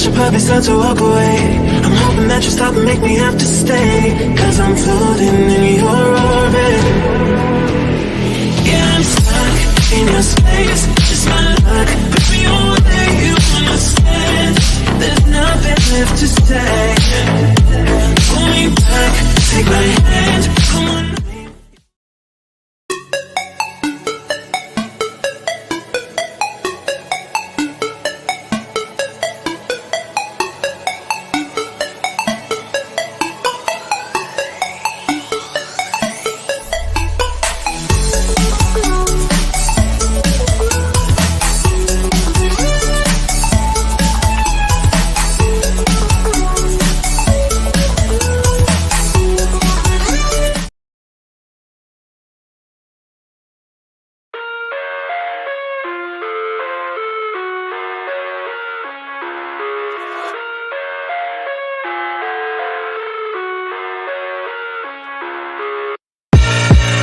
should probably start to walk away. I'm hoping that you stop and make me have to stay, 'cause I'm floating in your orbit. Yeah, I'm stuck in your space, just my luck. Put me on where you understand. There's nothing left to say. Pull me back, take my hand, come on.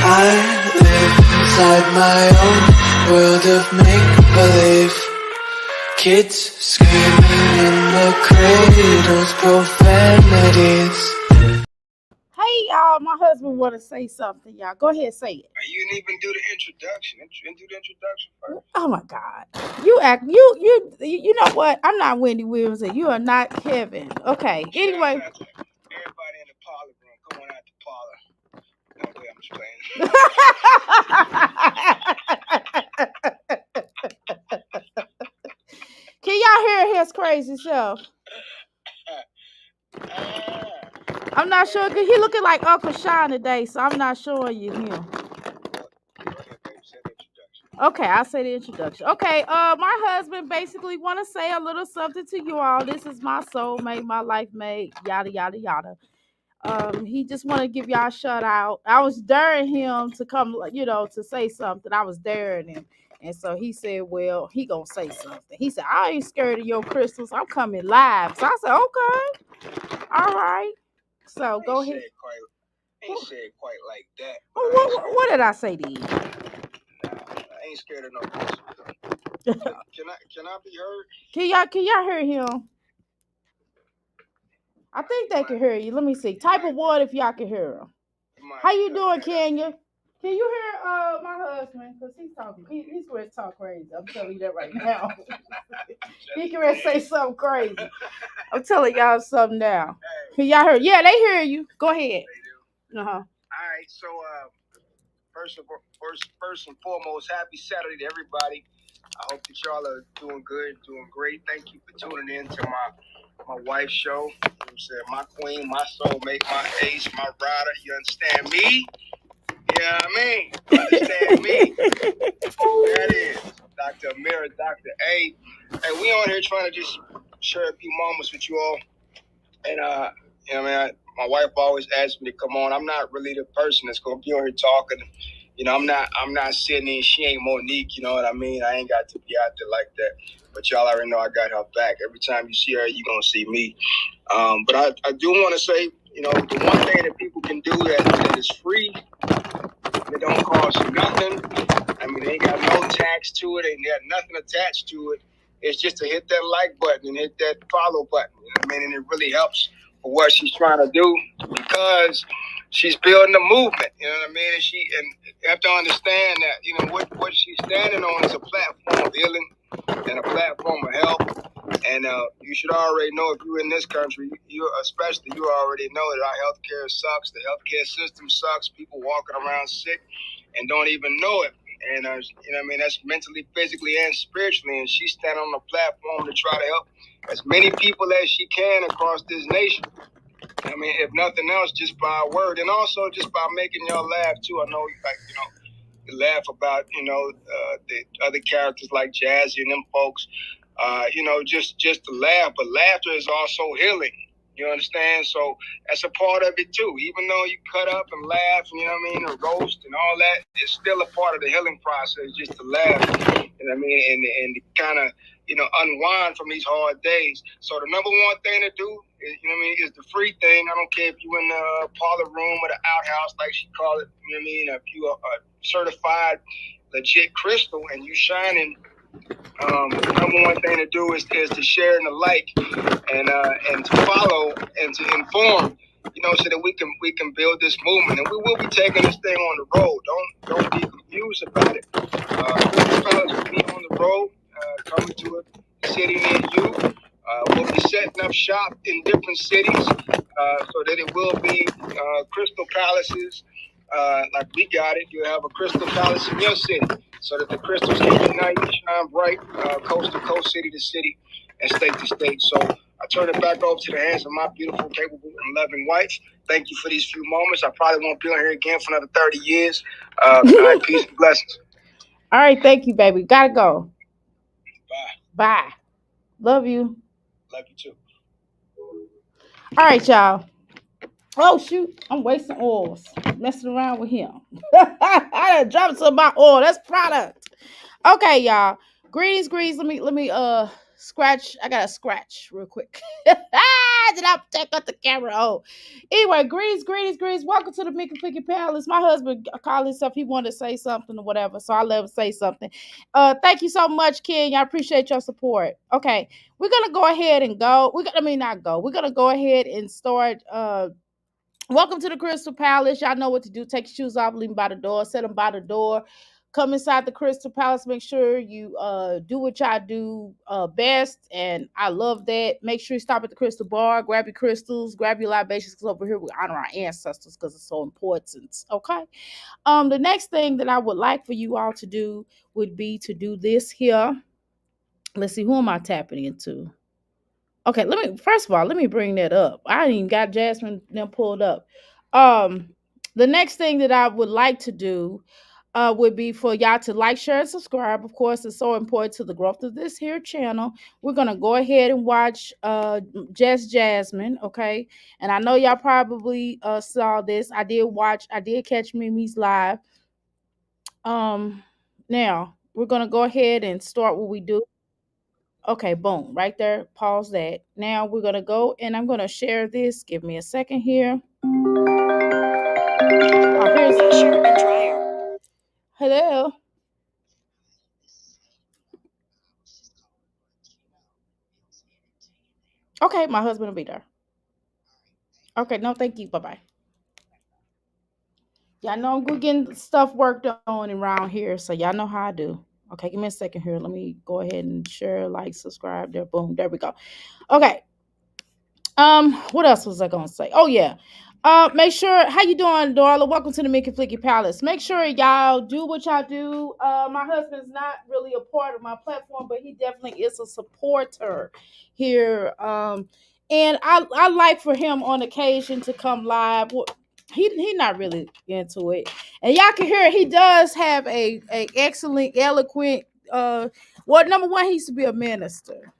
I live inside my own world of make-believe. Kids screaming in the cradles, profanities. Hey, y'all, my husband want to say something, y'all. Go ahead, say it. You didn't even do the introduction. Do the introduction first. Oh, my God. You know what? I'm not Wendy Williams, and you are not Kevin. Okay, anyway. Everybody in the parlor room, come on out the parlor. No way, I'm just playing. Can y'all hear his crazy self? I'm not sure, because he looking like Uncle Sean today, so I'm not showing you him. Okay, I'll say the introduction. Okay, my husband basically want to say a little something to you all. This is my soulmate, my life mate, yada, yada, yada. He just want to give y'all a shout out. I was daring him to come, to say something. I was daring him. And so he said, well, he gonna say something. He said, I ain't scared of your crystals. I'm coming live. So I said, okay. All right. So go ahead. I ain't said quite like that. What did I say to you? Nah, I ain't scared of no crystals. Can I be heard? Can y'all hear him? I think they can hear you. Let me see. Type of one if y'all can hear him. How you doing, Kenya? Can you hear my husband? Because he's talking. He's going to talk crazy. I'm telling you that right now. He can ready to say something crazy. I'm telling y'all something now. Can y'all hear? Yeah, they hear you. Go ahead. They do. Uh-huh. All right. So first and foremost, happy Saturday to everybody. I hope that y'all are doing good, doing great. Thank you for tuning in to my wife's show. You know what I'm saying? My queen, my soulmate, my ace, my rider. You understand me? Yeah, I mean, understand me. That is Dr. Amira, Dr. A. And we on here trying to just share a few moments with you all. And you know, man, my wife always asks me to come on. I'm not really the person that's gonna be on here talking. You know, I'm not sitting in. She ain't Monique. You know what I mean? I ain't got to be out there like that. But y'all already know I got her back. Every time you see her, you gonna see me. But I do want to say, you know, the one thing that people can do that is free, that don't cost nothing. I mean, they ain't got no tax to it. Ain't got nothing attached to it. It's just to hit that like button and hit that follow button. You know what I mean? And it really helps for what she's trying to do, because she's building a movement. You know what I mean? And you have to understand that, you know, what she's standing on is a platform of healing and a platform of help. And you should already know, if you're in this country, you already know that our healthcare sucks. The healthcare system sucks. People walking around sick and don't even know it. And, you know what I mean, that's mentally, physically, and spiritually. And she's standing on a platform to try to help as many people as she can across this nation. I mean, if nothing else, just by a word. And also just by making y'all laugh, too. I know, you laugh about, the other characters like Jazzy and them folks. Just to laugh. But laughter is also healing. You understand? So that's a part of it too. Even though you cut up and laugh, you know what I mean, and roast and all that, it's still a part of the healing process, just to laugh. You know what I mean? And to kind of, unwind from these hard days. So the number one thing to do is, is the free thing. I don't care if you in the parlor room or the outhouse, like she called it. You know what I mean? If you are a certified legit crystal and you shining Number one thing to do is to share and to like and to follow and to inform. So that we can build this movement, and we will be taking this thing on the road. Don't be confused about it. Crystal Palace will be on the road, coming to a city near you. We'll be setting up shop in different cities, so that it will be Crystal Palaces. Like we got it, you have a Crystal Palace in your city, so that the crystals can unite and shine bright, coast to coast, city to city, and state to state. So I turn it back over to the hands of my beautiful, capable, and loving wife. Thank you for these few moments. I probably won't be on here again for another 30 years. Good night, peace, and blessings. All right, thank you, baby. Gotta go. Bye. Bye. Love you. Love you too. All right, y'all. Oh shoot, I'm wasting oils. Messing around with him. I done dropped some of my oil. That's product. Okay, y'all. Greetings. Let me scratch. I gotta scratch real quick. Did I take up the camera? Oh. Anyway, greetings. Welcome to the Mickey Flicky Palace. My husband called himself, he wanted to say something or whatever. So I let him say something. Thank you so much, King. I appreciate your support. Okay. We're gonna go ahead and go. Not go. We're gonna go ahead and start welcome to the Crystal Palace. Y'all know what to do. Take your shoes off, leave them by the door, set them by the door. Come inside the Crystal Palace. Make sure you do what y'all do best. And I love that. Make sure you stop at the Crystal Bar, grab your crystals, grab your libations, because over here we honor our ancestors because it's so important. Okay. The next thing that I would like for you all to do would be to do this here. Let's see, who am I tapping into? Okay, let me bring that up. I ain't even got Jasmine them pulled up. Um, the next thing that I would like to do would be for y'all to like, share, and subscribe. Of course, it's so important to the growth of this here channel. We're gonna go ahead and watch Just Jasmine, okay? And I know y'all probably saw this. I did catch Mimi's live. Now we're gonna go ahead and start what we do. Okay, boom, right there. Pause that. Now we're gonna go and I'm gonna share this. Give me a second here. Oh, here's washer and dryer. Hello. Okay, my husband will be there. Okay, no, thank you. Bye bye. Y'all know I'm getting stuff worked on around here, so y'all know how I do. Okay, give me a second here. Let me go ahead and share, like, subscribe. There, boom, there we go. Okay, what else was I gonna say? Oh yeah. Make sure, how you doing, Darla? Welcome to the Mickey Flicky Palace. Make sure y'all do what y'all do. My husband's not really a part of my platform, but he definitely is a supporter here. And I like for him on occasion to come live. Well, he not really into it. And y'all can hear he does have a excellent, eloquent well, number one, he used to be a minister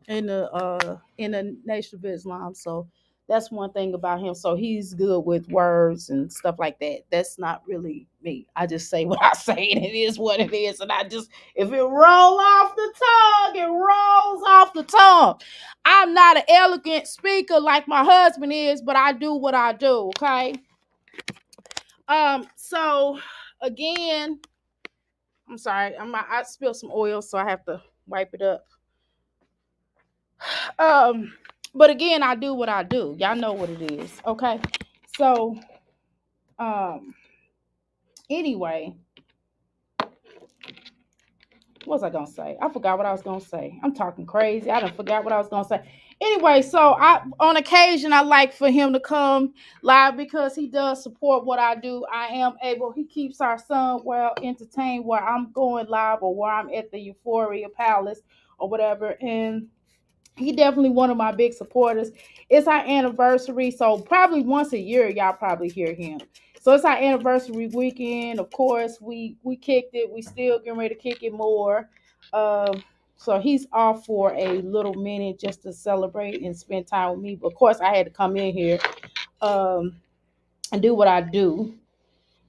in the Nation of Islam. So that's one thing about him. So he's good with words and stuff like that. That's not really me. I just say what I say, and it is what it is. And I just, if it roll off the tongue, it rolls off the tongue. I'm not an elegant speaker like my husband is, but I do what I do. Okay. So again, I'm sorry. I spilled some oil, so I have to wipe it up. Um, but again, I do what I do. Y'all know what it is. Okay. So, anyway, what was I gonna say? I forgot what I was gonna say. I'm talking crazy. I done forgot what I was gonna say. Anyway, so I on occasion I like for him to come live because he does support what I do. I am able, he keeps our son well entertained where I'm going live or where I'm at the Euphoria Palace or whatever. And he definitely one of my big supporters. It's our anniversary, so probably once a year y'all probably hear him. So it's our anniversary weekend. Of course, we kicked it. We still getting ready to kick it more. So he's off for a little minute just to celebrate and spend time with me. But of course, I had to come in here um, and do what I do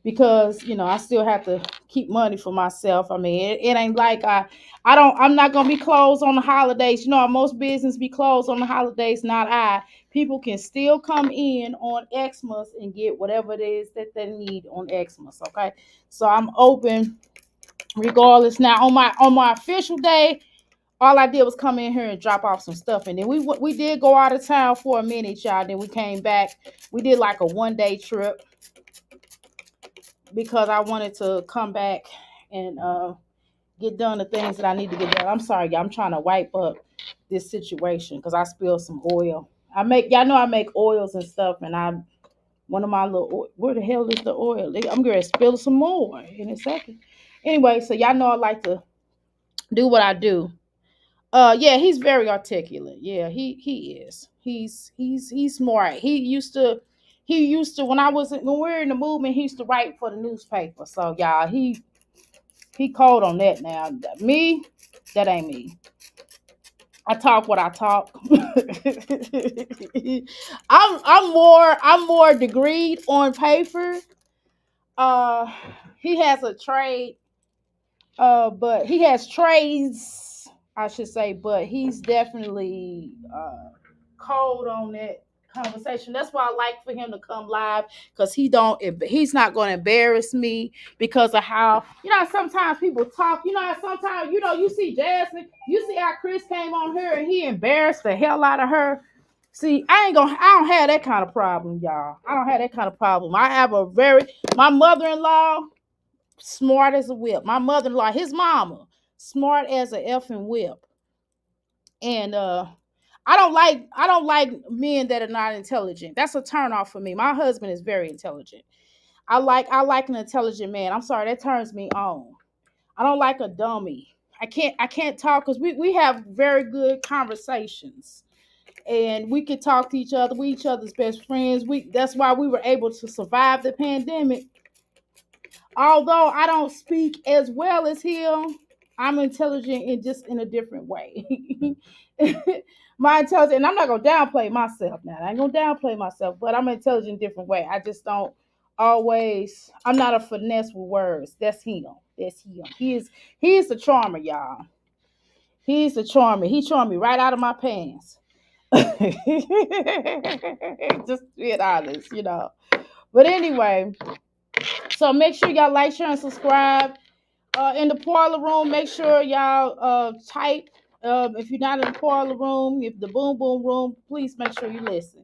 because I still have to keep money for myself. I mean, it ain't like I'm not gonna be closed on the holidays. Most business be closed on the holidays, not I. People can still come in on Xmas and get whatever it is that they need on Xmas. Okay, so I'm open Regardless, now on my official day, all I did was come in here and drop off some stuff, and then we did go out of town for a minute, y'all. Then we came back. We did like a 1 day trip because I wanted to come back and get done the things that I need to get done. I'm sorry, y'all. I'm trying to wipe up this situation because I spilled some oil. Y'all know I make oils and stuff, and one of my little where the hell is the oil? I'm gonna spill some more in a second. Anyway, so y'all know I like to do what I do. Yeah, he's very articulate. Yeah, he is. He's smart. He used to when when we were in the movement, he used to write for the newspaper. So y'all, he cold on that now. Me, that ain't me. I talk what I talk. I'm more degreed on paper. Uh he has a trade, but he has trades, I should say, but he's definitely cold on that conversation. That's why I like for him to come live because he's not going to embarrass me because of how sometimes people talk. How sometimes you see Jasmine, you see how Chris came on her and he embarrassed the hell out of her. See, I don't have that kind of problem, y'all. I don't have that kind of problem. I have my mother-in-law, smart as a whip. My mother-in-law, his mama, smart as a effing whip. And I don't like men that are not intelligent. That's a turn off for me. My husband is very intelligent. I like an intelligent man. I'm sorry, that turns me on. I don't like a dummy. I can't talk because we have very good conversations. And we could talk to each other. We each other's best friends. That's why we were able to survive the pandemic. Although I don't speak as well as him, I'm intelligent in a different way. My intelligence, and I'm not gonna downplay myself now. I ain't gonna downplay myself, but I'm intelligent in a different way. I just don't always. I'm not a finesse with words. That's him. That's him. He is the charmer, y'all. He's the charmer. He charmed me right out of my pants. Just being honest. But anyway, so make sure y'all like, share, and subscribe. In the parlor room, make sure y'all type. If you're not in the parlor room, if the boom boom room, please make sure you listen.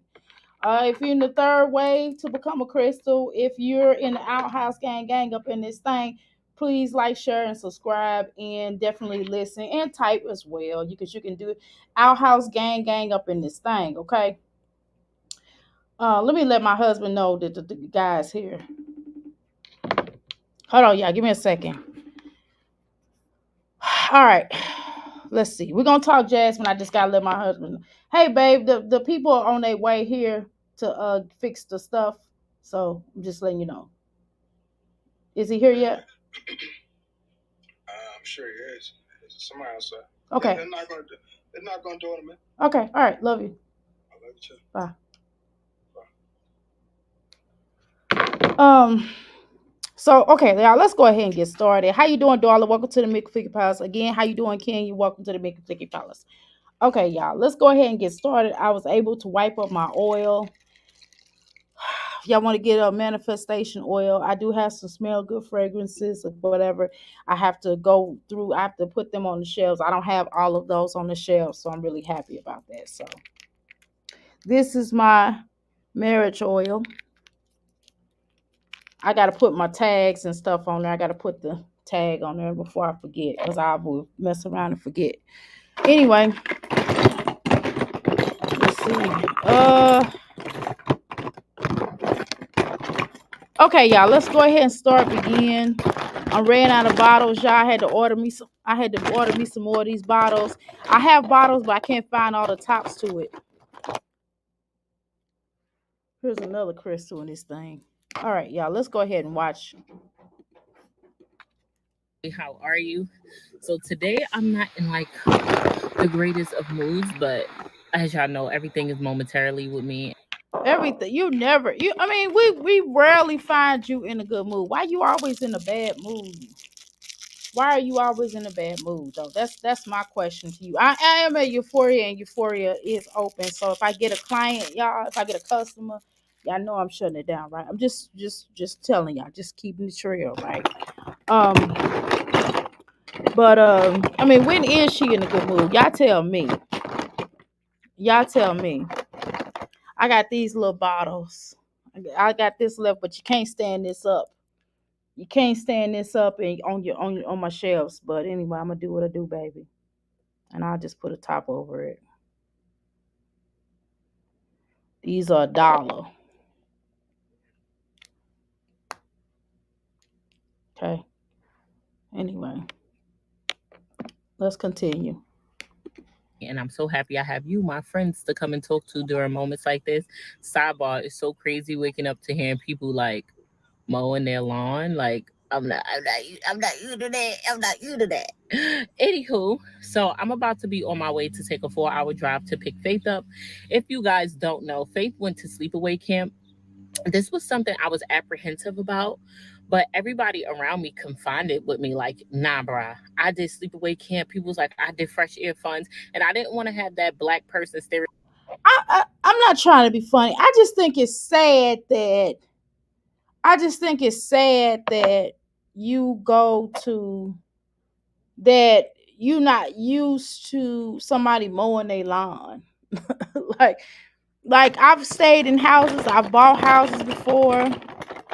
If you're in the third way to become a crystal, if you're in the outhouse gang up in this thing, please like, share, and subscribe, and definitely listen and type as well. You can do it. Outhouse gang up in this thing, okay? Let me let my husband know that the guy's here. Hold on, y'all. Give me a second. All right. Let's see. We're gonna talk Jasmine. I just gotta let my husband. Hey, babe, the people are on their way here to fix the stuff. So I'm just letting you know. Is he here yet? I'm sure he is. Somebody outside. Okay. They're not gonna do it, man. Okay. All right. Love you. I love you too. Bye. So okay, y'all, let's go ahead and get started. How you doing, Darla? Welcome to the Mickey Figure Palace. Again, how you doing, Ken? You welcome to the Mickey Figure Palace. Okay, y'all, let's go ahead and get started. I was able to wipe up my oil. If y'all want to get a manifestation oil, I do have some smell good fragrances or whatever. I have to go through. I have to put them on the shelves. I don't have all of those on the shelves, so I'm really happy about that. So this is my marriage oil. I got to put my tags and stuff on there. I got to put the tag on there before I forget, because I will mess around and forget. Anyway, let's see. Okay, y'all. Let's go ahead and start begin. I ran out of bottles, y'all. I had to order me some more of these bottles. I have bottles, but I can't find all the tops to it. Here's another crystal in this thing. All right, y'all. Let's go ahead and watch. How are you? So today I'm not in like the greatest of moods, but as y'all know, everything is momentarily with me. Everything I mean, we rarely find you in a good mood. Why you always in a bad mood? Why are you always in a bad mood though? That's my question to you. I am at Euphoria, and Euphoria is open. So if I get a client, y'all, if I get a customer, y'all know I'm shutting it down, right? I'm just telling y'all, just keeping it real, right? Um But I mean, when is she in a good mood? Y'all tell me. Y'all tell me. I got these little bottles. I got this left, but you can't stand this up. You can't stand this up and on my shelves. But anyway, I'm gonna do what I do, baby, and I'll just put a top over it. These are $1. Okay. Anyway, let's continue. And I'm so happy I have you, my friends, to come and talk to during moments like this. Sidebar, it's so crazy waking up to hearing people like mowing their lawn. Like I'm not you to that. I'm not you to that. Anywho, so I'm about to be on my way to take a 4-hour drive to pick Faith up. If you guys don't know, Faith went to sleepaway camp. This was something I was apprehensive about, but everybody around me confided with me, like, nah, bruh, I did sleepaway camp. People was like, I did fresh air funds, and I didn't want to have that black person stereotype. I'm not trying to be funny. I just think it's sad that you go to that you not used to somebody mowing their lawn. like like I've stayed in houses, I've bought houses before.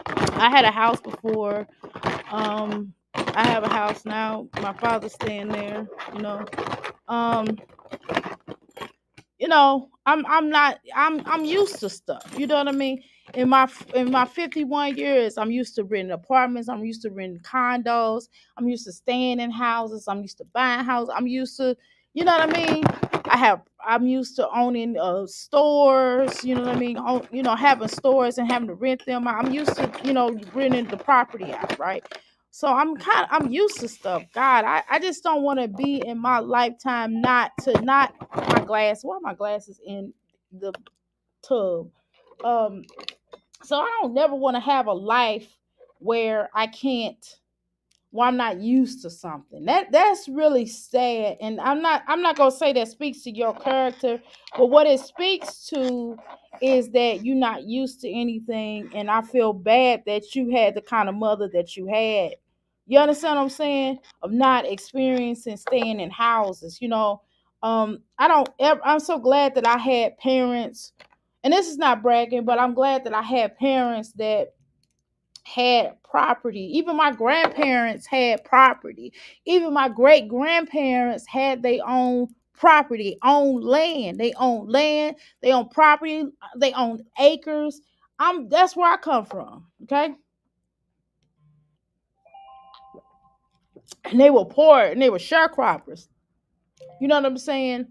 I had a house before. I have a house now. My father's staying there, you know. Um I'm not I'm used to stuff. You know what I mean? In my 51 years, I'm used to renting apartments. I'm used to renting condos. I'm used to staying in houses. I'm used to buying houses. I'm used to, you know what I mean? I'm used to owning stores. You know what I mean? Having stores and having to rent them. I'm used to renting the property out, right? So I'm used to stuff. God, I just don't want to be in my lifetime not my glass. Why are my glasses in the tub? Um, so I don't never want to have a life where I can't well, I'm not used to something. That's really sad. And I'm not gonna say that speaks to your character, but what it speaks to is that you're not used to anything. And I feel bad that you had the kind of mother that you had. You understand what I'm saying? Of not experiencing staying in houses, I don't ever I'm so glad that I had parents, and this is not bragging, but I'm glad that I had parents that had property. Even my grandparents had property. Even my great grandparents had their own property, own land. They own land, they own property, they own acres. That's where I come from. Okay. And they were poor and they were sharecroppers. You know what I'm saying?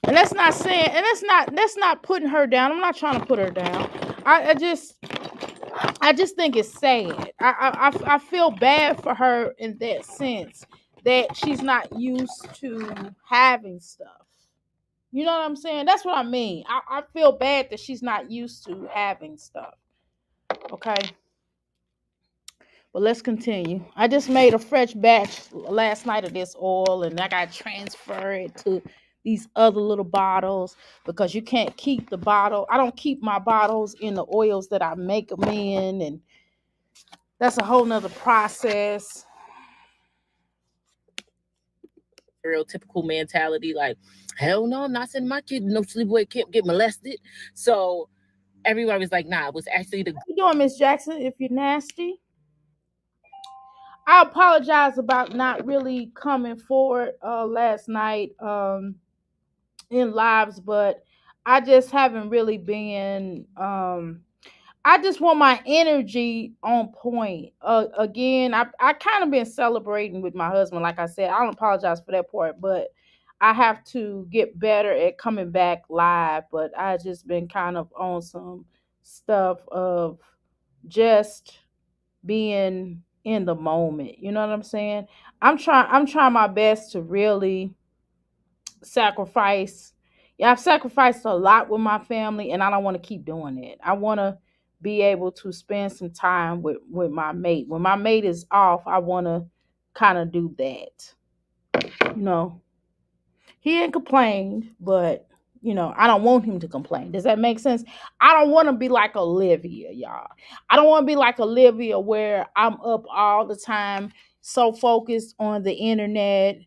And that's not saying, and that's not putting her down. I'm not trying to put her down. I just think it's sad. I feel bad for her in that sense that she's not used to having stuff. You know what I'm saying? That's what I mean. I feel bad that she's not used to having stuff. Okay. But let's continue. I just made a fresh batch last night of this oil and I got to transfer it to these other little bottles because you can't keep the bottle. I don't keep my bottles in the oils that I make them in, and that's a whole nother process. Stereotypical mentality, like, hell no, I'm not sending my kid to no sleepaway camp get molested. So everybody was like, nah, it was actually the How you doing, Miss Jackson? If you're nasty, I apologize about not really coming forward last night in lives, but I just haven't really been. I just want my energy on point. Again, I kind of been celebrating with my husband. Like I said, I don't apologize for that part, but I have to get better at coming back live. But I just been kind of on some stuff of just being in the moment. You know what I'm saying? I'm trying my best to really sacrifice. Yeah, I've sacrificed a lot with my family and I don't want to keep doing it. I want to be able to spend some time with my mate. When my mate is off, I want to kind of do that. You know, he ain't complained, but I don't want him to complain. Does that make sense? I don't want to be like Olivia, y'all. I don't want to be like Olivia where I'm up all the time, so focused on the internet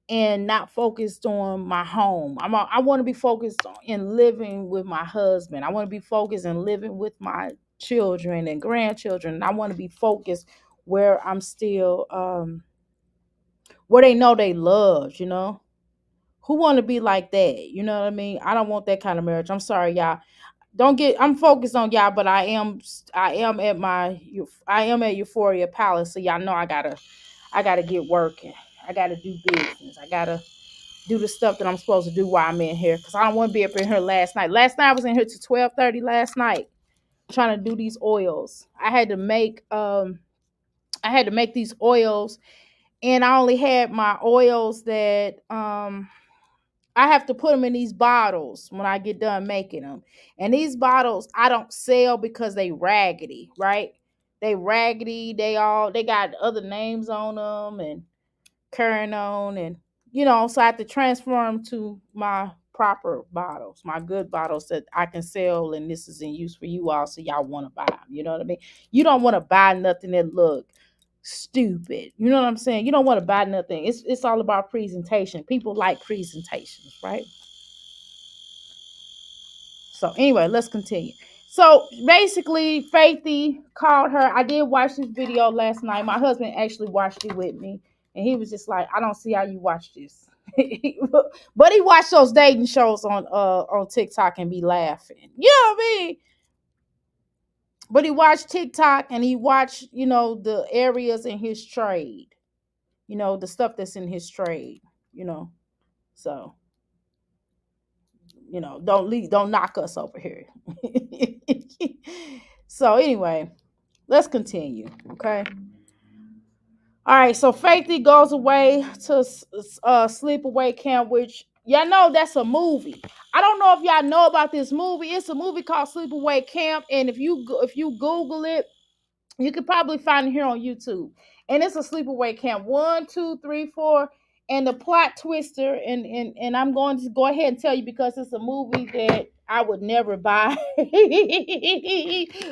and not focused on my home. I want to be focused in living with my husband. I want to be focused in living with my children and grandchildren. I want to be focused where I'm still where they know they loved, who want to be like that? You know what I mean? I don't want that kind of marriage. I'm sorry, y'all. Don't get. I'm focused on y'all, but I am at I am at Euphoria Palace, so y'all know I gotta get working. I gotta do business. I gotta do the stuff that I'm supposed to do while I'm in here, because I don't want to be up in here last night. Last night I was in here to 12:30 last night trying to do these oils. I had to make these oils, and I only had my oils that I have to put them in these bottles when I get done making them. And these bottles I don't sell because they raggedy, right? They raggedy. They got other names on them and current on, and so I have to transfer them to my proper bottles, my good bottles that I can sell, and this is in use for you all, so y'all want to buy them. You know what I mean? You don't want to buy nothing that look stupid. You know what I'm saying? You don't want to buy nothing. It's all about presentation. People like presentations, right? So anyway, let's continue. So basically, Faithy called her. I did watch this video last night. My husband actually watched it with me, and he was just like, "I don't see how you watch this." But he watched those dating shows on TikTok and be laughing. You know what I mean? But he watched TikTok and he watched, the areas in his trade. The stuff that's in his trade. You know, so don't knock us over here. So anyway, let's continue. Okay. All right. So Faithy goes away to sleepaway camp, which y'all know that's a movie. I don't know if y'all know about this movie. It's a movie called Sleepaway Camp, and if you Google it, you could probably find it here on YouTube. And it's a sleepaway camp. One, two, three, four. And the plot twister, and I'm going to go ahead and tell you because it's a movie that I would never buy.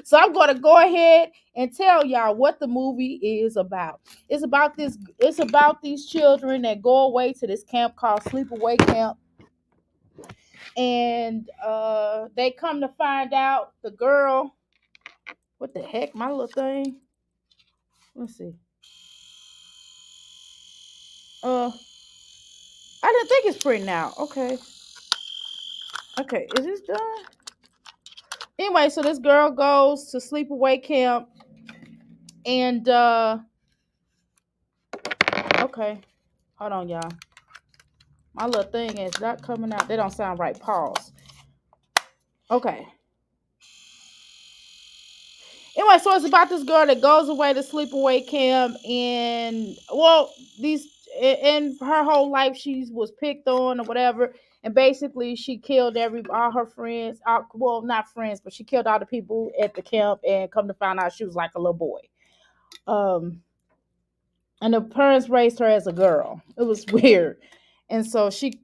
So I'm going to go ahead and tell y'all what the movie is about. It's about these children that go away to this camp called Sleepaway Camp. And they come to find out the girl, what the heck, my little thing. Let's see. Uh, I didn't think it's printing out. Okay. Okay, is this done? Anyway, so this girl goes to sleepaway camp, and okay. Hold on, y'all. My little thing is not coming out. They don't sound right. Pause. Okay. Anyway, so it's about this girl that goes away to sleepaway camp, and well, these in her whole life she was picked on or whatever, and basically she killed all her friends. Well, not friends, but she killed all the people at the camp, and come to find out she was like a little boy. Um, and the parents raised her as a girl. It was weird, and so she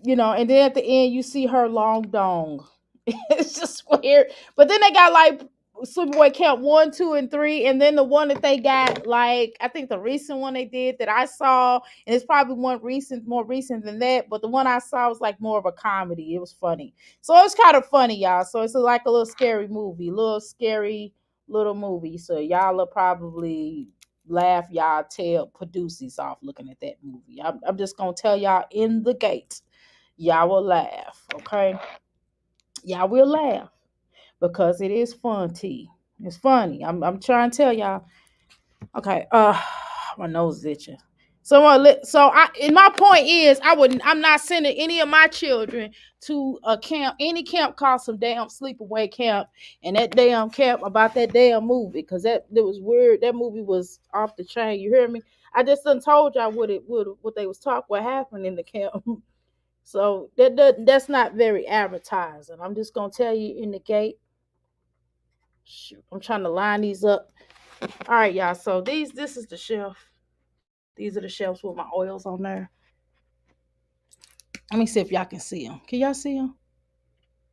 and then at the end you see her long dong. It's just weird. But then they got like Sleepaway Camp 1, 2, and 3, and then the one that they got, like I think the recent one they did that I saw, and it's probably more recent than that. But the one I saw was like more of a comedy. It was funny, so it's kind of funny, y'all. So it's like a little scary movie, little scary little movie. So y'all will probably laugh y'all tail produces off looking at that movie. I'm just gonna tell y'all in the gate, y'all will laugh, okay? Y'all will laugh because it is fun, T. It's funny. I'm trying to tell y'all. Okay. My nose is itching. And my point is, I'm not sending any of my children to a camp, any camp called some damn sleepaway camp, and that damn camp about that damn movie, because that was weird. That movie was off the chain. You hear me? I just done told y'all what they was talking, what happened in the camp. So that's not very advertising. I'm just gonna tell you in the gate. Shoot, I'm trying to line these up. All right, y'all. So this is the shelf. These are the shelves with my oils on there. Let me see if y'all can see them. Can y'all see them?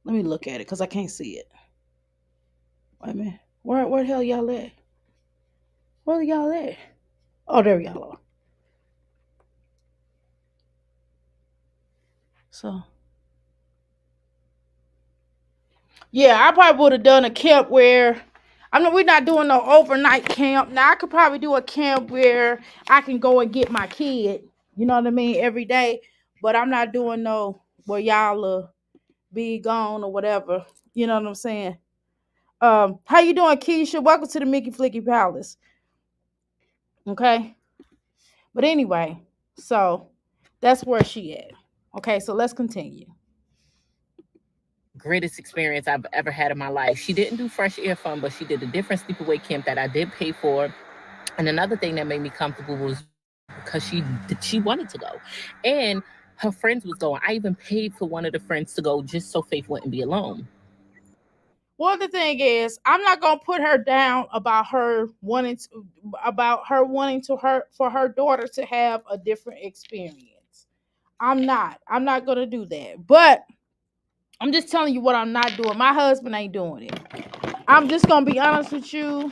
Let me look at it because I can't see it. Wait a minute. Where the hell y'all at? Where y'all at? Oh, there y'all are. So yeah, I probably would have done a camp where I mean we're not doing no overnight camp. Now I could probably do a camp where I can go and get my kid, you know what I mean, every day. But I'm not doing no where y'all be gone or whatever. You know what I'm saying? How you doing, Keisha? Welcome to the Mickey Flicky Palace. Okay. But anyway, so that's where she at. Okay, so let's continue. Greatest experience I've ever had in my life. She didn't do fresh air fun, but she did a different sleepaway camp that I did pay for. And another thing that made me comfortable was because she wanted to go, and her friends was going. I even paid for one of the friends to go just so Faith wouldn't be alone. Well, the thing is, I'm not gonna put her down about her wanting to her for her daughter to have a different experience. I'm not. I'm not gonna do that. But I'm just telling you what I'm not doing. My husband ain't doing it. I'm just gonna be honest with you.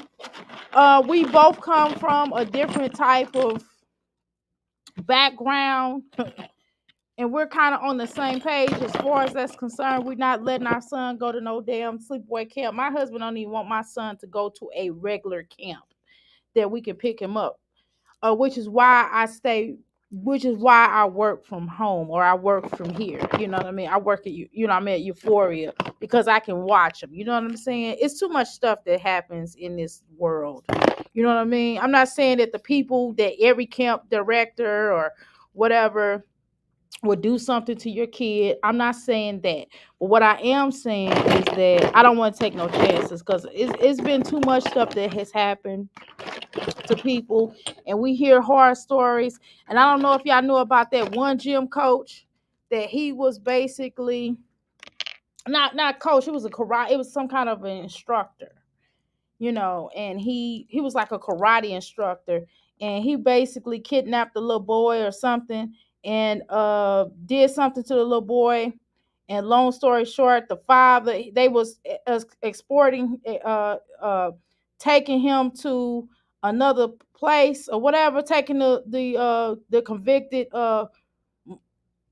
We both come from a different type of background, and we're kind of on the same page as far as that's concerned. We're not letting our son go to no damn sleepaway camp. My husband don't even want my son to go to a regular camp that we can pick him up. Which is why I stay. Which is why I work from home or I work from here. You know what I mean? I work at you know I'm at Euphoria because I can watch them. You know what I'm saying? It's too much stuff that happens in this world. You know what I mean? I'm not saying that the people that every camp director or whatever would do something to your kid. I'm not saying that. But what I am saying is that I don't want to take no chances because it's been too much stuff that has happened to people and we hear horror stories. And I don't know if y'all knew about that one gym coach that he was basically not coach, it was a karate, it was some kind of an instructor, you know, and he was like a karate instructor, and he basically kidnapped the little boy or something, and did something to the little boy. And long story short, the father, they was exporting taking him to another place or whatever, taking the convicted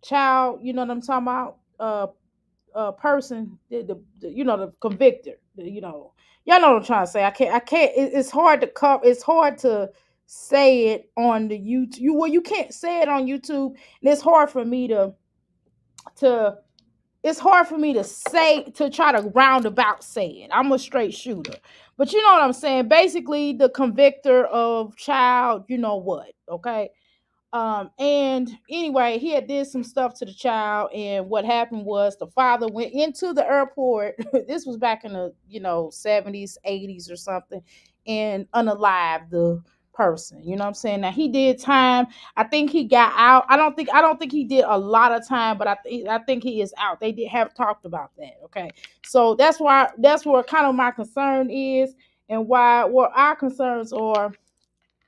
child, you know what I'm talking about, person, you know, the convictor, you know, y'all know what I'm trying to say. I can't. It's hard to cover. It's hard to say it on the YouTube. Well, you can't say it on YouTube, and it's hard for me to. It's hard for me to say to try to roundabout say it. I'm a straight shooter, but you know what I'm saying. Basically, the convictor of child. You know what? Okay, and anyway, he had did some stuff to the child, and what happened was the father went into the airport. This was back in the 70s, 80s or something, and unalived the person. You know what I'm saying? Now he did time. I think he got out. I don't think he did a lot of time, but I think he is out. They did have talked about that. Okay. So that's where kind of my concern is, and why what our concerns are.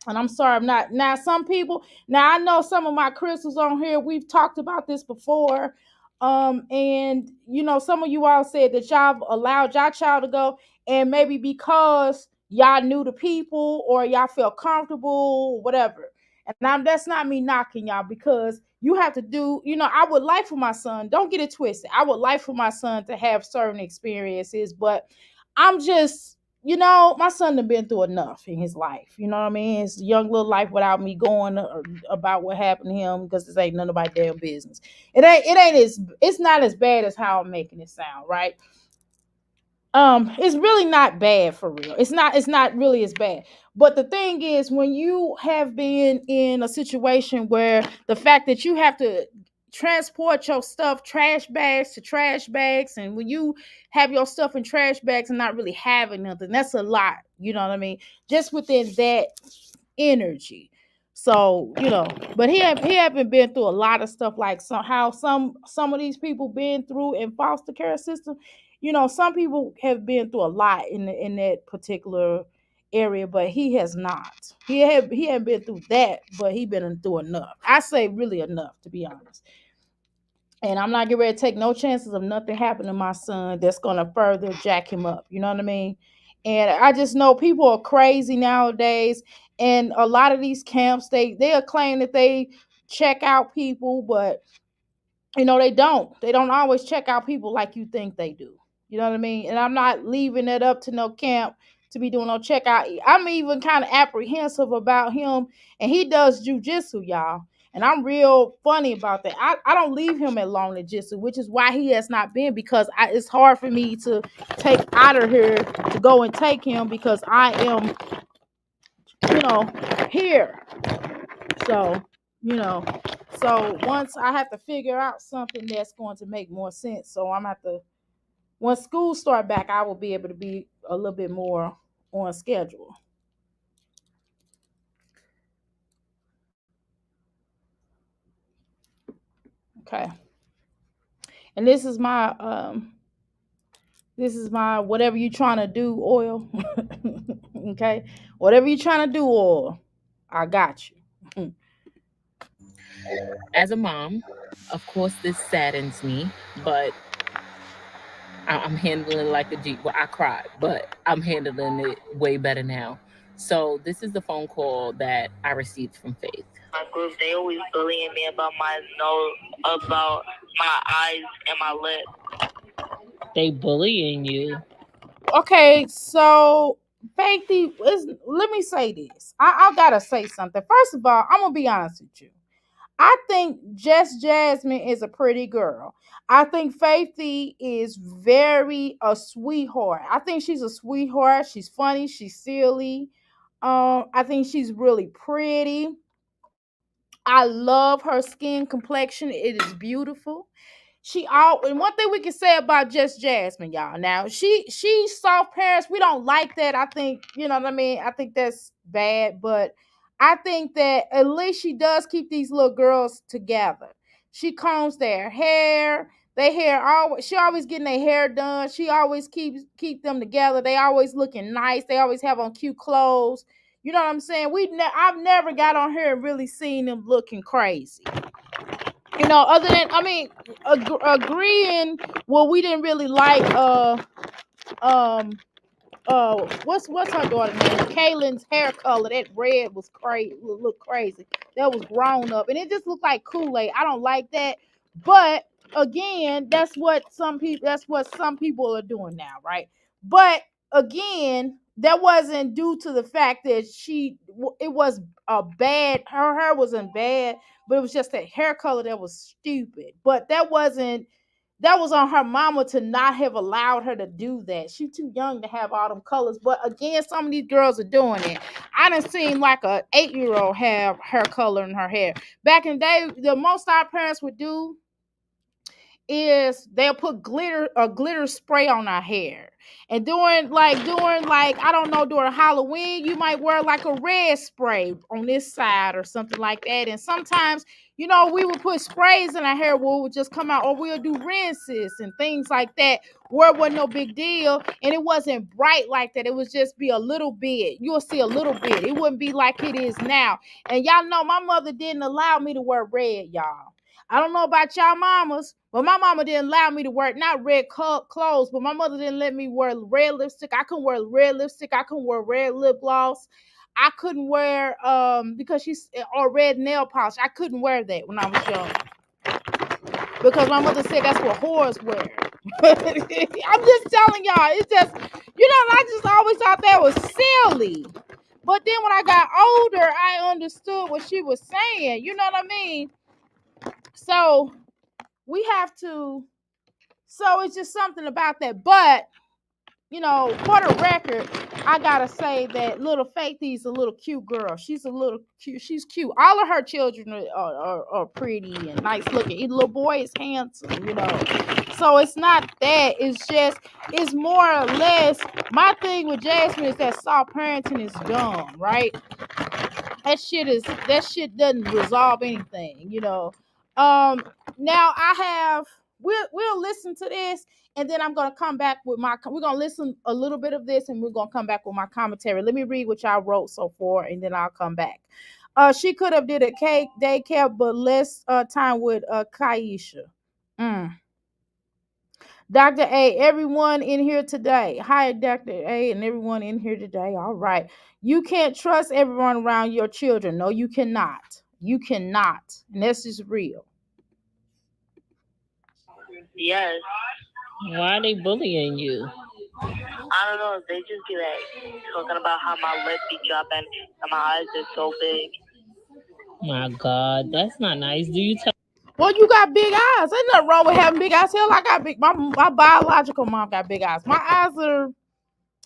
And I'm sorry, I'm not. Now, some people, now I know some of my crystals on here, we've talked about this before. And some of you all said that y'all allowed y'all child to go, and maybe because y'all knew the people or y'all felt comfortable, whatever. And that's not me knocking y'all, because you have to do, I would like for my son, don't get it twisted. I would like for my son to have certain experiences, but I'm just my son done been through enough in his life. You know what I mean? It's a young little life without me going about what happened to him, because this ain't none of my damn business. It's not as bad as how I'm making it sound, right? It's really not bad for real. It's not really as bad. But the thing is, when you have been in a situation where the fact that you have to transport your stuff trash bags to trash bags, and when you have your stuff in trash bags and not really having nothing, that's a lot. You know what I mean? Just within that energy. So, but he haven't been through a lot of stuff like some of these people been through in foster care system. Some people have been through a lot in that particular area, but he has not. He hadn't been through that, but he been through enough. I say really enough, to be honest. And I'm not getting ready to take no chances of nothing happening to my son that's gonna further jack him up. You know what I mean? And I just know people are crazy nowadays. And a lot of these camps, they'll claim that they check out people, but they don't. They don't always check out people like you think they do. You know what I mean? And I'm not leaving it up to no camp to be doing no checkout. I'm even kind of apprehensive about him, and he does jujitsu, y'all. And I'm real funny about that. I don't leave him alone in jiu-jitsu, which is why he has not been, because it's hard for me to take out of here to go and take him, because I am, you know, here. So, you know, so once I have to figure out something that's going to make more sense. So I'm have to, when school start back, I will be able to be a little bit more on schedule. Okay. And this is my whatever you trying to do oil. Okay. Whatever you trying to do oil, I got you. As a mom, of course, this saddens me, but I'm handling it like a G. Well, I cried, but I'm handling it way better now. So this is the phone call that I received from Faith. My group, they always bullying me about my nose, about my eyes and my lips. They bullying you. Okay, so Faithy, let me say this. I gotta say something. First of all, I'm gonna be honest with you. I think Just Jasmine is a pretty girl. I think Faithy is very a sweetheart. I think she's a sweetheart. She's funny. She's silly. I think she's really pretty. I love her skin complexion. It is beautiful. And one thing we can say about Just Jasmine, y'all. Now she's soft parents. We don't like that. I think, you know what I mean. I think that's bad, but I think that at least she does keep these little girls together. She combs their hair. Their hair always. She always getting their hair done. She always keep them together. They always looking nice. They always have on cute clothes. You know what I'm saying? I've never got on here and really seen them looking crazy. Other than, I mean, agreeing, well, we didn't really like um what's her daughter name? Kaylin's hair color. That red was crazy, look crazy. That was grown up, and it just looked like Kool-Aid. I don't like that, but again, that's what some people are doing now, right? But again, that wasn't due to the fact that it was a bad. Her hair wasn't bad, but it was just a hair color that was stupid. But that was on her mama to not have allowed her to do that. She too young to have all them colors. But again, some of these girls are doing it. I done seen like a 8-year-old have hair color in her hair. Back in the day, the most our parents would do is they'll put glitter spray on our hair. And during I don't know, during Halloween, you might wear like a red spray on this side or something like that. And sometimes, we would put sprays in our hair where it would just come out, or we'll do rinses and things like that, where it wasn't no big deal and it wasn't bright like that. It would just be a little bit. You'll see a little bit. It wouldn't be like it is now. And y'all know my mother didn't allow me to wear red, y'all. I don't know about y'all mamas, but my mama didn't allow me to wear not red clothes, but my mother didn't let me wear red lipstick. I couldn't wear red lipstick. I couldn't wear red lip gloss. I couldn't wear because she's or red nail polish. I couldn't wear that when I was young because my mother said that's what whores wear. I'm just telling y'all, it's just I just always thought that was silly. But then when I got older, I understood what she was saying. You know what I mean? So we have to. So it's just something about that. But for the record, I gotta say that little Faithy's a little cute girl. She's a little cute. She's cute. All of her children are pretty and nice looking. The little boy is handsome. So it's not that. It's more or less. My thing with Jasmine is that soft parenting is dumb, right? That shit doesn't resolve anything. Now I have we'll listen to this, and then I'm gonna come back with we're gonna listen a little bit of this, and we're gonna come back with my commentary. Let me read what y'all wrote so far, and then I'll come back. She could have did a cake daycare, but less time with Kaisha. Mm. Dr. A, everyone in here today. Hi, Dr. A, and everyone in here today. All right. You can't trust everyone around your children. No, you cannot. You cannot. And that's just real. Yes. Why are they bullying you? I don't know. They just be like talking about how my lip be dropping and my eyes are so big. My God, that's not nice. Do you tell? Well, you got big eyes. Ain't nothing wrong with having big eyes. Hell, I got big. My biological mom got big eyes. My eyes are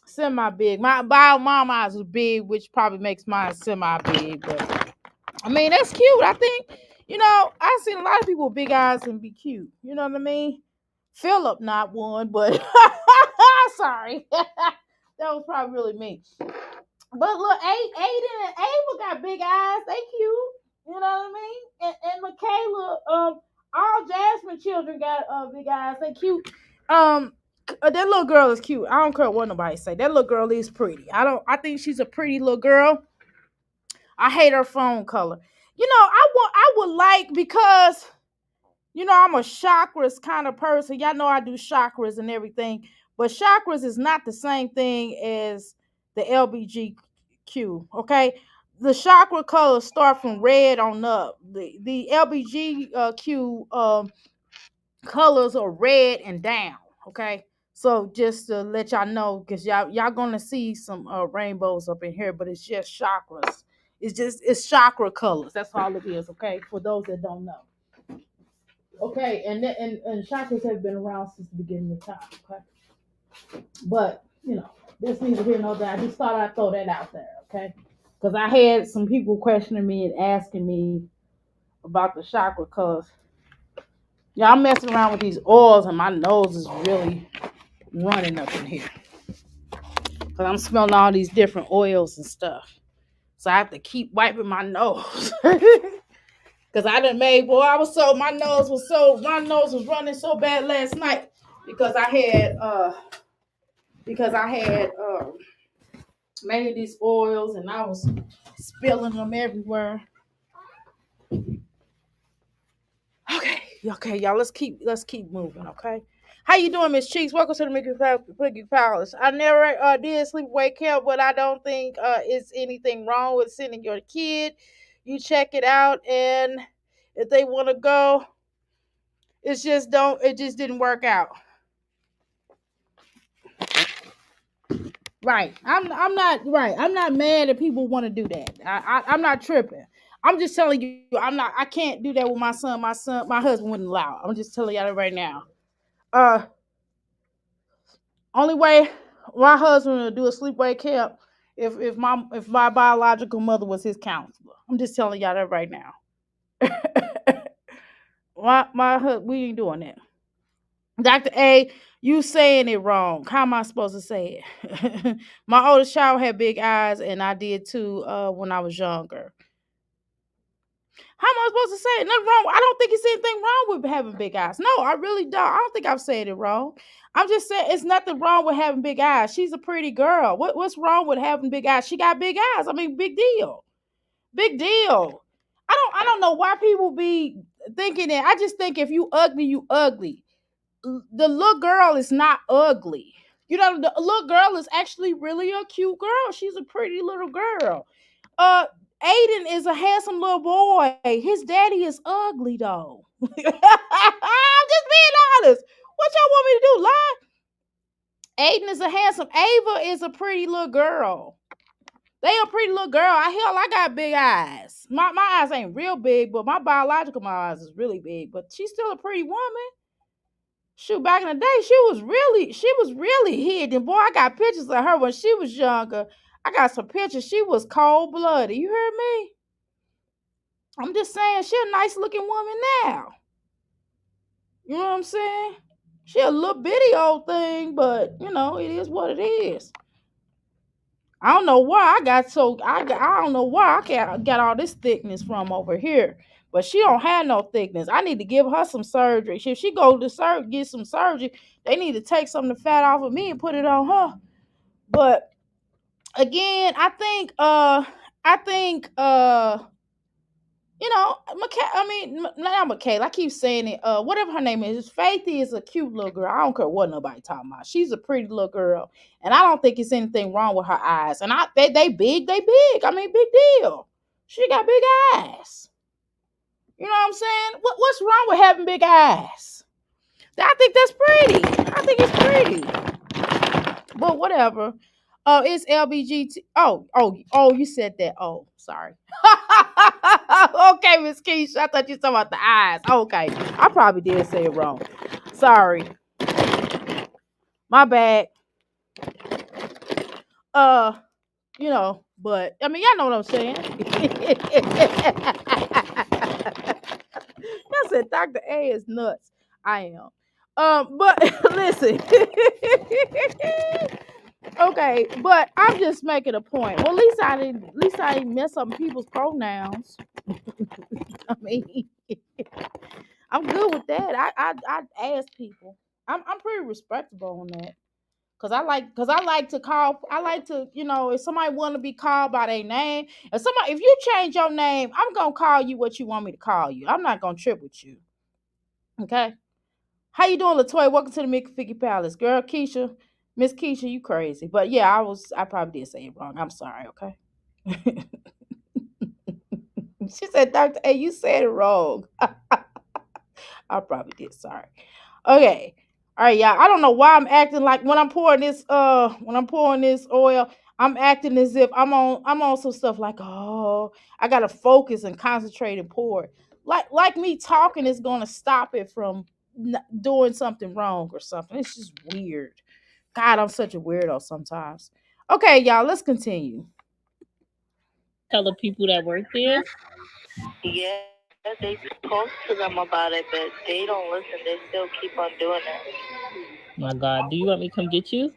semi big. My bio mom eyes are big, which probably makes mine semi big. But I mean, that's cute. I think, I've seen a lot of people with big eyes and be cute. You know what I mean? Philip, not one, but sorry. That was probably really me. But look, Aiden and Ava got big eyes. They cute. You know what I mean? And Michaela, all Jasmine children got big eyes. They cute. That little girl is cute. I don't care what nobody say. That little girl is pretty. I think she's a pretty little girl. I hate her phone color. I would like, because I'm a chakras kind of person. Y'all know I do chakras and everything, but chakras is not the same thing as the LBGQ. Okay, the chakra colors start from red on up. The LBGQ colors are red and down. Okay, so just to let y'all know, because y'all gonna see some rainbows up in here, but it's just chakras. It's chakra colors. That's all it is. Okay, for those that don't know. Okay, and chakras have been around since the beginning of time. Okay, but that's neither here nor there. I just thought I'd throw that out there. Okay, because I had some people questioning me and asking me about the chakra colors. Yeah, I'm messing around with these oils, and my nose is really running up in here because I'm smelling all these different oils and stuff. So I have to keep wiping my nose. Cause I done made, boy, my nose was running so bad last night because I had made these oils and I was spilling them everywhere. Okay, y'all, let's keep moving, okay? How you doing, Miss Cheeks? Welcome to the Mickey Palace. I never did sleepaway camp, but I don't think it's anything wrong with sending your kid. You check it out, and if they want to go, it just didn't work out. Right. I'm not right. I'm not mad if people want to do that. I'm not tripping. I'm just telling you, I can't do that with my son. My husband wouldn't allow it. I'm just telling y'all that right now. Uh Only way my husband would do a sleepaway camp if my biological mother was his counselor. I'm just telling y'all that right now. We ain't doing that. Dr. A, you saying it wrong. How am I supposed to say it? My oldest child had big eyes, and I did too when I was younger. How am I supposed to say it? Nothing wrong. I don't think it's anything wrong with having big eyes. No, I really don't. I don't think I've said it wrong. I'm just saying it's nothing wrong with having big eyes. She's a pretty girl. What's wrong with having big eyes? She got big eyes. I mean, big deal. Big deal. I don't know why people be thinking that. I just think if you ugly, you ugly. The little girl is not ugly. The little girl is actually really a cute girl. She's a pretty little girl. Uh, Aiden is a handsome little boy. His daddy is ugly though. I'm just being honest. What y'all want me to do? Lie? Aiden is a handsome. Ava is a pretty little girl. They a pretty little girl. I got big eyes. My eyes ain't real big, but my eyes is really big. But she's still a pretty woman. Shoot, back in the day, she was really hidden. Boy, I got pictures of her when she was younger. I got some pictures. She was cold blooded. You heard me? I'm just saying, she a nice looking woman now. You know what I'm saying? She a little bitty old thing, but it is what it is. I don't know where I don't know where got all this thickness from over here. But she don't have no thickness. I need to give her some surgery. If she go to get some surgery, they need to take some of the fat off of me and put it on her. But again, I think Not Michaela. I keep saying it. Whatever her name is, Faithy is a cute little girl. I don't care what nobody talking about. She's a pretty little girl, and I don't think it's anything wrong with her eyes. And they big, they big. I mean, big deal. She got big eyes. You know what I'm saying? What's wrong with having big eyes? I think that's pretty. I think it's pretty. But whatever. It's LBGT. Oh, you said that. Oh, sorry. Okay, Miss Keisha. I thought you were talking about the eyes. Okay. I probably did say it wrong. Sorry. My bad. Uh, but I mean, y'all know what I'm saying. I said Dr. A is nuts. I am. But listen. Okay, but I'm just making a point. Well, at least I didn't mess up people's pronouns. I mean, I'm good with that. I ask people. I'm pretty respectable on that. Cause I like to call. I like to, if somebody want to be called by their name, if you change your name, I'm gonna call you what you want me to call you. I'm not gonna trip with you. Okay. How you doing, Latoya? Welcome to the Mickey Figgy Palace, girl. Keisha, Miss Keisha, you crazy? But yeah, I probably did say it wrong. I'm sorry. Okay. She said, Doctor A, you said it wrong. I probably did. Sorry. Okay. All right, y'all. I don't know why I'm acting like when I'm pouring this oil, I'm acting as if I'm on some stuff like, oh, I gotta focus and concentrate and pour it. Like me talking is gonna stop it from doing something wrong or something. It's just weird. God, I'm such a weirdo sometimes. Okay, y'all, let's continue. Tell the people that work there. Yeah, they talk to them about it, but they don't listen. They still keep on doing it. My God, do you want me to come get you?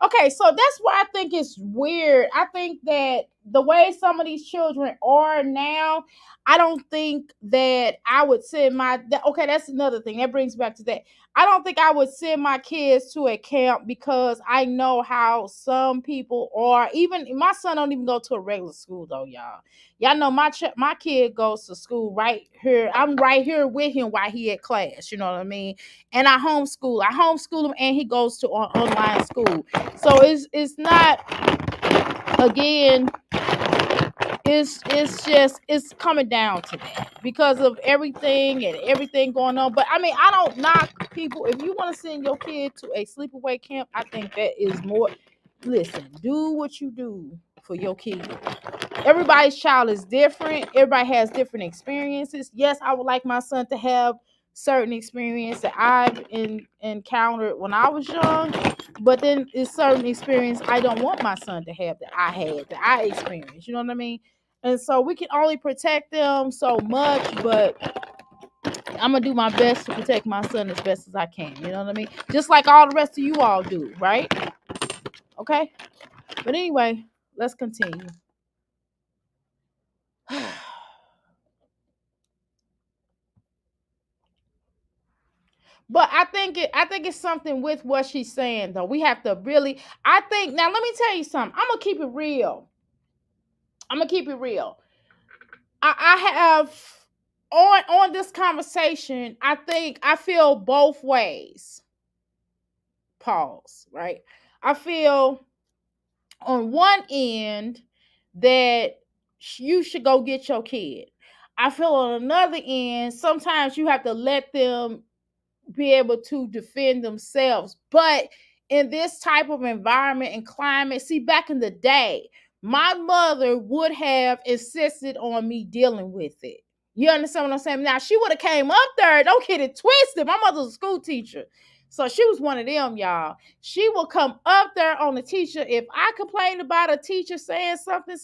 Okay, so that's why I think it's weird. I think that the way some of these children are now, I don't think that I would send okay, that's another thing. That brings back to that. I don't think I would send my kids to a camp because I know how some people are. Even my son don't even go to a regular school though, y'all. Y'all know my kid goes to school right here. I'm right here with him while he at class. You know what I mean? And I homeschool. I homeschool him, and he goes to online school. So it's not, again, it's just it's coming down to that because of everything going on. But I mean, I don't knock people. If you want to send your kid to a sleepaway camp, I think that is more. Listen, do what you do for your kid. Everybody's child is different. Everybody has different experiences. Yes, I would like my son to have certain experience that I've encountered when I was young, but then it's certain experience I don't want my son to have that I had, that I experienced. You know what I mean? And so we can only protect them so much, but I'm gonna do my best to protect my son as best as I can. You know what I mean? Just like all the rest of you all do, right? Okay. But anyway, let's continue. But I think it's something with what she's saying though. We have to really, I think, now let me tell you something. I'm gonna keep it real. I'm gonna keep it real. I have on this conversation, I feel both ways. Pause, right? I feel on one end that you should go get your kid. I feel on another end, sometimes you have to let them be able to defend themselves. But in this type of environment and climate, see, back in the day, my mother would have insisted on me dealing with it. You understand what I'm saying? Now, she would have came up there. Don't get it twisted. My mother's a school teacher. So she was one of them, y'all. She will come up there on the teacher. If I complained about a teacher saying something,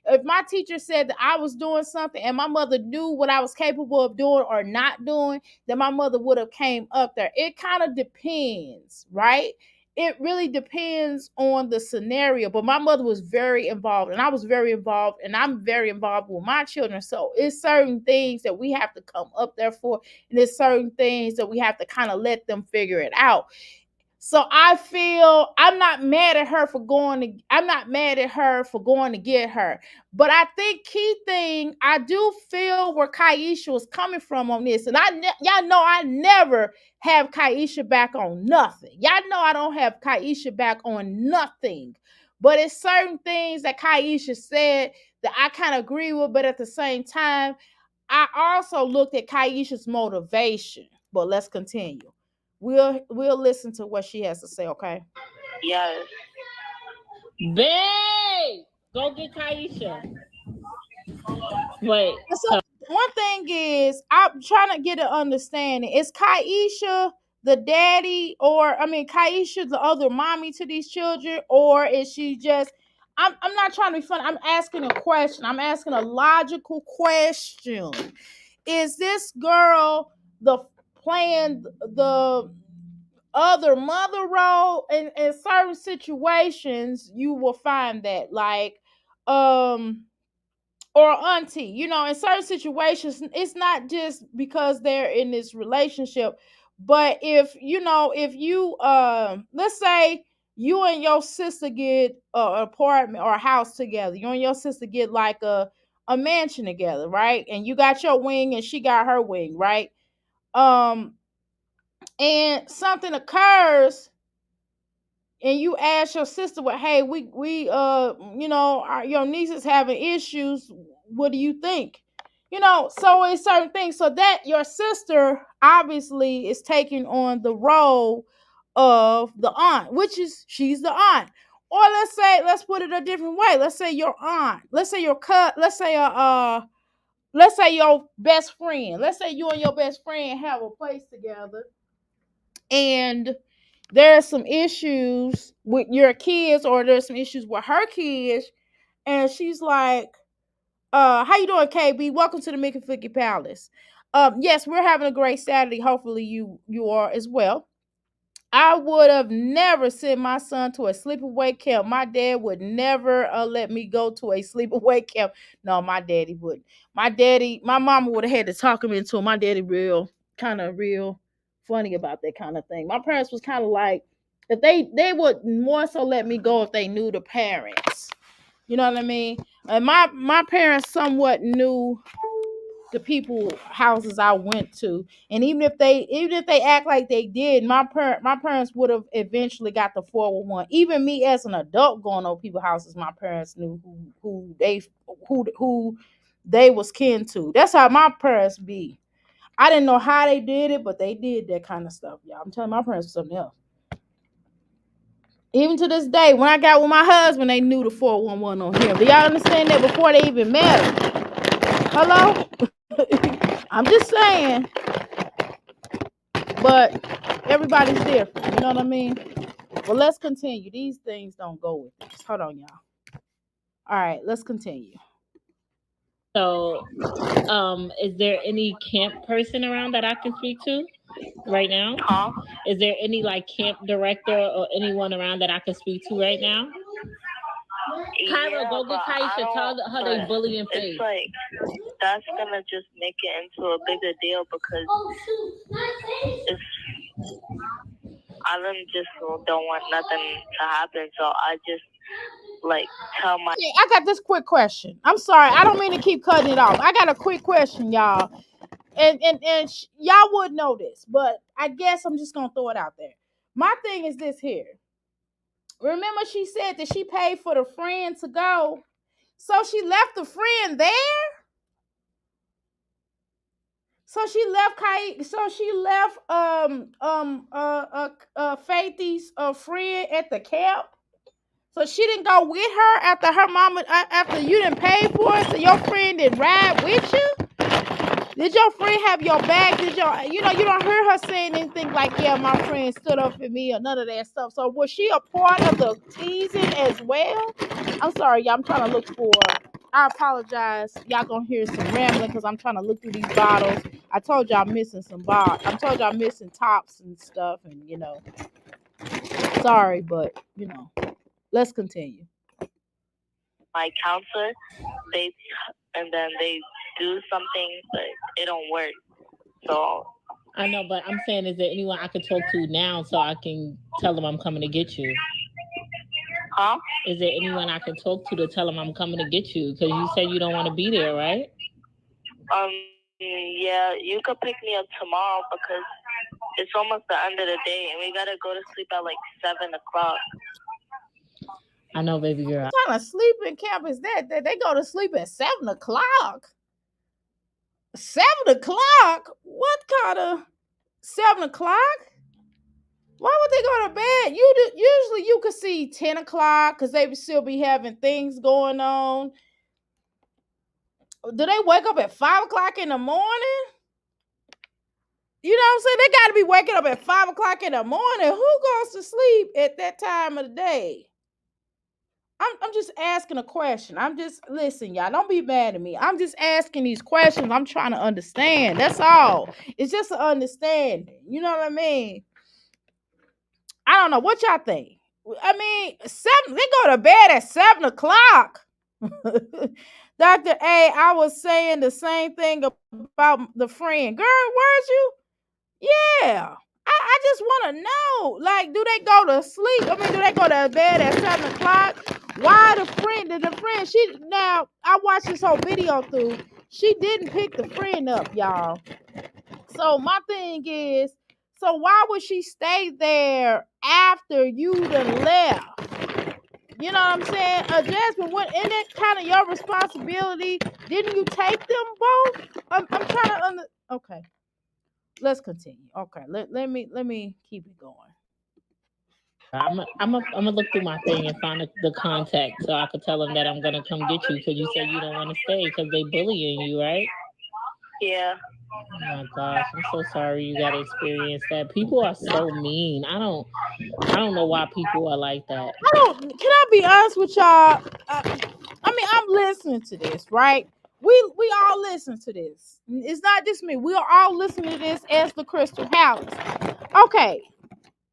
if my teacher said that I was doing something and my mother knew what I was capable of doing or not doing, that my mother would have came up there. It kind of depends, right? It really depends on the scenario. But my mother was very involved, and I was very involved, and I'm very involved with my children. So it's certain things that we have to come up there for, and there's certain things that we have to kind of let them figure it out. So I feel I'm not mad at her for going to I'm not mad at her for going to get her. But I think key thing, I do feel where Kaisha was coming from on this. And y'all know I never have Kaisha back on nothing. Y'all know I don't have Kaisha back on nothing. But it's certain things that Kaisha said that I kind of agree with, but at the same time, I also looked at Kaisha's motivation. But let's continue. We'll listen to what she has to say, okay? Yes. Babe, go get Kaisha. Wait. So one thing is, I'm trying to get an understanding. Is Kaisha the daddy, or I mean, Kaisha the other mommy to these children, or is she just? I'm not trying to be funny. I'm asking a question. I'm asking a logical question. Is this girl the playing the other mother role? In certain situations you will find that, like, or auntie, in certain situations it's not just because they're in this relationship, but if you let's say you and your sister get an apartment or a house together, you and your sister get like a mansion together, right? And you got your wing and she got her wing, right? um and something occurs and you ask your sister, well, hey, we your niece is having issues, what do you think? So it's certain things, so that your sister obviously is taking on the role of the aunt, which is she's the aunt. Or let's put it a different way. Let's say your aunt, let's say your cut, let's say your best friend, let's say you and your best friend have a place together, and there's some issues with your kids, or there's some issues with her kids, and she's like, how you doing, KB? Welcome to the Mickey Flicky Palace. Yes, we're having a great Saturday. Hopefully you are as well. I would have never sent my son to a sleepaway camp. My dad would never let me go to a sleepaway camp. No, my daddy wouldn't. My mama would have had to talk him into it. My daddy real funny about that kind of thing. My parents was kind of like, if they would more so let me go if they knew the parents. You know what I mean? And my parents somewhat knew the people houses I went to, and even if they act like they did, my parents would have eventually got the 411. Even me as an adult going over people houses, my parents knew who they was kin to. That's how my parents be. I didn't know how they did it, but they did that kind of stuff, y'all. I'm telling you, my parents was something else. Even to this day, when I got with my husband, they knew the 411 on him. Do y'all understand that before they even met him? Hello? I'm just saying, but everybody's different. You know what I mean? Well, let's continue. These things don't go with this. Hold on, y'all. All right, let's continue. So, is there any camp person around that I can speak to right now? Huh? Is there any like camp director or anyone around that I can speak to right now? Kyra, Yeah, go get but I Kaisha. Tell don't. her they But bullying it's face. like that's gonna just make it into a bigger deal because it's. I just don't want nothing to happen, so I just like tell my. I got this quick question. I'm sorry, I don't mean to keep cutting it off. I got a quick question, y'all, and y'all would know this, but I guess I'm just gonna throw it out there. My thing is this here. Remember, she said that she paid for the friend to go, so she left the friend there. So she left Faithy's friend at the camp. So she didn't go with her after her mama after you didn't pay for it. So your friend didn't ride with you. Did your friend have your back? Did you don't hear her saying anything like, yeah, my friend stood up for me or none of that stuff. So was she a part of the teasing as well? I'm sorry, y'all. I'm trying to look for. I apologize. Y'all gonna hear some rambling because I'm trying to look through these bottles. I told y'all I'm missing some bottles. I told y'all I'm missing tops and stuff, and sorry, but let's continue. My counselor, and then they do something, but it don't work. So I know, but I'm saying, is there anyone I could talk to now so I can tell them I'm coming to get you? Huh? Is there anyone I can talk to tell them I'm coming to get you? Because you said you don't want to be there, right? Yeah, you could pick me up tomorrow because it's almost the end of the day and we gotta go to sleep at like 7 o'clock. I know, baby girl. What kind of sleeping camp is that? That they go to sleep at 7 o'clock? 7 o'clock? What kind of 7 o'clock? Why would they go to bed? Usually you could see 10 o'clock because they would still be having things going on. Do they wake up at 5 o'clock in the morning? You know what I'm saying? They got to be waking up at 5 o'clock in the morning. Who goes to sleep at that time of the day? I'm just asking a question. I'm just listen, y'all. Don't be mad at me. I'm just asking these questions. I'm trying to understand. That's all. It's just an understanding. You know what I mean? I don't know what y'all think. I mean, seven. They go to bed at 7 o'clock. Dr. A, I was saying the same thing about the friend. Girl, where's you? Yeah. I just want to know. Like, do they go to sleep? I mean, do they go to bed at 7 o'clock? Why the friend? The friend, she now I watched this whole video through. She didn't pick the friend up, y'all. So my thing is, so why would she stay there after you done left? You know what I'm saying? Jasmine, what isn't it kind of your responsibility? Didn't you take them both? I'm trying to okay. Let's continue. Okay, let me keep it going. I'm gonna look through my thing and find the contact so I could tell them that I'm gonna come get you because you said you don't want to stay because they bullying you, right? Yeah. Oh my gosh, I'm so sorry you gotta experience that. People are so mean. I don't know why people are like that. Can I be honest with y'all? I mean, I'm listening to this, right? We all listen to this. It's not just me. We are all listening to this as the Crystal Palace. Okay,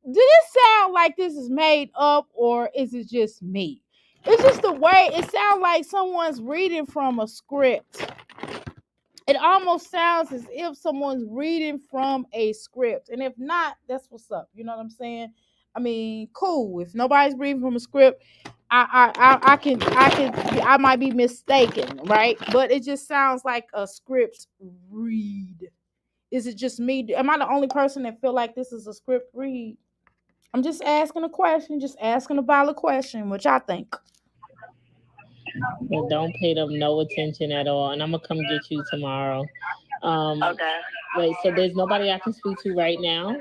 did it sound like this is made up or is it just me? It's just the way it sounds like someone's reading from a script. It almost sounds as if someone's reading from a script. And if not, that's what's up. You know what I'm saying? I mean, cool. If nobody's reading from a script, I might be mistaken, right? But it just sounds like a script read. Is it just me? Am I the only person that feel like this is a script read? I'm just asking a question, just asking a valid question, which I think. But don't pay them no attention at all. And I'm gonna come get you tomorrow. Okay. Wait, so there's nobody I can speak to right now?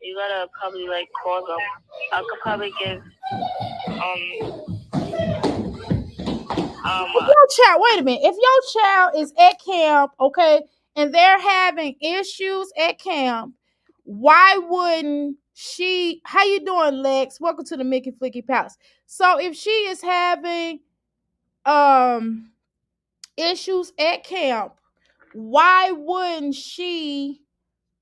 You gotta probably like call them. I could probably give If your child, wait a minute. If your child is at camp, okay, and they're having issues at camp, why wouldn't she? How you doing, Lex? Welcome to the Mickey Flicky Palace. So if she is having issues at camp, why wouldn't she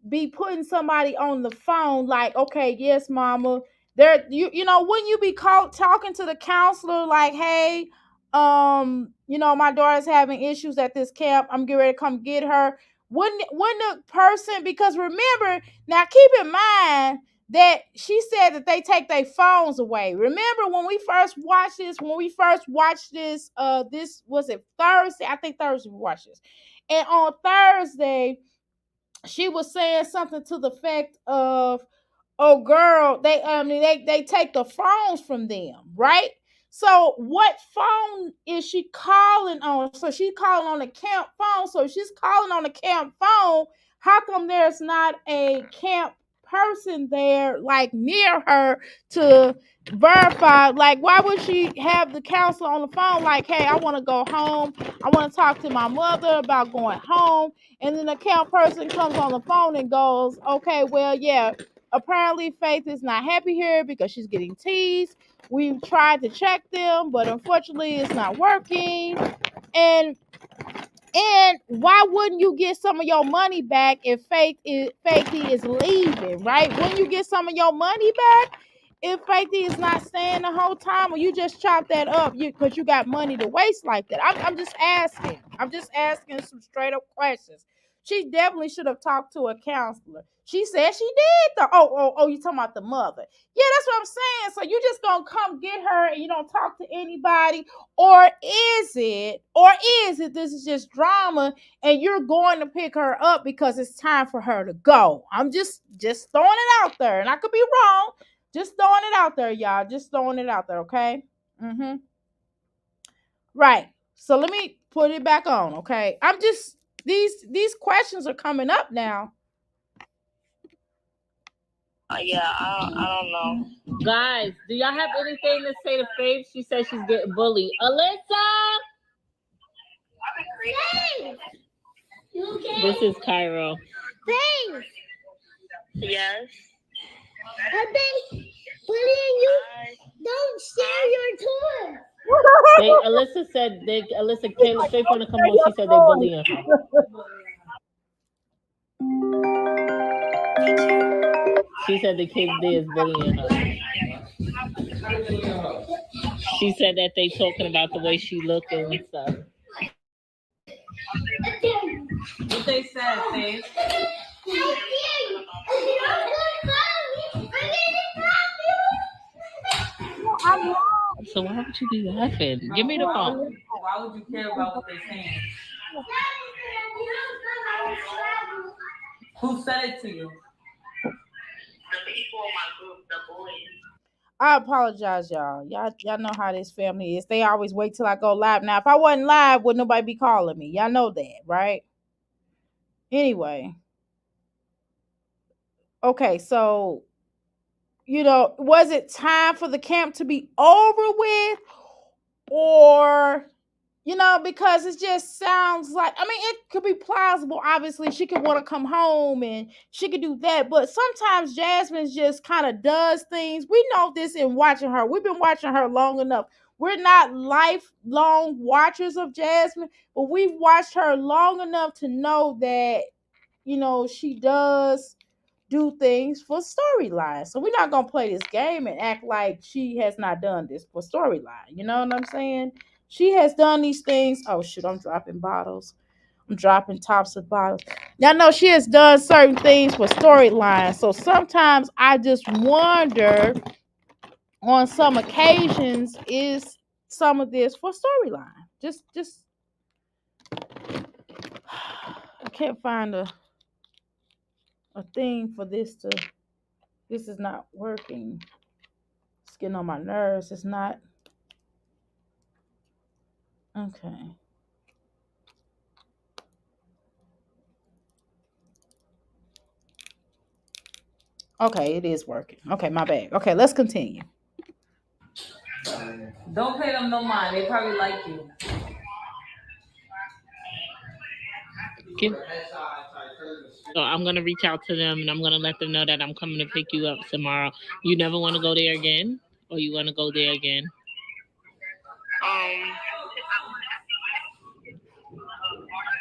be putting somebody on the phone like, okay, yes, mama. There, you know, wouldn't you be talking to the counselor like, hey, my daughter's having issues at this camp. I'm getting ready to come get her. Wouldn't the person, because remember, now keep in mind that she said that they take their phones away. Remember when we first watched this, this was it Thursday? I think Thursday we watched this. And on Thursday, she was saying something to the effect of, "Oh, girl, they take the phones from them, right?" So, what phone is she calling on? So she's calling on the camp phone. So she's calling on the camp phone. How come there's not a camp person there, like near her, to verify? Like, why would she have the counselor on the phone? Like, hey, I want to go home. I want to talk to my mother about going home. And then the camp person comes on the phone and goes, okay, well, yeah, apparently Faith is not happy here because she's getting teased. We've tried to check them, but unfortunately it's not working. And why wouldn't you get some of your money back if Faithy is leaving, right? Wouldn't you get some of your money back if Faithy is not staying the whole time, or you just chop that up because you got money to waste like that? I'm just asking. I'm just asking some straight up questions. She definitely should have talked to a counselor. She said she did though. Oh, you talking about the mother. Yeah, that's what I'm saying. So you just gonna come get her and you don't talk to anybody? Or is it this is just drama and you're going to pick her up because it's time for her to go? I'm just throwing it out there, and I could be wrong. Just throwing it out there, y'all. Just throwing it out there, okay? Mm-hmm. Right. So let me put it back on, okay? I'm just these questions are coming up now. Yeah, I don't know. Guys, do y'all have anything to say to Faith? She says she's getting bullied. Alyssa! This is Cairo. Faith. Yes. I've been bullying you. Don't share your toys. Caleb, Faith want to come home. She said they bullying her. She said the kids there is bullying her. She said that they talking about the way she looking and stuff. What they said, Faith? So why would you be laughing? Give me the phone. Why would you care about what they're saying? Who said it to you? The people in my group, the boys. I apologize, y'all. Y'all know how this family is. They always wait till I go live. Now, if I wasn't live, would nobody be calling me? Y'all know that, right? Anyway. Okay, so was it time for the camp to be over with? Or because it just sounds like, I mean, it could be plausible. Obviously, she could want to come home and she could do that. But sometimes Jasmine just kind of does things. We know this in watching her. We've been watching her long enough. We're not lifelong watchers of Jasmine, but we've watched her long enough to know that, she does do things for storyline. So we're not gonna play this game and act like she has not done this for storyline. You know what I'm saying? She has done these things. Oh shoot, I'm dropping bottles. I'm dropping tops of bottles. Now know she has done certain things for storyline. So sometimes I just wonder on some occasions is some of this for storyline. Just I can't find a thing for this is not working. It's getting on my nerves. It's not. Okay. Okay, it is working. Okay, my bad. Okay, let's continue. Don't pay them no mind. They probably like you. So I'm gonna reach out to them and I'm gonna let them know that I'm coming to pick you up tomorrow. You never want to go there again, or you want to go there again?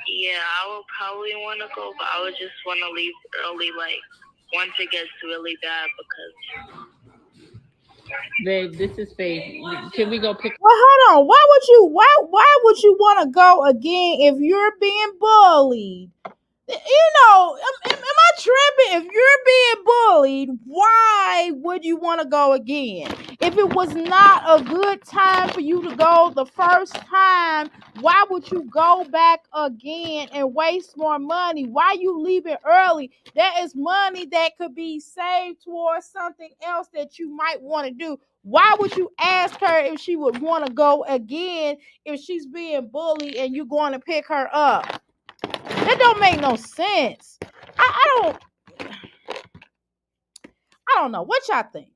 Yeah, I would probably want to go, but I would just want to leave early, like once it gets really bad, because. Babe, this is Faith. Can we go pick? Well, hold on. Why would you want to go again if you're being bullied? Am I tripping? If you're being bullied, why would you want to go again? If it was not a good time for you to go the first time, why would you go back again and waste more money? Why you leave it early? That is money that could be saved towards something else that you might want to do. Why would you ask her if she would want to go again if she's being bullied and you're going to pick her up? That don't make no sense. I don't know. What y'all think?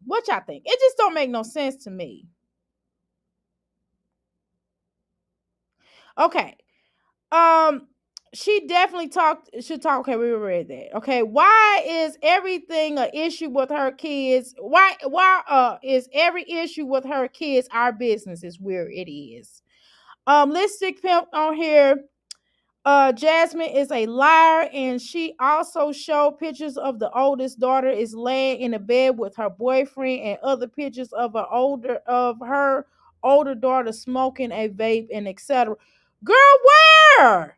It just don't make no sense to me. Okay. She definitely should talk. Okay, we read that. Okay, why is everything an issue with her kids? Why is every issue with her kids our business? Is where it is. Let's stick pimp on here. Jasmine is a liar, and she also showed pictures of the oldest daughter is laying in a bed with her boyfriend, and other pictures of her older daughter smoking a vape and etc. Girl, where?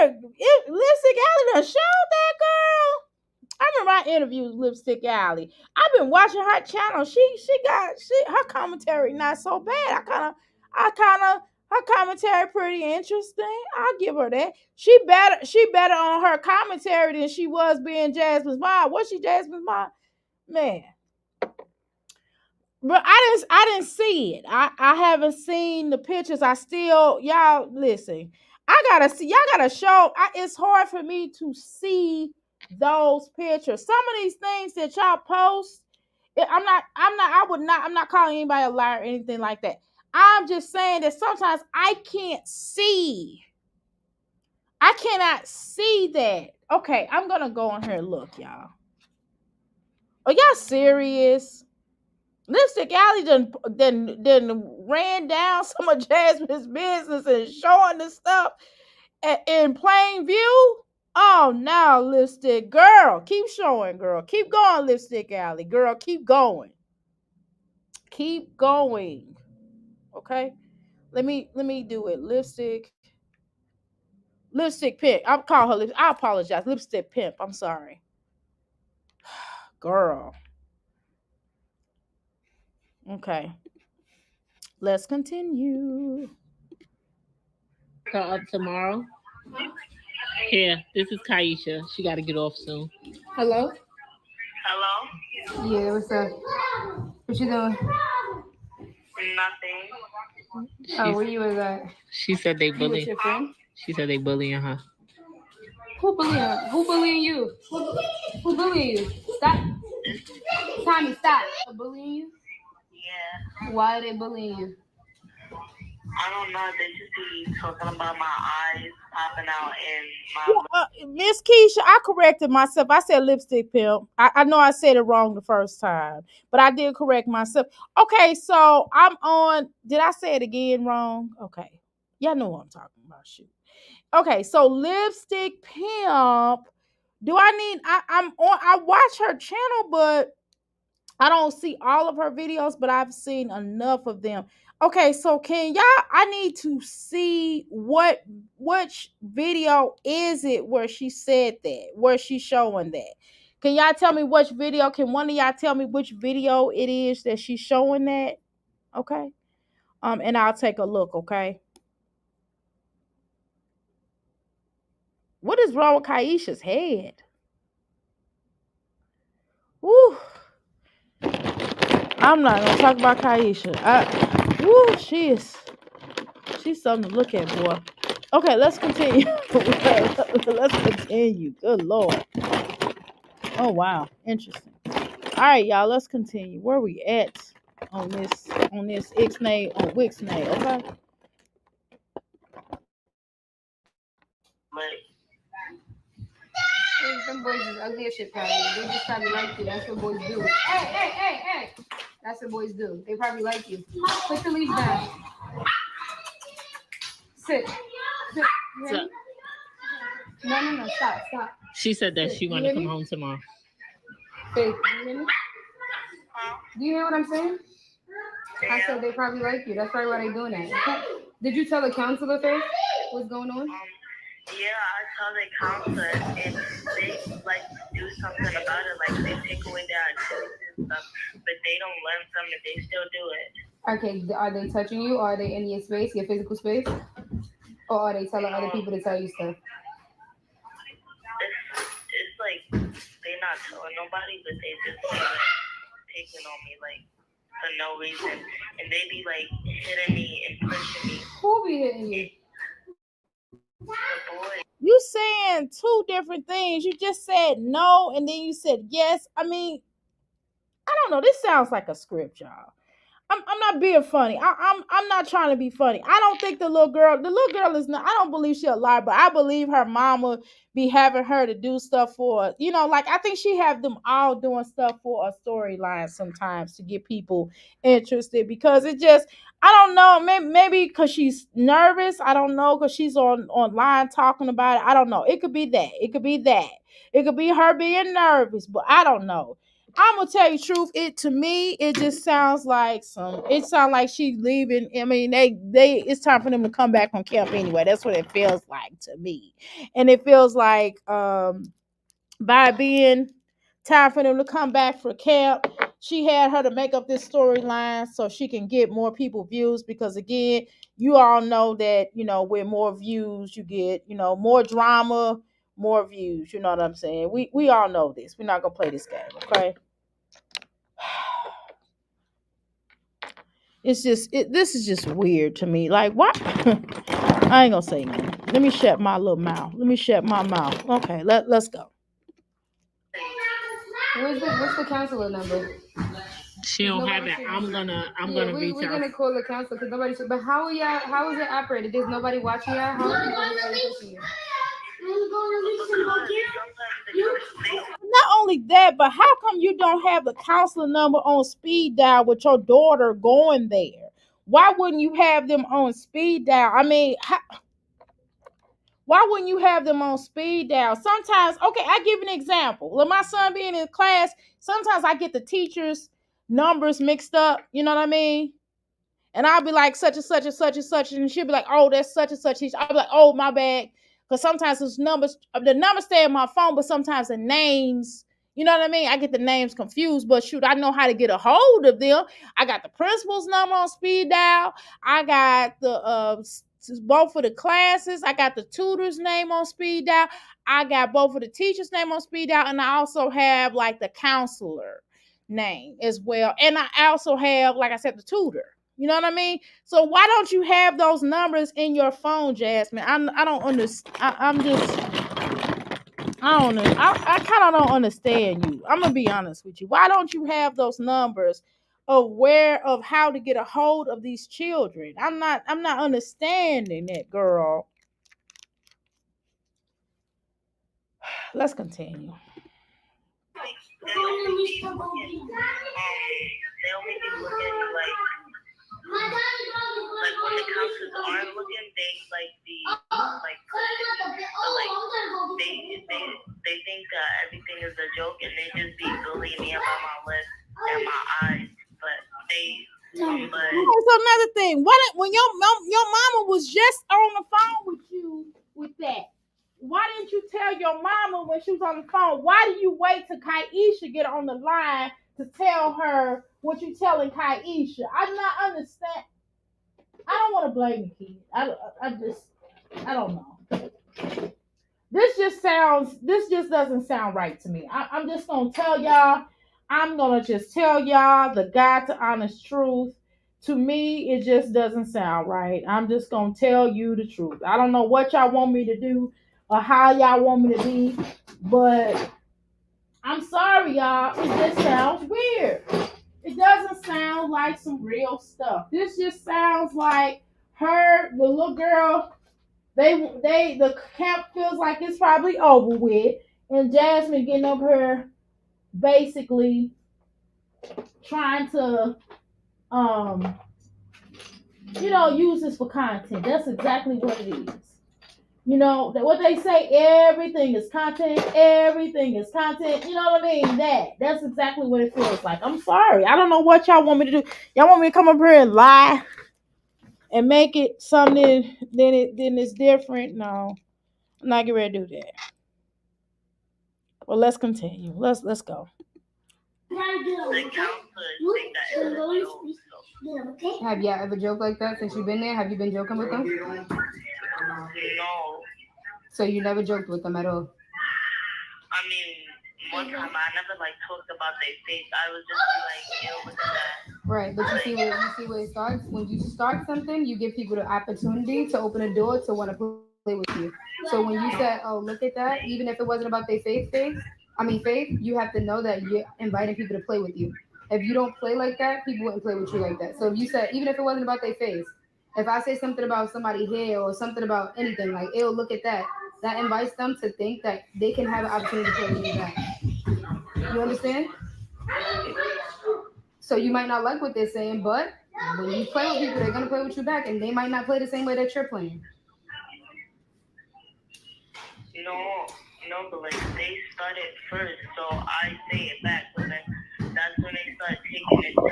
Lipstick Alley done showed that girl. I remember I interviewed Lipstick Alley. I've been watching her channel. She her commentary not so bad. I kinda her commentary pretty interesting. I'll give her that. She better on her commentary than she was being Jasmine's mom. Was she Jasmine's mom? Man. But I didn't see it. I haven't seen the pictures. I still y'all listen. I gotta see. Y'all gotta show. It's hard for me to see those pictures. Some of these things that y'all post, I'm not calling anybody a liar or anything like that. I'm just saying that sometimes I can't see. I cannot see that. Okay, I'm gonna go on here and look, y'all. Are y'all serious? Lipstick Alley done ran down some of Jasmine's business and showing the stuff in plain view. Oh, now Lipstick girl, keep showing, girl, keep going, Lipstick Alley, girl, keep going, keep going. Okay, let me do it. Lipstick pimp. I'll call her. I apologize. Lipstick pimp. I'm sorry, girl. Okay, let's continue. Up tomorrow. Here, this is Kaisha. She got to get off soon. Hello? Hello? Yeah, what's up? What you doing? Nothing. Oh, where you was at? She said they You with bully. your friend? She said they bullying her. Who bullying her? Who bullying you? Who bullying you? Stop. Tommy, stop. Who bullying you? Yeah. Why are they bullying you? I don't know. They just be talking about my eyes popping out and my Miss Keisha, I corrected myself. I said lipstick pimp. I know I said it wrong the first time, but I did correct myself. Okay, so I'm on. Did I say it again wrong? Okay, y'all know what I'm talking about. Shoot. Okay, so lipstick pimp. Do I need? I'm on. I watch her channel, but I don't see all of her videos, but I've seen enough of them. Okay, so can y'all? I need to see which video is it where she said that, where she's showing that. Can y'all tell me which video? Can one of y'all tell me which video it is that she's showing that? Okay, and I'll take a look. Okay, what is wrong with Kaisha's head? Woo! I'm not gonna talk about Kaisha. She's something to look at, boy. Okay, let's continue. Let's continue. Good Lord. Oh wow, interesting. All right, y'all. Let's continue. Where we at on this Ixnay on Wixnay? Okay. Them boys is ugly as shit, probably. They just probably like you. That's what boys do. Hey. That's what boys do. They probably like you. Put the leaves down. Sit. So, No. Stop. she said that she want to come home tomorrow. Faith, you hear me? Do you hear what I'm saying? Yeah. I said they probably like you. That's probably why they're doing that. Did you tell the counselor, Faith, what's going on? Yeah, I tell the counselor and they like do something about it, like they take away their activities and stuff, but they don't learn from it. They still do it. Okay, are they touching you? Are they in your space, your physical space? Or are they telling other people to tell you stuff? It's like they not telling nobody, but they just picking on me like for no reason, and they be like hitting me and pushing me. Who be hitting you? The boy. You saying two different things. You just said no, and then you said yes. I mean, I don't know. This sounds like a script, y'all. I'm not being funny. I'm not trying to be funny. I don't think the little girl is not. I don't believe she'll lie, but I believe her mama be having her to do stuff for, like I think she have them all doing stuff for a storyline sometimes to get people interested because it just I don't know, maybe because she's nervous. I don't know, because she's online talking about it. I don't know. It could be that. It could be that. It could be her being nervous, but I don't know. I'm gonna tell you the truth. It to me, it just sounds like some. It sounds like she's leaving. I mean, they. It's time for them to come back from camp anyway. That's what it feels like to me, and it feels like by being time for them to come back for camp, she had her to make up this storyline so she can get more people views. Because again, you all know that with more views, you get more drama, more views. You know what I'm saying? We all know this. We're not gonna play this game, okay? This is just weird to me. Like, what? I ain't gonna say nothing. Let me shut my little mouth. Let me shut my mouth. Okay, let's go. What's the counselor number? She don't have it. I'm gonna reach we're out. gonna call the counselor because nobody. But how are y'all? How is it operated? There's nobody watching y'all. How are people pushing you? Not only that, but how come you don't have the counselor number on speed dial with your daughter going there? Why wouldn't you have them on speed dial? I mean, why wouldn't you have them on speed dial? Sometimes, okay, I give an example. With my son being in class, sometimes I get the teachers' numbers mixed up. You know what I mean? And I'll be like such and such and such and such, and she'll be like, "Oh, that's such and such." I'll be like, "Oh, my bad," because sometimes the numbers stay in my phone, but sometimes the names, you know what I mean? I get the names confused, but shoot, I know how to get a hold of them. I got the principal's number on speed dial. I got the both of the classes. I got the tutor's name on speed dial. I got both of the teachers' name on speed dial, and I also have like the counselor name as well, and I also have, like I said, the tutor. You know what I mean? So why don't you have those numbers in your phone, Jasmine? I don't understand. I'm just I don't know. I kind of don't understand you. I'm gonna be honest with you. Why don't you have those numbers aware of how to get a hold of these children? I'm not understanding it, girl. Let's continue. They only be looking like when the counselors aren't looking, they like the like but like they think that everything is a joke and they just be bullying me about my lips and my eyes, but they but Okay, so another thing, when your mama was just on the phone with you with that, why didn't you tell your mama when she was on the phone? Why do you wait till Kaisha get on the line to tell her what you telling Kaisha? I'm not understand. I don't want to blame the kid. I don't know. This just doesn't sound right to me. I'm just gonna tell y'all. I'm gonna just tell y'all the God to honest truth. To me, it just doesn't sound right. I'm just gonna tell you the truth. I don't know what y'all want me to do or how y'all want me to be, but I'm sorry, y'all. It just sounds weird. It doesn't sound like some real stuff. This just sounds like the little girl. The camp feels like it's probably over with, and Jasmine getting up here basically trying to um use this for content. That's exactly what it is. What they say, everything is content, everything is content. You know what I mean? That's exactly what it feels like. I'm sorry. I don't know what y'all want me to do. Y'all want me to come up here and lie and make it something then it's different? No. I'm not getting ready to do that. Well, let's continue. Let's go. the counselors think that it's a joke. So Have y'all ever joked like that since you've been there? Have you been joking with them? no, So you never joked with them at all? I mean one time I never like talked about their face. I was just like, yo, look at that. Right, but you see where it starts. When you start something, you give people the opportunity to open a door to want to play with you. So when you said, "Oh, look at that," even if it wasn't about their faith, you have to know that you're inviting people to play with you. If you don't play like that, people wouldn't play with you like that. So if you said, even if it wasn't about their face, if I say something about somebody's hair or something about anything, like, it'll look at that. That invites them to think that they can have an opportunity to play with you back. You understand? So you might not like what they're saying, but when you play with people, they're gonna play with you back, and they might not play the same way that you're playing. No, but like they started first, so I say it back, but then that's when they start taking it too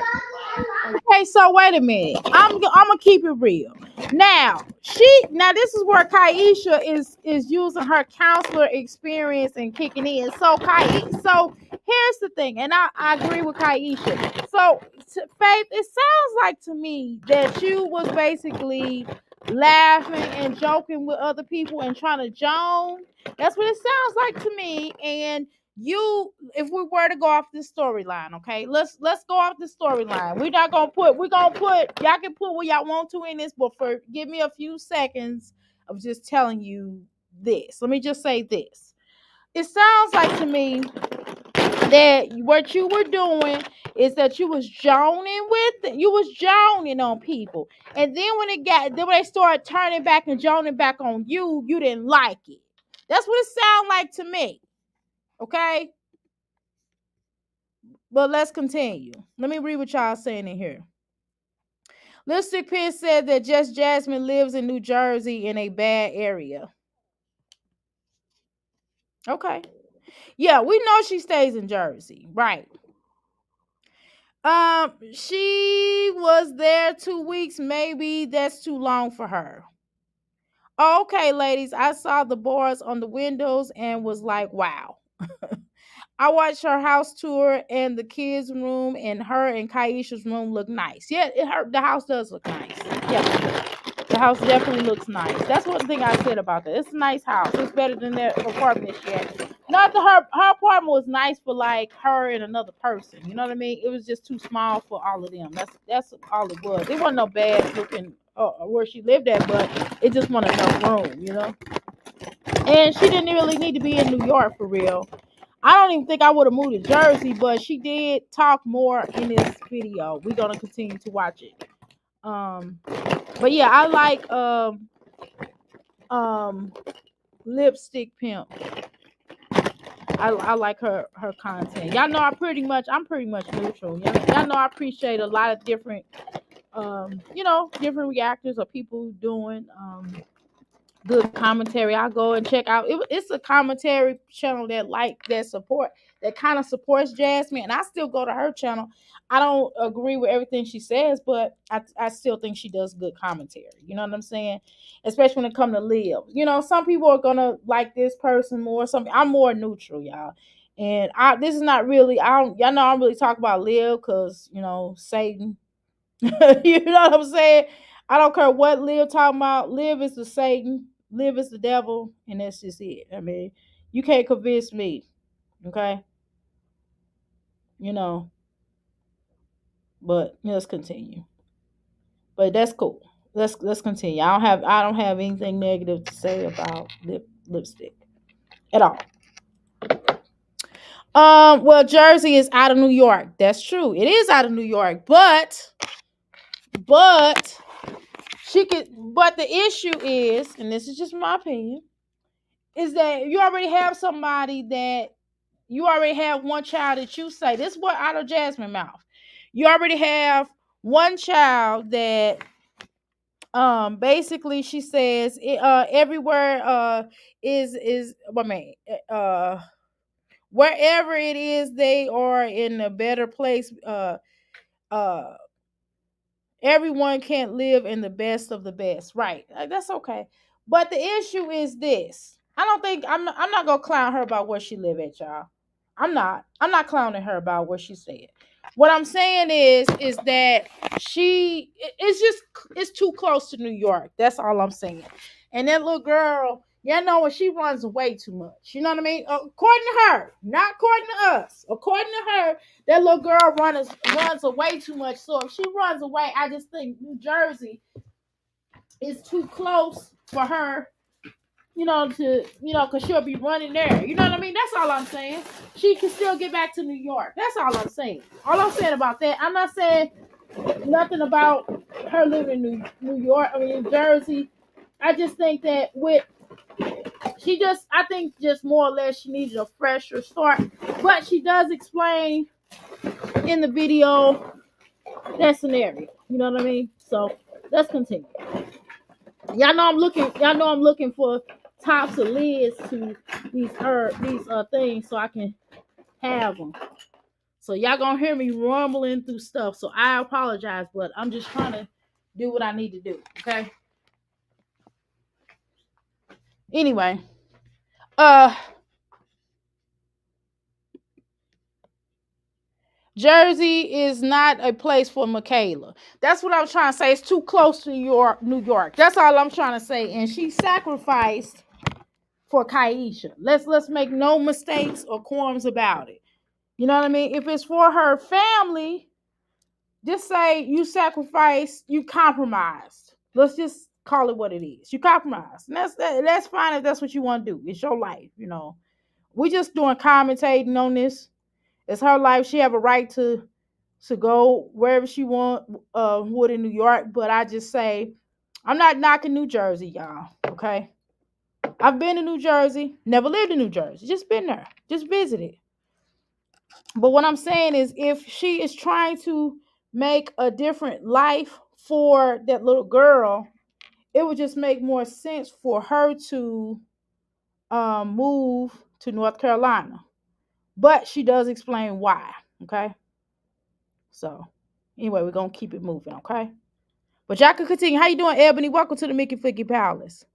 far. Okay, so wait a minute. I'm gonna keep it real. Now this is where Kaisha is using her counselor experience and kicking in. So here's the thing, and I agree with Kaisha. So Faith, it sounds like to me that you was basically laughing and joking with other people and trying to joan. That's what it sounds like to me. And you, if we were to go off this storyline, okay, let's go off the storyline. We're gonna put y'all can put what y'all want to in this, but for give me a few seconds of just telling you this. Let me just say this. It sounds like to me that what you were doing is that you was joning on people, and then when they started turning back and joning back on you, you didn't like it. That's what it sounds like to me. Okay. But let's continue. Let me read what y'all saying in here. Lipstick Pit said that Just Jasmine lives in New Jersey in a bad area. Okay. Yeah, we know she stays in Jersey. Right. She was there 2 weeks. Maybe that's too long for her. Okay, ladies, I saw the bars on the windows and was like, wow. I watched her house tour, and the kids' room and her and Kaisha's room look nice. Yeah, the house does look nice. Yeah, the house definitely looks nice. That's one thing I said about that. It's a nice house. It's better than that apartment she had. Not that her apartment was nice for like her and another person. You know what I mean? It was just too small for all of them. That's all it was. It wasn't no bad looking where she lived at, but it just wasn't enough room. You know. And she didn't really need to be in New York for real. I don't even think I would have moved to Jersey, but she did talk more in this video. We're gonna continue to watch it. But yeah, I like Lipstick Pimp. I like her content. Y'all know I'm pretty much neutral. Y'all know I appreciate a lot of different different reactors or people doing good commentary. I'll go and check out. It's a commentary channel that kind of supports Jasmine, and I still go to her channel. I don't agree with everything she says, but I still think she does good commentary. You know what I'm saying? Especially when it comes to Liv. You know, some people are gonna like this person more. I'm more neutral, y'all. And this is not really. Y'all know I don't really talk about Liv because Satan. You know what I'm saying? I don't care what Liv talking about. Liv is the Satan. Liv is the devil, and that's just it. I mean, you can't convince me. Okay, you know. But let's continue. But that's cool. Let's continue. I don't have anything negative to say about lipstick at all. Well, Jersey is out of New York. That's true. It is out of New York, but she could. But the issue is, and this is just my opinion, is that you already have somebody that you already have one child that you say this is what out of Jasmine mouth. You already have one child that basically she says everywhere is I mean wherever it is they are in a better place uh everyone can't live in the best of the best, right? That's okay. But the issue is this. I don't think I'm not gonna clown her about where she live at, y'all. I'm not clowning her about what she said. What I'm saying is that it's too close to New York. That's all I'm saying. And that little girl, when she runs away too much. You know what I mean? According to her, not according to us. According to her, that little girl runs away too much. So if she runs away, I just think New Jersey is too close for her because she'll be running there. You know what I mean? That's all I'm saying. She can still get back to New York. That's all I'm saying. All I'm saying about that. I'm not saying nothing about her living in New York. I mean, New Jersey. I just think that I think just more or less she needed a fresher start. But she does explain in the video that scenario. You know what I mean? So let's continue. Y'all know I'm looking for tops of lids to these things so I can have them. So y'all gonna hear me rumbling through stuff. So I apologize, but I'm just trying to do what I need to do. Okay. Anyway, uh, Jersey is not a place for Michaela. That's what I'm trying to say. It's too close to New York. That's all I'm trying to say. And she sacrificed for Kaisha. Let's make no mistakes or qualms about it. You know what I mean? If it's for her family, just say you sacrificed, you compromised. Let's just call it what it is. You compromised. And that's fine if that's what you want to do. It's your life, you know. We just doing commentating on this. It's her life. She have a right to go wherever she want would in New York. But I just say I'm not knocking New Jersey, y'all. Okay. I've been to New Jersey, never lived in New Jersey, just been there, just visited. But what I'm saying is, if she is trying to make a different life for that little girl, it would just make more sense for her to move to North Carolina. But she does explain why. Okay. So anyway, we're gonna keep it moving. Okay. But y'all can continue. How you doing, Ebony? Welcome to the Mickey Flicky Palace.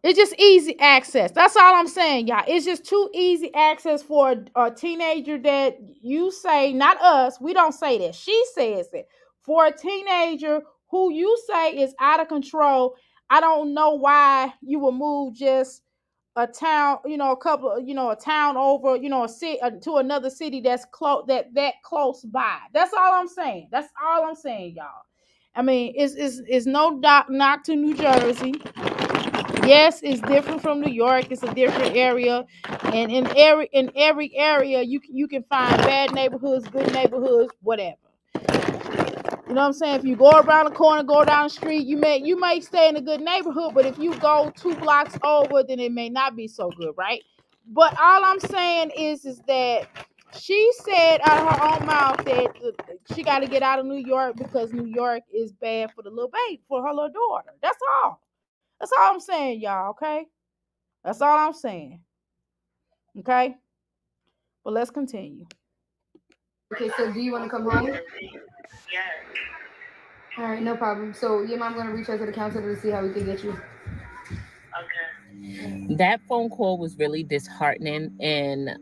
It's just easy access. That's all I'm saying, y'all. It's just too easy access for a teenager that you say, not us, we don't say that. She says it. For a teenager who you say is out of control, I don't know why you would move just a town, a town over, a city to another city that's close that close by. That's all I'm saying. That's all I'm saying, y'all. I mean, it's no knock to New Jersey. Yes, it's different from New York. It's a different area, and in every area, you can find bad neighborhoods, good neighborhoods, whatever. You know what I'm saying? If you go around the corner, go down the street, you may stay in a good neighborhood, but if you go 2 blocks over, then it may not be so good, right? But all I'm saying is that she said out of her own mouth that she got to get out of New York because New York is bad for the little baby, for her little daughter. That's all. That's all I'm saying, y'all, okay? That's all I'm saying. Okay? But let's continue. Okay, so do you want to come home? Yes. All right, no problem. So your mom's gonna reach out to the counselor to see how we can get you. Okay. That phone call was really disheartening, and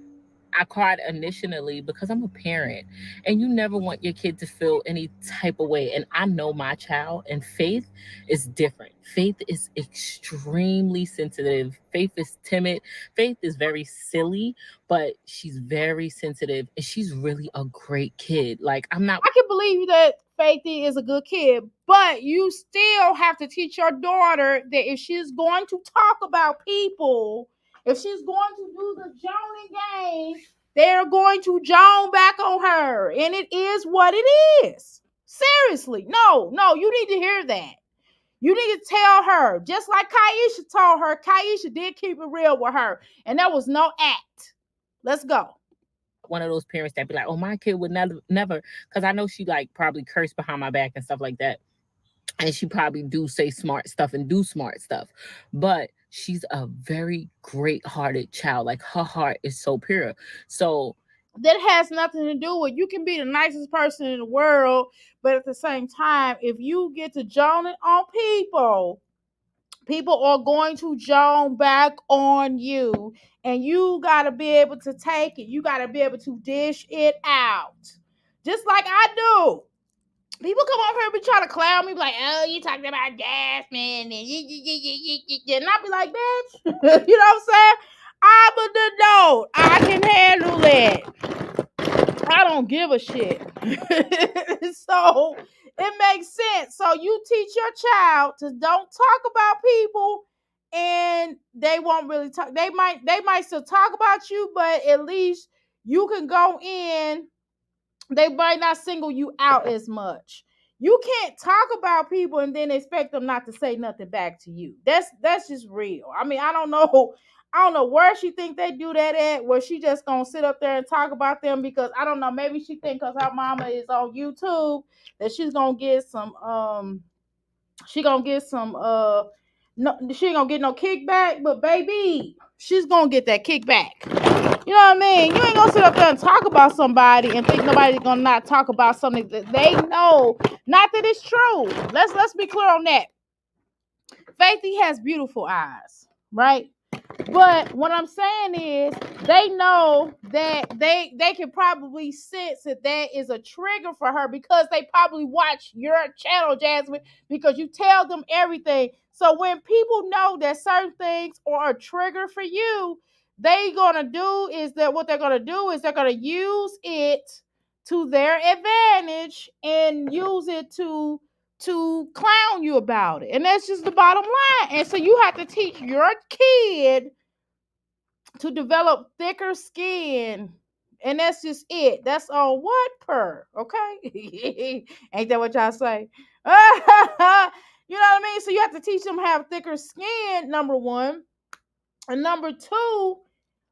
I cried initially because I'm a parent and you never want your kid to feel any type of way. And I know my child, and Faith is different. Faith is extremely sensitive. Faith is timid. Faith is very silly, but she's very sensitive and she's really a great kid. Like, I'm not. I can believe that Faithy is a good kid, but you still have to teach your daughter that if she's going to talk about people, if she's going to do the joning game, they're going to joan back on her. And it is what it is. Seriously. No, you need to hear that. You need to tell her, just like Kaisha told her, Kaisha did keep it real with her. And that was no act. Let's go. One of those parents that be like, "Oh, my kid would never," because I know she like probably cursed behind my back and stuff like that, and she probably do say smart stuff and do smart stuff, but she's a very great-hearted child. Like, her heart is so pure. So that has nothing to do with, you can be the nicest person in the world, but at the same time, if you get to joning on people are going to joan back on you, and you got to be able to take it. You got to be able to dish it out, just like I do. People come over here and be trying to clown me, like, "Oh, you talking about Jasmine," and I be like, "Bitch," you know what I'm saying? I'm a adult. I can handle it. I don't give a shit. So It makes sense. So you teach your child to don't talk about people, and they won't really talk. They might still talk about you, but at least you can go in. They might not single you out as much. You can't talk about people and then expect them not to say nothing back to you. That's just real. I mean, I don't know. I don't know where she think they do that at, where she just gonna sit up there and talk about them because I don't know, maybe she think because her mama is on YouTube that she's gonna get some she gonna get some no, she ain't gonna get no kickback, but baby, she's gonna get that kickback. You know what I mean? You ain't gonna sit up there and talk about somebody and think nobody's gonna not talk about something that they know. Not that it's true. Let's be clear on that. Faithy has beautiful eyes, right? But what I'm saying is they know that they can probably sense that is a trigger for her because they probably watch your channel, Jasmine, because you tell them everything. So when people know that certain things are a trigger for you, they're gonna use it to their advantage and use it to clown you about it. And that's just the bottom line. And so you have to teach your kid to develop thicker skin. And that's just it. That's on what per, okay? Ain't that what y'all say? You know what I mean? So you have to teach them to have thicker skin, number one. And number two,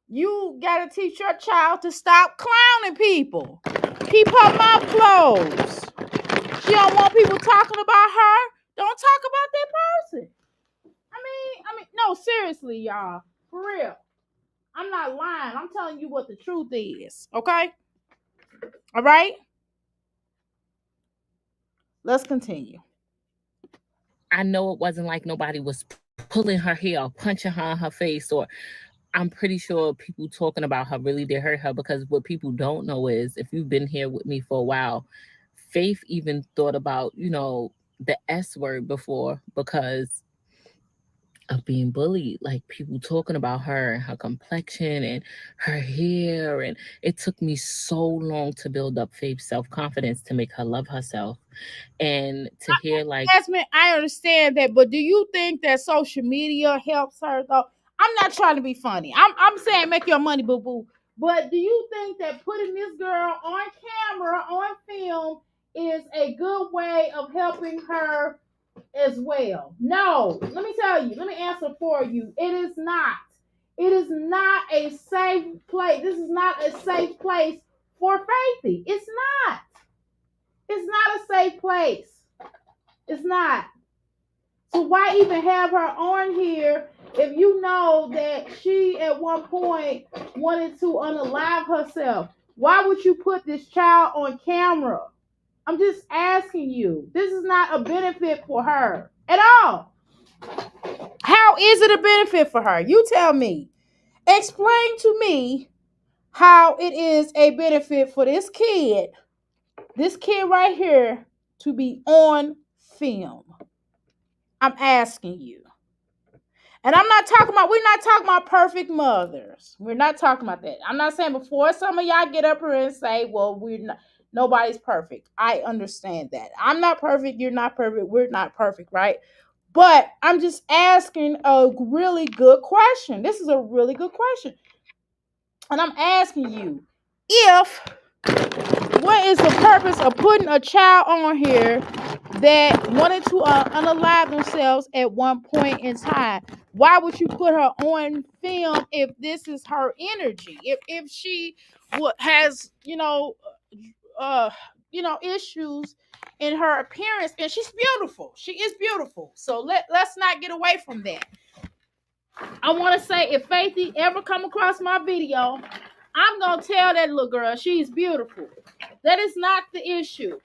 you got to teach your child to stop clowning people. Keep her mouth closed. She don't want people talking about her. Don't talk about that person. I mean, no, seriously, y'all. For real. I'm not lying. I'm telling you what the truth is. Okay? All right? Let's continue. I know it wasn't like nobody was pulling her hair or punching her in her face, or I'm pretty sure people talking about her really did hurt her, because what people don't know is, if you've been here with me for a while, Faith even thought about, the S word before because of being bullied, like people talking about her and her complexion and her hair. And it took me so long to build up Faith's self-confidence to make her love herself. And to hear like, Jasmine, I understand that, but do you think that social media helps her though? I'm not trying to be funny. I'm saying make your money, boo boo. But do you think that putting this girl on camera, on film, is a good way of helping her as well? No. Let me tell you. Let me answer for you. It is not. It is not a safe place. This is not a safe place for Faithy. It's not. It's not a safe place. It's not. So why even have her on here if you know that she at one point wanted to unalive herself? Why would you put this child on camera? I'm just asking you. This is not a benefit for her at all. How is it a benefit for her? You tell me. Explain to me how it is a benefit for this kid right here, to be on film. I'm asking you. And we're not talking about perfect mothers. We're not talking about that. I'm not saying before some of y'all get up here and say, well, nobody's perfect. I understand that. I'm not perfect. You're not perfect. We're not perfect, right? But I'm just asking a really good question. This is a really good question. And I'm asking you, what is the purpose of putting a child on here that wanted to unalive themselves at one point in time? Why would you put her on film if this is her energy? If she has issues in her appearance, and she's beautiful. She is beautiful. So let's not get away from that. I want to say, if Faithy ever come across my video, I'm going to tell that little girl she's beautiful. That is not the issue.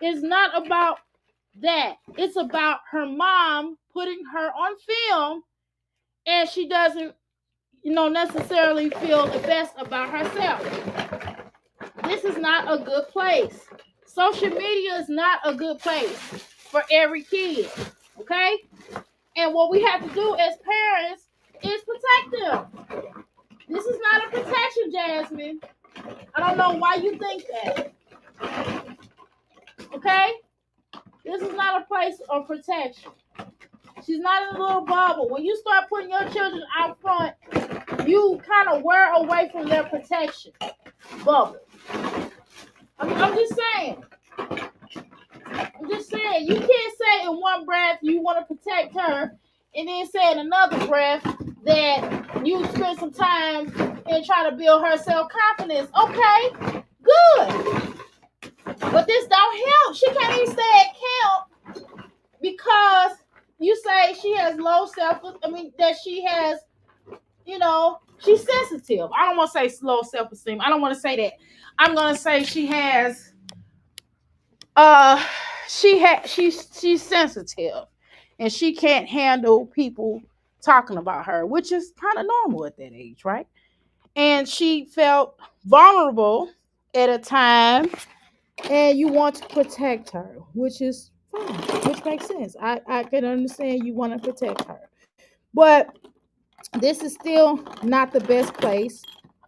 It's not about that. It's about her mom putting her on film, and she doesn't, necessarily feel the best about herself. This is not a good place. Social media is not a good place for every kid. Okay? And what we have to do as parents is protect them. This is not a protection, Jasmine. I don't know why you think that. Okay? This is not a place of protection. She's not in a little bubble. When you start putting your children out front, you kind of wear away from their protection bubble. I'm just saying. I'm just saying. You can't say in one breath you want to protect her, and then say in another breath that you spend some time and try to build her self confidence. Okay, good. But this don't help. She can't even stay at camp because you say she has low self. I mean that she has, she's sensitive. I don't want to say low self esteem. I don't want to say that. I'm gonna say she has. She's sensitive, and she can't handle people talking about her, which is kind of normal at that age, right? And she felt vulnerable at a time, and you want to protect her, which is fine, which makes sense. I can understand you want to protect her, but this is still not the best place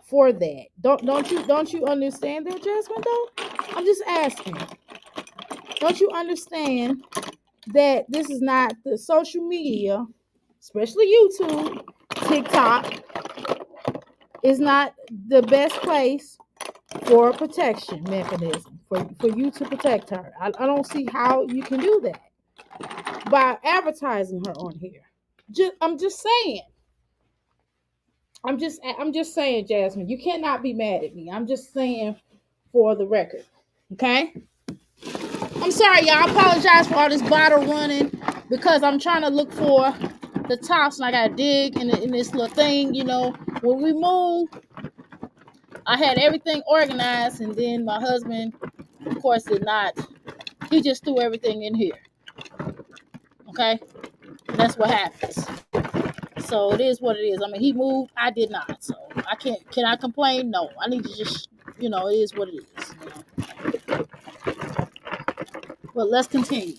for that. Don't you understand that, Jasmine? Though I'm just asking. Don't you understand that this is not the social media, especially YouTube, TikTok, is not the best place for a protection mechanism for you to protect her. I don't see how you can do that by advertising her on here. I'm just saying. I'm just saying, Jasmine. You cannot be mad at me. I'm just saying for the record. Okay? I'm sorry, y'all. I apologize for all this bottle running because I'm trying to look for the tops and I gotta dig in this little thing. When we moved, I had everything organized, and then my husband, of course, did not. He just threw everything in here. Okay, and that's what happens. So it is what it is. I mean, he moved, I did not. So I can't. Can I complain? No. I need to just, it is what it is. But let's continue.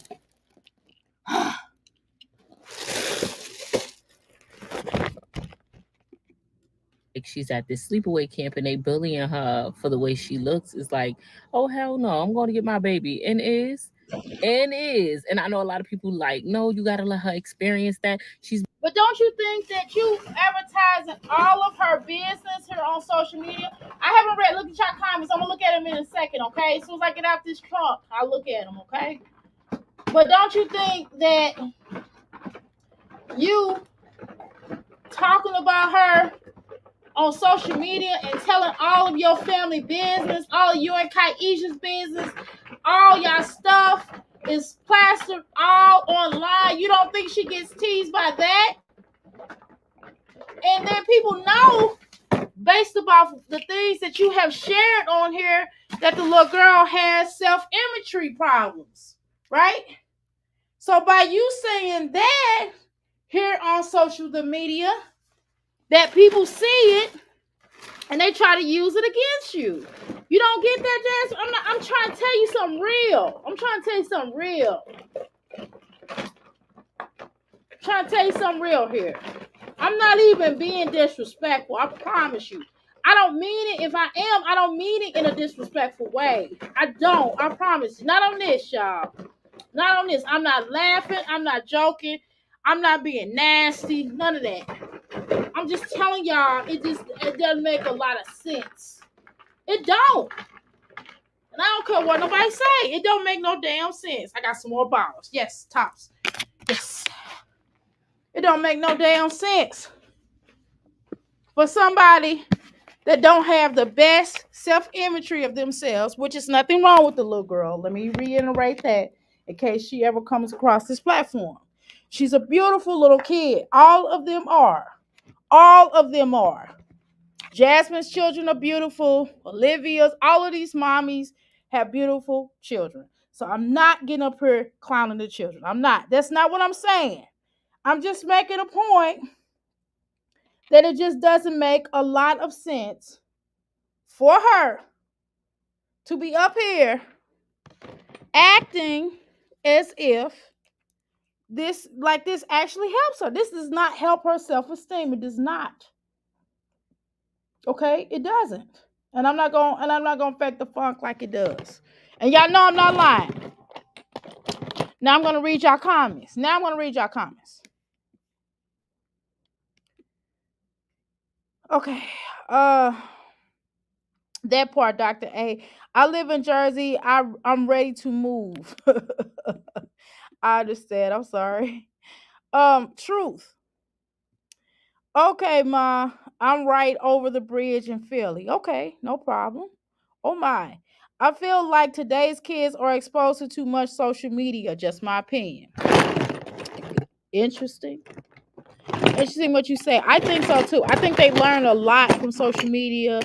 Like she's at this sleepaway camp and they bullying her for the way she looks. It's like, oh hell no, I'm going to get my baby, and I know a lot of people like, no, you got to let her experience that. But don't you think that you advertising all of her business here on social media? I haven't read. Look at your comments. I'm gonna look at them in a second, okay? As soon as I get out this trunk, I'll look at them, okay? But don't you think that you talking about her on social media and telling all of your family business, all of you and Kaisha's business, all y'all stuff is plastered all online? You don't think she gets teased by that? And then people know, based upon the things that you have shared on here, that the little girl has self-imagery problems, right? So by you saying that here on social media, that people see it and they try to use it against you. You don't get that, Jasmine? I'm trying to tell you something real. I'm trying to tell you something real here. I'm not even being disrespectful. I promise you. I don't mean it. If I am, I don't mean it in a disrespectful way. I don't. I promise. Not on this, y'all. Not on this. I'm not laughing. I'm not joking. I'm not being nasty. None of that. I'm just telling y'all, it doesn't make a lot of sense. It don't. And I don't care what nobody say. It don't make no damn sense. I got some more bottles. Yes, tops. Yes. It don't make no damn sense for somebody that don't have the best self-imagery of themselves, which is nothing wrong with the little girl. Let me reiterate that in case she ever comes across this platform. She's a beautiful little kid. All of them are. All of them are. Jasmine's children are beautiful. Olivia's, all of these mommies have beautiful children. So I'm not getting up here clowning the children. I'm not. That's not what I'm saying. I'm just making a point that it just doesn't make a lot of sense for her to be up here acting as if this actually helps her. This does not help her self-esteem. It does not. Okay? It doesn't. And I'm not gonna fake the funk like it does. And y'all know I'm not lying. Now I'm gonna read y'all comments. Now I'm gonna read y'all comments. Okay. Uh that part, Dr. A. I live in Jersey. I'm ready to move. I understand. I'm sorry. Truth. Okay, ma. I'm right over the bridge in Philly. Okay, no problem. Oh my. I feel like today's kids are exposed to too much social media, just my opinion. Interesting. Interesting what you say. I think so too. I think they learn a lot from social media,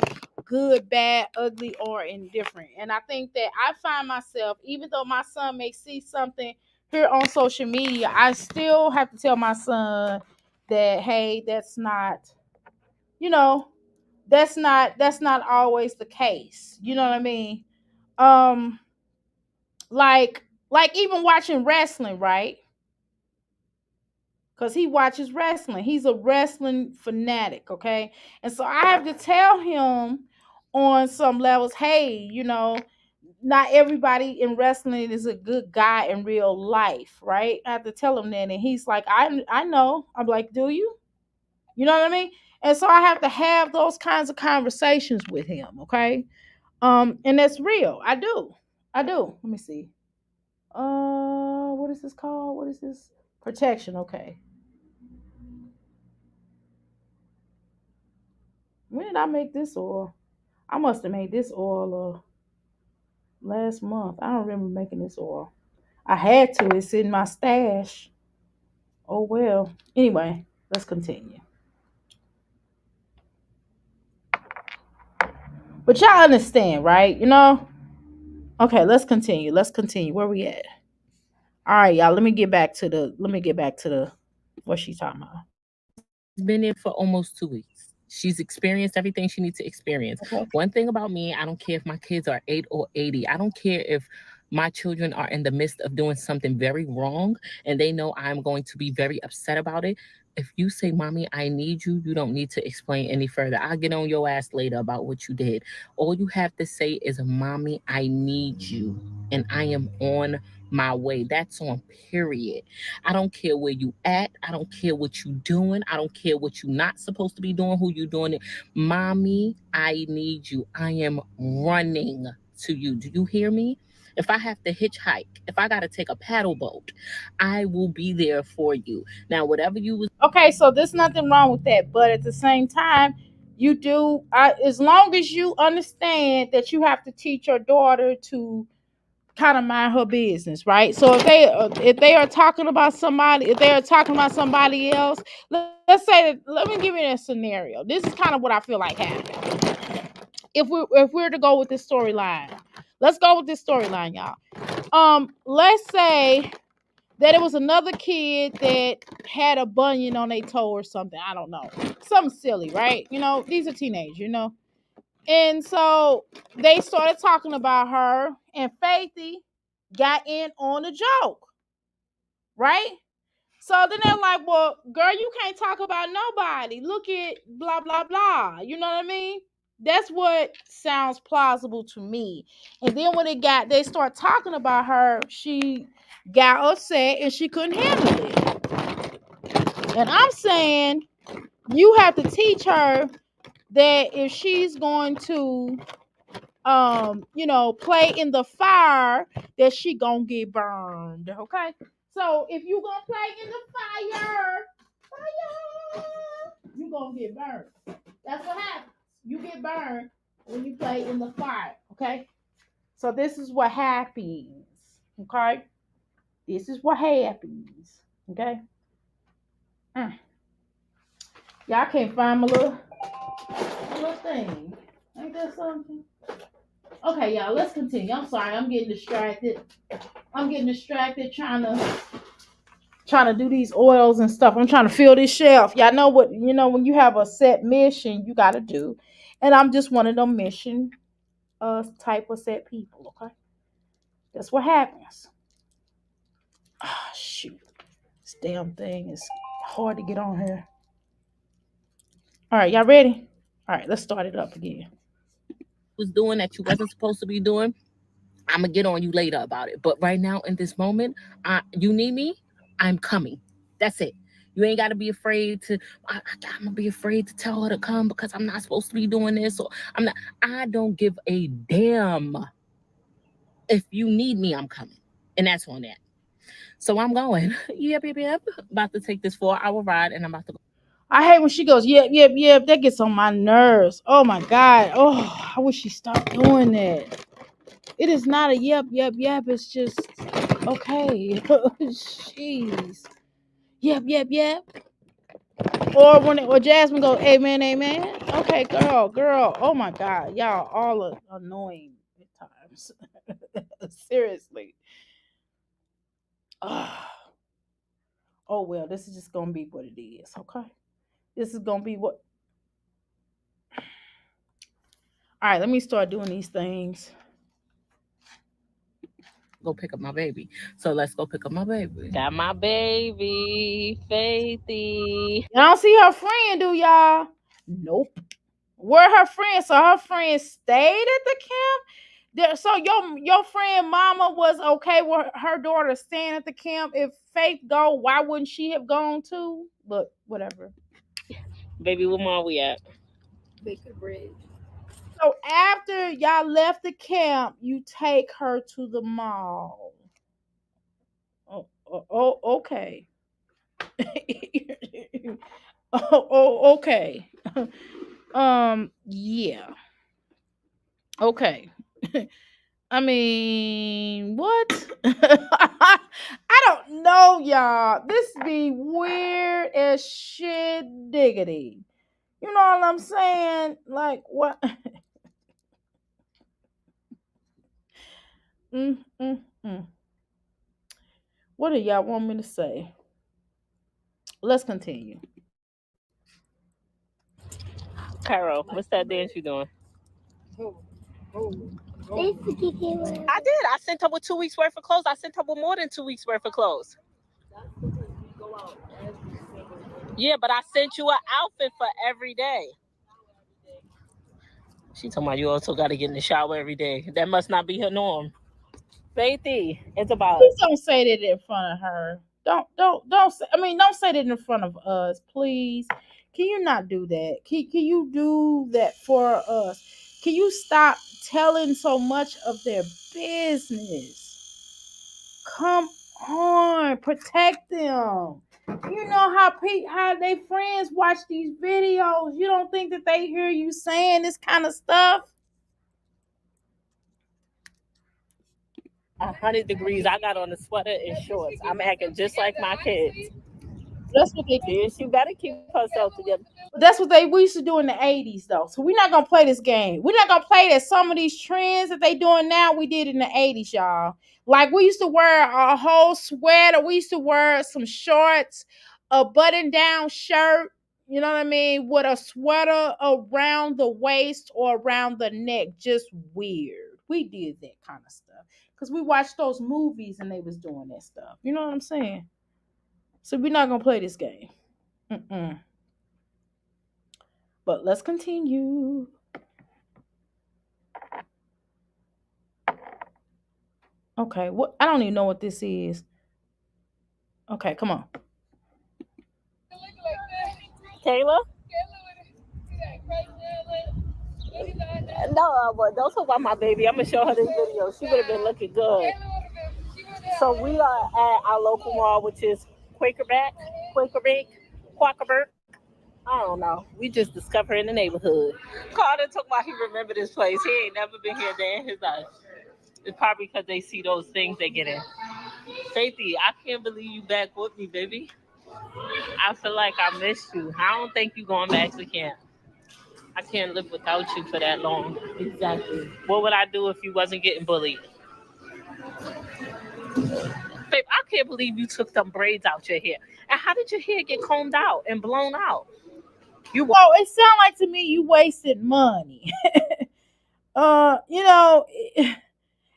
good, bad, ugly, or indifferent. And I think that I find myself, even though my son may see something here on social media, I still have to tell my son that, hey, that's not, you know, that's not always the case. You know what I mean? Um, like even watching wrestling, right? Because he watches wrestling. He's a wrestling fanatic, okay? And so I have to tell him on some levels, hey, not everybody in wrestling is a good guy in real life, right? I have to tell him that. And he's like, I know. I'm like, do you? You know what I mean? And so I have to have those kinds of conversations with him, okay? And that's real. I do. I do. Let me see. What is this called? What is this? Protection, okay. When did I make this oil? I must have made this oil last month. I don't remember making this oil. I had to. It's in my stash. Oh well. Anyway, let's continue. But y'all understand, right? Okay, let's continue. Let's continue. Where we at? All right, y'all. Let me get back to the what she's talking about. Been in for almost 2 weeks. She's experienced everything she needs to experience. Okay. One thing about me, I don't care if my kids are 8 or 80. I don't care if my children are in the midst of doing something very wrong and they know I'm going to be very upset about it. If you say, Mommy, I need you, you don't need to explain any further. I'll get on your ass later about what you did. All you have to say is, Mommy, I need you. And I am on my way. That's on period. I don't care where you at. I don't care what you doing. I don't care what you not supposed to be doing, who you doing it. Mommy, I need you. I am running to you. Do you hear me? If I have to hitchhike, if I got to take a paddle boat, I will be there for you. Now, whatever you was Okay, so there's nothing wrong with that, but at the same time, you do. As long as you understand that you have to teach your daughter to kind of mind her business, right? So if they are talking about somebody, if they are talking about somebody else, let's say that. Let me give you a scenario. This is kind of what I feel like happened. If we're to go with this storyline, let's go with this storyline, y'all. Let's say that it was another kid that had a bunion on their toe or something. I don't know, something silly, right? These are teenagers, and so they started talking about her, and Faithy got in on the joke, right? So then they're like, well, girl, you can't talk about nobody. Look at blah, blah, blah. You know what I mean? That's what sounds plausible to me. And then when they start talking about her, she got upset and she couldn't handle it. And I'm saying you have to teach her that if she's going to play in the fire, that she gonna get burned. Okay. So if you gonna play in the fire, you gonna get burned. That's what happens. You get burned when you play in the fire. Okay. So this is what happens. Okay. This is what happens. Okay. Mm. Y'all can't find my little thing. Ain't that something? Okay, y'all, let's continue. I'm sorry, I'm getting distracted. Trying to do these oils and stuff. I'm trying to fill this shelf. Y'all know what, when you have a set mission you gotta do. And I'm just one of them mission type of set people, okay? That's what happens. Ah, shoot. This damn thing is hard to get on here. All right, y'all ready? All right, let's start it up again. doing that you wasn't supposed to be doing, I'm gonna get on you later about it. But right now, in this moment, you need me, I'm coming. That's it. You ain't gotta be afraid to. I'm gonna be afraid to tell her to come because I'm not supposed to be doing this, or I'm not. I don't give a damn. If you need me, I'm coming, and that's on that. So I'm going. Yep. About to take this 4 hour ride, and I'm about to go. I hate when she goes, yep. That gets on my nerves. Oh my God. Oh, I wish she stopped doing that. It is not a yep. It's just okay. Jeez. Yep. Or or Jasmine goes, amen. Okay, girl. Oh my God. Y'all all are annoying at times. Seriously. Ah. Oh well, this is just gonna be what it is, okay? This is gonna be what. All right, let me start doing these things. Go pick up my baby. So let's go pick up my baby. Got my baby, Faithy. Y'all don't see her friend, do y'all? Nope. Where her friend? So her friend stayed at the camp. So your friend mama was okay with her daughter staying at the camp. If Faith go, why wouldn't she have gone too? But whatever. Baby, where mom we at? Baker Bridge. So after y'all left the camp, you take her to the mall. Okay. Okay. Yeah. Okay. I mean, what? I don't know, y'all. This be weird as shit diggity. You know what I'm saying? Like what? mm, mm, mm. What do y'all want me to say? Let's continue. Carol, what's that dance you doing? Oh, oh, I did. I sent her with 2 weeks worth of clothes. I sent her with more than 2 weeks worth of clothes. Yeah, but I sent you an outfit for every day. She talking about you also got to get in the shower every day. That must not be her norm. Faithy, it's about. Please don't say that in front of her. Don't say, don't say that in front of us, please. Can you not do that? Can you do that for us? Can you stop telling so much of their business? Come on, protect them. You know how they friends watch these videos. You don't think that they hear you saying this kind of stuff? 100 degrees. I got on a sweater and shorts. I'm acting just like my kids. That's what they Yeah, she better keep herself together. That's what we used to do in the 80s though. So we're not gonna play this game. We're not gonna play that some of these trends that they doing now we did in the 80s, y'all. Like we used to wear a whole sweater, we used to wear some shorts, a button down shirt, you know what I mean, with a sweater around the waist or around the neck. Just weird. We did that kind of stuff. Because we watched those movies and they was doing that stuff. You know what I'm saying? So we're not gonna play this game. Mm-mm. But let's continue. Okay, what I don't even know what this is. Okay, come on. Kayla? No, but don't talk about my baby. I'm gonna show her this video. She would have been looking good. So we are at our local mall, which is Quakerbank. I don't know. We just discovered in the neighborhood. Carter talking about he remember this place. He ain't never been here day in his life. It's probably because they see those things they get in. Faithy, I can't believe you back with me, baby. I feel like I missed you. I don't think you going back to camp. I can't live without you for that long. Exactly. What would I do if you wasn't getting bullied? Babe, I can't believe you took them braids out your hair. And how did your hair get combed out and blown out? Oh, it sounds like to me you wasted money.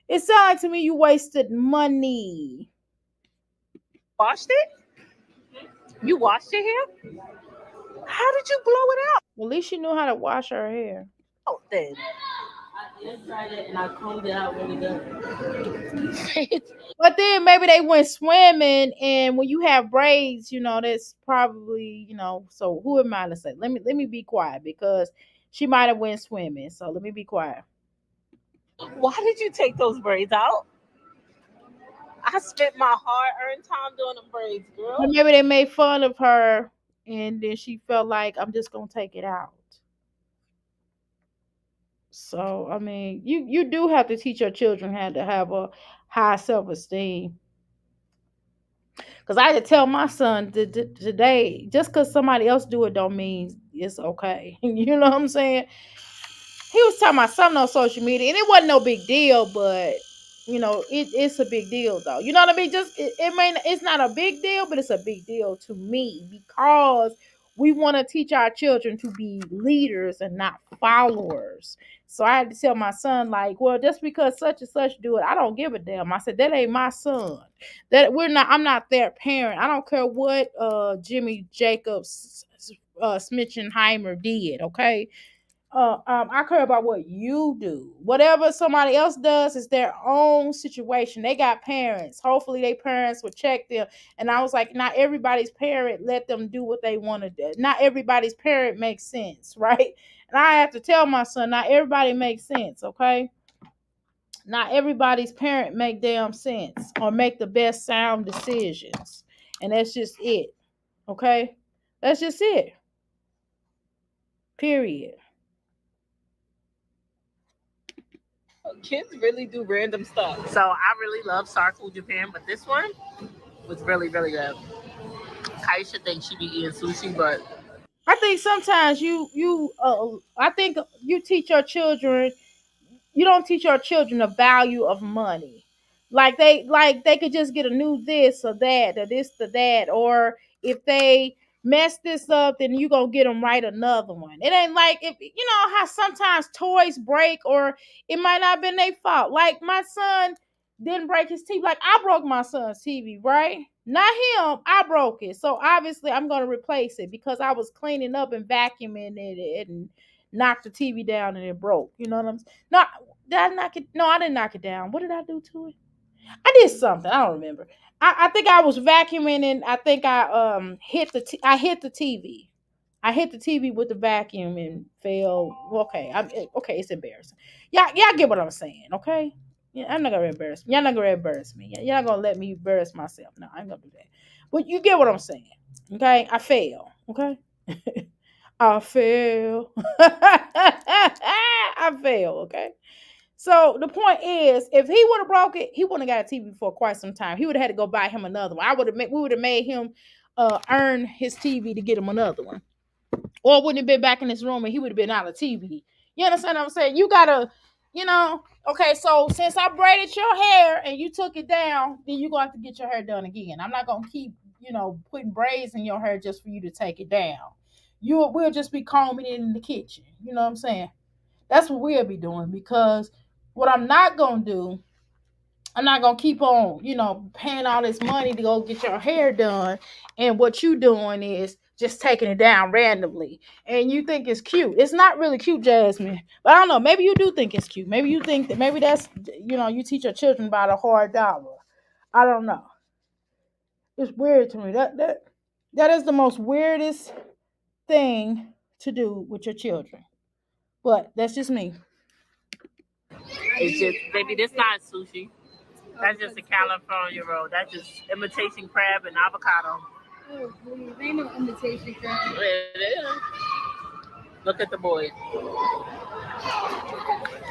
It sounds like to me you wasted money. Washed it? You washed your hair? How did you blow it out? Well, at least she knew how to wash her hair. Then tried it and I combed it out really good. But then maybe they went swimming, and when you have braids, that's probably, So who am I to say? Let me be quiet because she might have went swimming. So let me be quiet. Why did you take those braids out? I spent my hard earned time doing them braids, Or girl. maybe they made fun of her, and then she felt like I'm just gonna take it out. So I mean, you do have to teach your children how to have a high self esteem. Because I had to tell my son today, just because somebody else do it don't mean it's okay. You know what I'm saying? He was talking about something on social media, and it wasn't no big deal, but it's a big deal though. You know what I mean? Just it's not a big deal, but it's a big deal to me because we want to teach our children to be leaders and not followers. So I had to tell my son, like, well, just because such and such do it, I don't give a damn. I said that ain't my son. That we're not. I'm not their parent. I don't care what Jimmy Jacobs Smitchenheimer did. Okay, I care about what you do. Whatever somebody else does is their own situation. They got parents. Hopefully, their parents will check them. And I was like, not everybody's parent let them do what they want to do. Not everybody's parent makes sense, right? And I have to tell my son, not everybody makes sense, okay? Not everybody's parent make damn sense or make the best sound decisions. And that's just it, okay? That's just it. Period. Kids really do random stuff. So I really love Star Food Japan, but this one was really, really good. Kaisha thinks she be eating sushi, but I think sometimes I think you teach your children you don't teach your children the value of money. Like they could just get a new this or that or this or that, or if they mess this up, then you gonna get them right another one. It ain't like if you know how sometimes toys break or it might not have been their fault. Like my son didn't break his TV. Like I broke my son's TV, right? Not him. I broke it. So obviously I'm gonna replace it because I was cleaning up and vacuuming it and knocked the TV down and it broke. You know what I'm saying? No, did I knock it? No, I didn't knock it down. What did I do to it? I did something. I don't remember. I think I was vacuuming and I think I I hit the TV. I hit the TV with the vacuum and fell. Okay, okay. It's embarrassing. Y'all get what I'm saying, okay? Yeah, I'm not gonna embarrass me. Y'all not gonna embarrass me. Y'all not gonna let me embarrass myself. No, I ain't gonna do that. But you get what I'm saying, okay? I fail, okay? I fail. I fail, okay? So the point is, if he would have broke it, he wouldn't have got a TV for quite some time. He would have had to go buy him another one. We would have made him earn his TV to get him another one. Or wouldn't have been back in his room and he would have been out of TV. You understand what I'm saying? You gotta, okay, so since I braided your hair and you took it down, then you're gonna have to get your hair done again. I'm not gonna keep, putting braids in your hair just for you to take it down. We'll just be combing it in the kitchen. You know what I'm saying? That's what we'll be doing because what I'm not gonna do, I'm not gonna keep on, paying all this money to go get your hair done, and what you doing is just taking it down randomly, and you think it's cute. It's not really cute, Jasmine. But I don't know. Maybe you do think it's cute. Maybe you think that maybe that's you teach your children about a hard dollar. I don't know. It's weird to me. That is the most weirdest thing to do with your children. But that's just me. it's just, baby, this not sushi. That's just a California roll. That's just imitation crab and avocado. Oh, please. Ain't no imitation crab. It is. Look at the boys.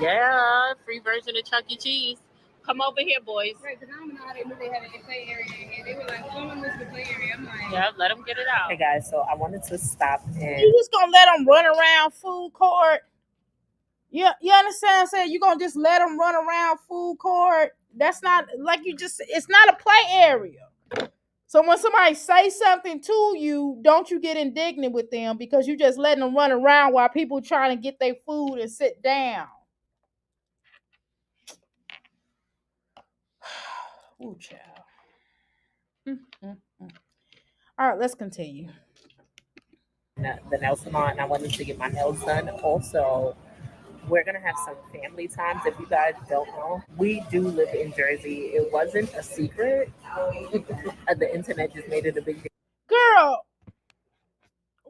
Yeah, free version of Chuck E. Cheese. Come over here, boys. Right, because I don't know how they knew they had a play area in here. They were like, someone missed the play area. I'm like, Yeah, let them get it out. Hey guys, so I wanted to stop and You just gonna let them run around food court? You understand what I'm saying? You gonna just let them run around food court? That's not like it's not a play area. So when somebody say something to you, don't you get indignant with them because you just letting them run around while people trying to get their food and sit down. Ooh, child. Mm-mm-mm. All right, let's continue. the nail salon, and I wanted to get my nails done also. we're gonna have some family times. If you guys don't know, we do live in Jersey. It wasn't a secret. The internet just made it a big deal. Girl,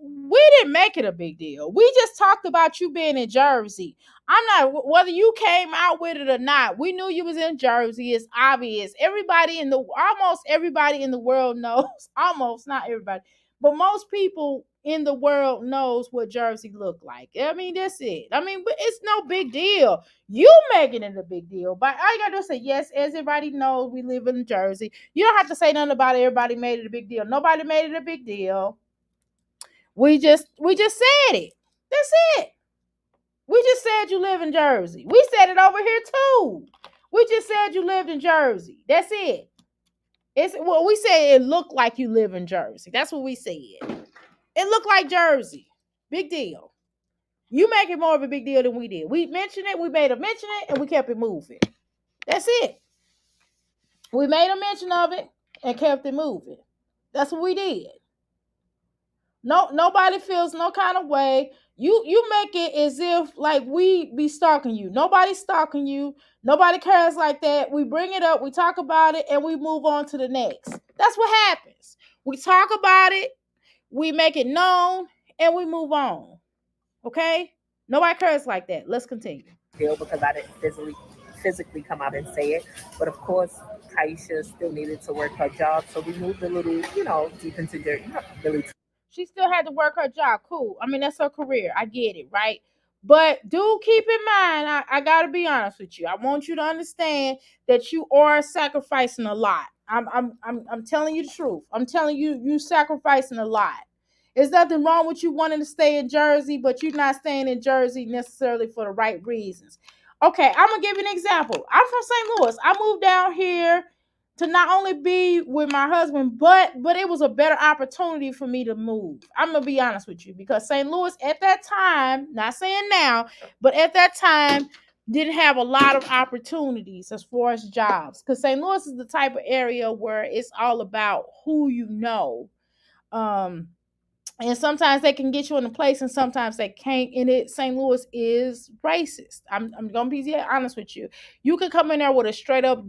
we didn't make it a big deal. We just talked about you being in Jersey. I'm not whether you came out with it or not. We knew you was in Jersey. It's obvious. Almost everybody in the world knows. Almost not everybody, but most people in the world knows what Jersey look like. I mean, that's it. I mean, but it's no big deal. You making it a big deal, but all you gotta do is say yes. As everybody knows, we live in Jersey. You don't have to say nothing about it. Everybody made it a big deal. Nobody made it a big deal. We just said it. That's it. We just said you live in Jersey. We said it over here too. We just said you lived in Jersey. That's it. We said it looked like you live in Jersey. That's what we said. It looked like Jersey. Big deal. You make it more of a big deal than we did. We mentioned it, we made a mention it, and we kept it moving. That's it. We made a mention of it and kept it moving. That's what we did. No, nobody feels no kind of way. You make it as if like we be stalking you. Nobody's stalking you. Nobody cares like that. We bring it up, we talk about it, and we move on to the next. That's what happens. We talk about it, we make it known, and we move on. Okay? Nobody cares like that. Let's continue. Deal because I didn't physically come out and say it. But of course, Taisha still needed to work her job, so we moved a little, deep into Jersey. Not really. She still had to work her job. Cool. I mean, that's her career. I get it, right? But do keep in mind, I gotta be honest with you. I want you to understand that you are sacrificing a lot. I'm telling you the truth. I'm telling you, you sacrificing a lot. There's nothing wrong with you wanting to stay in Jersey, but you're not staying in Jersey necessarily for the right reasons. Okay, I'm gonna give you an example. I'm from St. Louis. I moved down here to not only be with my husband, but it was a better opportunity for me to move. I'm gonna be honest with you because St. Louis at that time, not saying now, but at that time didn't have a lot of opportunities as far as jobs. Because St. Louis is the type of area where it's all about who you know. Um, and sometimes they can get you in a place and sometimes they can't. And St. Louis is racist. I'm gonna be honest with you. You could come in there with a straight up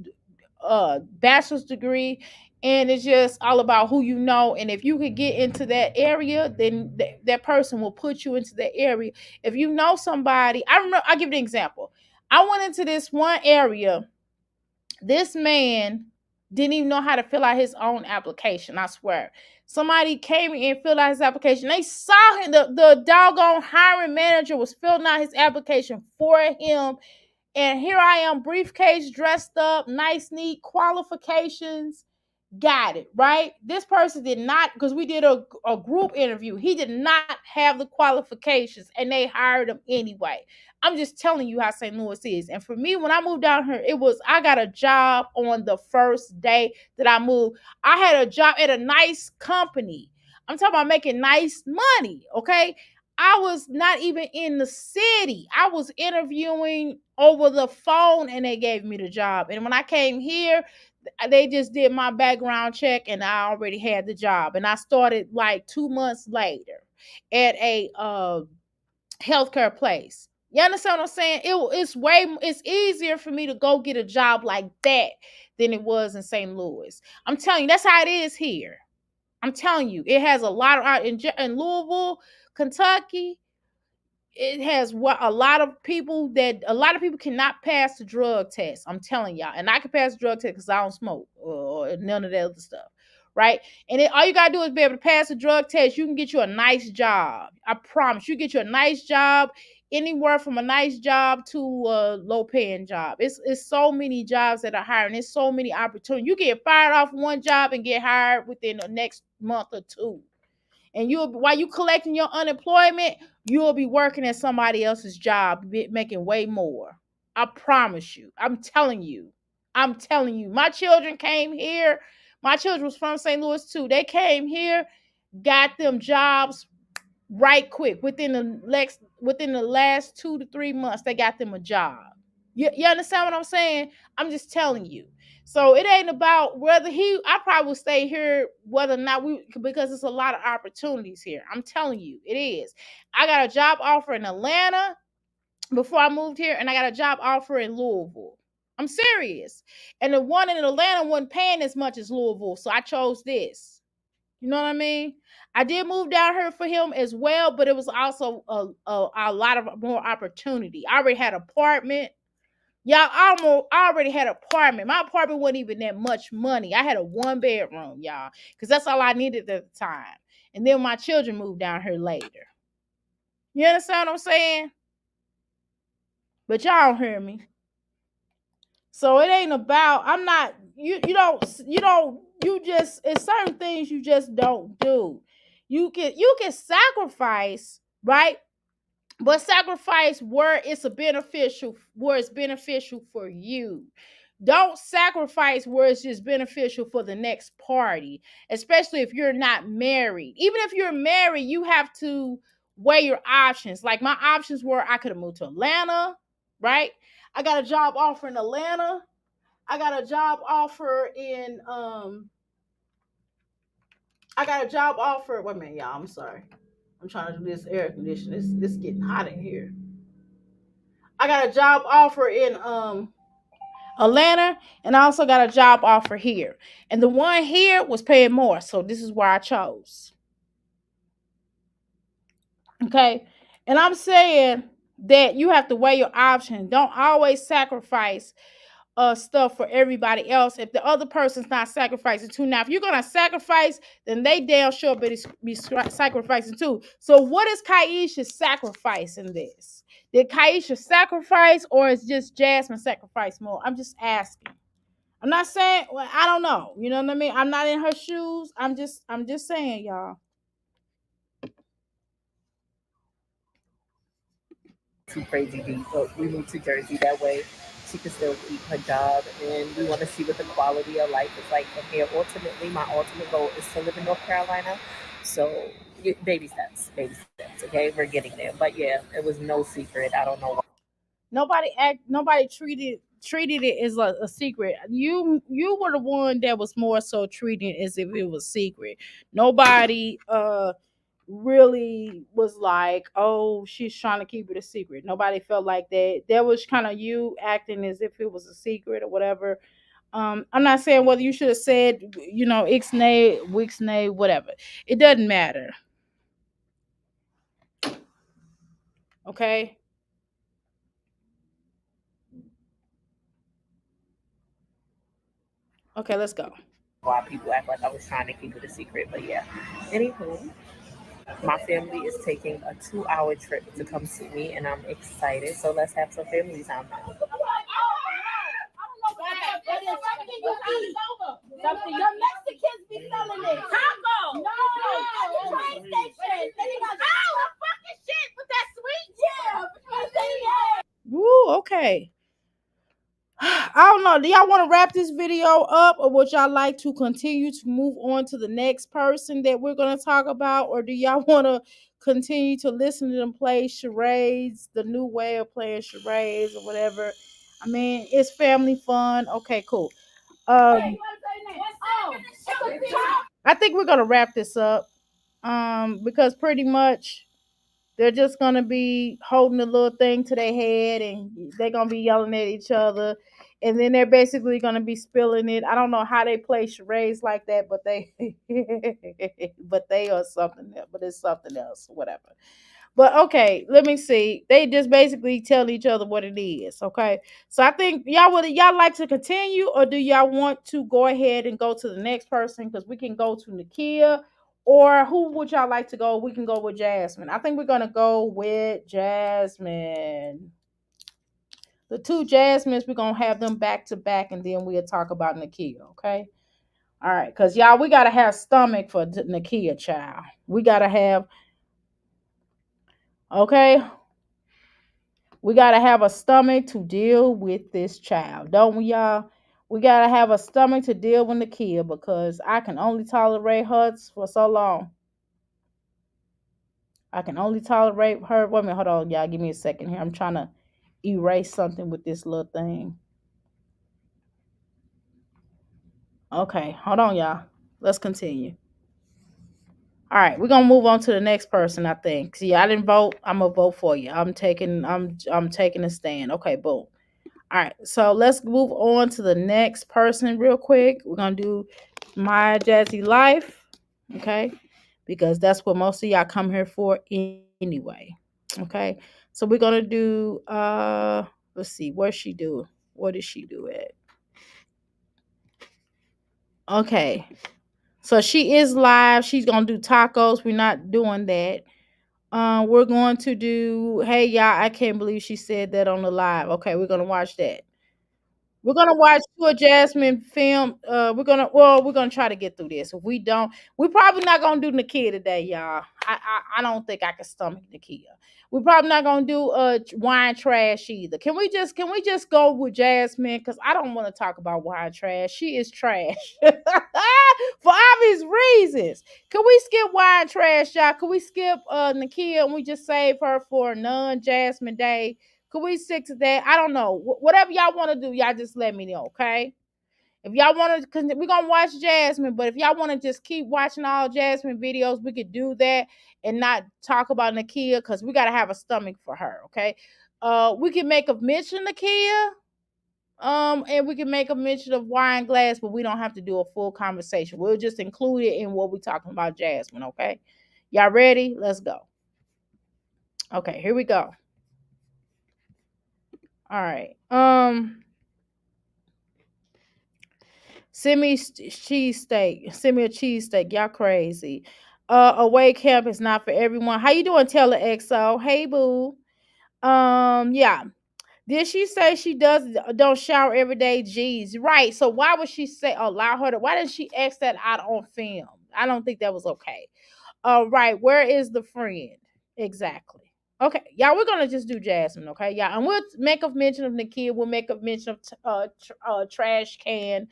bachelor's degree and it's just all about who you know, and if you could get into that area then that person will put you into that area. If you know somebody, I'll give you an example. I went into this one area. This man didn't even know how to fill out his own application. I swear, somebody came in and filled out his application. They saw him, the doggone hiring manager was filling out his application for him. And here I am, briefcase, dressed up, nice, neat, qualifications, got it, right? This person did not, because we did a group interview, he did not have the qualifications and they hired him anyway. I'm just telling you how St. Louis is. And for me, when I moved down here, I got a job on the first day that I moved. I had a job at a nice company. I'm talking about making nice money, okay? I was not even in the city. I was interviewing over the phone and they gave me the job. And when I came here, they just did my background check and I already had the job. And I started like 2 months later at a healthcare place. You understand what I'm saying? It's easier for me to go get a job like that than it was in St. Louis. I'm telling you, that's how it is here. I'm telling you, it has a lot of in Louisville, Kentucky. It has a lot of people cannot pass the drug test. I'm telling y'all, and I can pass the drug test because I don't smoke or none of that other stuff, right? And all you gotta do is be able to pass the drug test. You can get you a nice job. I promise you, get you a nice job. Anywhere from a nice job to a low paying job. It's so many jobs that are hiring. There's so many opportunities. You get fired off one job and get hired within the next month or two. And while you collecting your unemployment, you'll be working at somebody else's job, making way more. I promise you. I'm telling you. My children came here. My children was from St. Louis too. They came here, got them jobs right quick. Within the last 2 to 3 months, they got them a job. You understand what I'm saying? I'm just telling you. So it ain't about I probably will stay here whether or not because there's a lot of opportunities here. I'm telling you, it is. I got a job offer in Atlanta. before I moved here, and I got a job offer in Louisville. I'm serious. And the one in Atlanta wasn't paying as much as Louisville, so I chose this. You know what I mean? I did move down here for him as well, but it was also a lot of more opportunity. I already had an apartment. Y'all, I already had an apartment. My apartment wasn't even that much money. I had a 1 bedroom, y'all, because that's all I needed at the time. And then my children moved down here later. You understand what I'm saying? But y'all don't hear me. So it ain't about, I'm not, you just, it's certain things you just don't do. You can sacrifice, right? But sacrifice where it's beneficial for you. Don't sacrifice where it's just beneficial for the next party, especially if you're not married. Even if you're married, you have to weigh your options. Like my options were, I could have moved to Atlanta, right? I got a job offer in Atlanta. I got a job offer in I got a job offer. Wait a minute, y'all. I'm sorry. I'm trying to do this air conditioning. It's getting hot in here. I got a job offer in Atlanta, and I also got a job offer here. And the one here was paying more, so this is where I chose. Okay, and I'm saying that you have to weigh your options. Don't always sacrifice stuff for everybody else if the other person's not sacrificing too. Now, if you're gonna sacrifice, then they damn sure better be sacrificing too. So, what is Kaisha sacrificing this? Did Kaisha sacrifice, or is just Jasmine sacrifice more? I'm just asking. I'm not saying. Well, I don't know. You know what I mean? I'm not in her shoes. I'm just saying, y'all. Too crazy deep, but we moved to Jersey that way. She can still keep her job, and we want to see what the quality of life is like from here. Ultimately, my ultimate goal is to live in North Carolina. So, baby steps. Okay, we're getting there. But yeah, it was no secret. I don't know why. Nobody treated it as a secret. You were the one that was more so treating it as if it was secret. Nobody really was like, oh, she's trying to keep it a secret. Nobody felt like that. That was kind of you acting as if it was a secret or whatever. I'm not saying whether you should have said, ixnay, wixnay, whatever. It doesn't matter. Okay. Okay, let's go. Why people act like I was trying to keep it a secret. But yeah. Anywho, my family is taking a 2-hour trip to come see me, and I'm excited. So let's have some family time now. Something your Mexicans be selling it. Taco. No, at the train station. Fucking shit with that sweet. Yeah. Woo, okay. I don't know. Do y'all want to wrap this video up, or would y'all like to continue to move on to the next person that we're going to talk about? Or do y'all want to continue to listen to them play charades, the new way of playing charades or whatever? I mean, it's family fun. Okay, cool. I think we're going to wrap this up because pretty much they're just gonna be holding a little thing to their head, and they're gonna be yelling at each other, and then they're basically gonna be spilling it. I don't know how they play charades like that, but they, but they are something else. But it's something else, whatever. But okay, let me see. They just basically tell each other what it is. Okay, so I think y'all like to continue, or do y'all want to go ahead and go to the next person? Because we can go to Nakia, or who would y'all like to go? We can go with Jasmine. I think we're gonna go with Jasmine. The two Jasmines, we're gonna have them back to back, and then we'll talk about Nakia. Okay. All right, because y'all, we gotta have stomach for Nakia, child. We gotta have. Okay. We got to have a stomach to deal with this child, don't we, y'all? We got to have a stomach to deal with the kid because I can only tolerate her for so long. I can only tolerate her. Wait a minute, hold on, y'all. Give me a second here. I'm trying to erase something with this little thing. Okay, hold on, y'all. Let's continue. All right, we're gonna move on to the next person. I think. See, I didn't vote. I'm gonna vote for you. I'm taking a stand. Okay, boom. All right, so let's move on to the next person real quick. We're gonna do my Jazzy life, okay? Because that's what most of y'all come here for anyway. Okay, so we're gonna do let's see, where's she do? What did she do at? Okay, so she is live. She's gonna do tacos. We're not doing that. We're going to do. Hey y'all, I can't believe she said that on the live. Okay, we're gonna watch that. We're gonna watch a Jasmine film. We're gonna try to get through this. If we don't, we're probably not gonna do Nakia today, y'all. I don't think I can stomach Nakia. We're probably not gonna do wine trash either. Can we just go with Jasmine? Because I don't want to talk about wine trash. She is trash for obvious reasons. Can we skip wine trash, y'all? Can we skip Nakia and we just save her for non Jasmine day? Could we stick to that? I don't know. Whatever y'all want to do, y'all just let me know, okay? If y'all want to, because we're going to watch Jasmine, but if y'all want to just keep watching all Jasmine videos, we could do that and not talk about Nakia because we got to have a stomach for her, okay? We can make a mention of Nakia, and we can make a mention of wine glass, but we don't have to do a full conversation. We'll just include it in what we're talking about Jasmine, okay? Y'all ready? Let's go. Okay, here we go. All right. Send me cheesesteak. Send me a cheesesteak. Y'all crazy. Away camp is not for everyone. How you doing, Taylor XO? Hey boo. Yeah. Did she say she don't shower every day? Jeez, right. So why would she say allow her to? Why didn't she ask that out on film? I don't think that was okay. Right. Where is the friend? Exactly. Okay, y'all, we're gonna just do Jasmine, okay, y'all, and we'll make a mention of Nakia. We'll make a mention of trash can.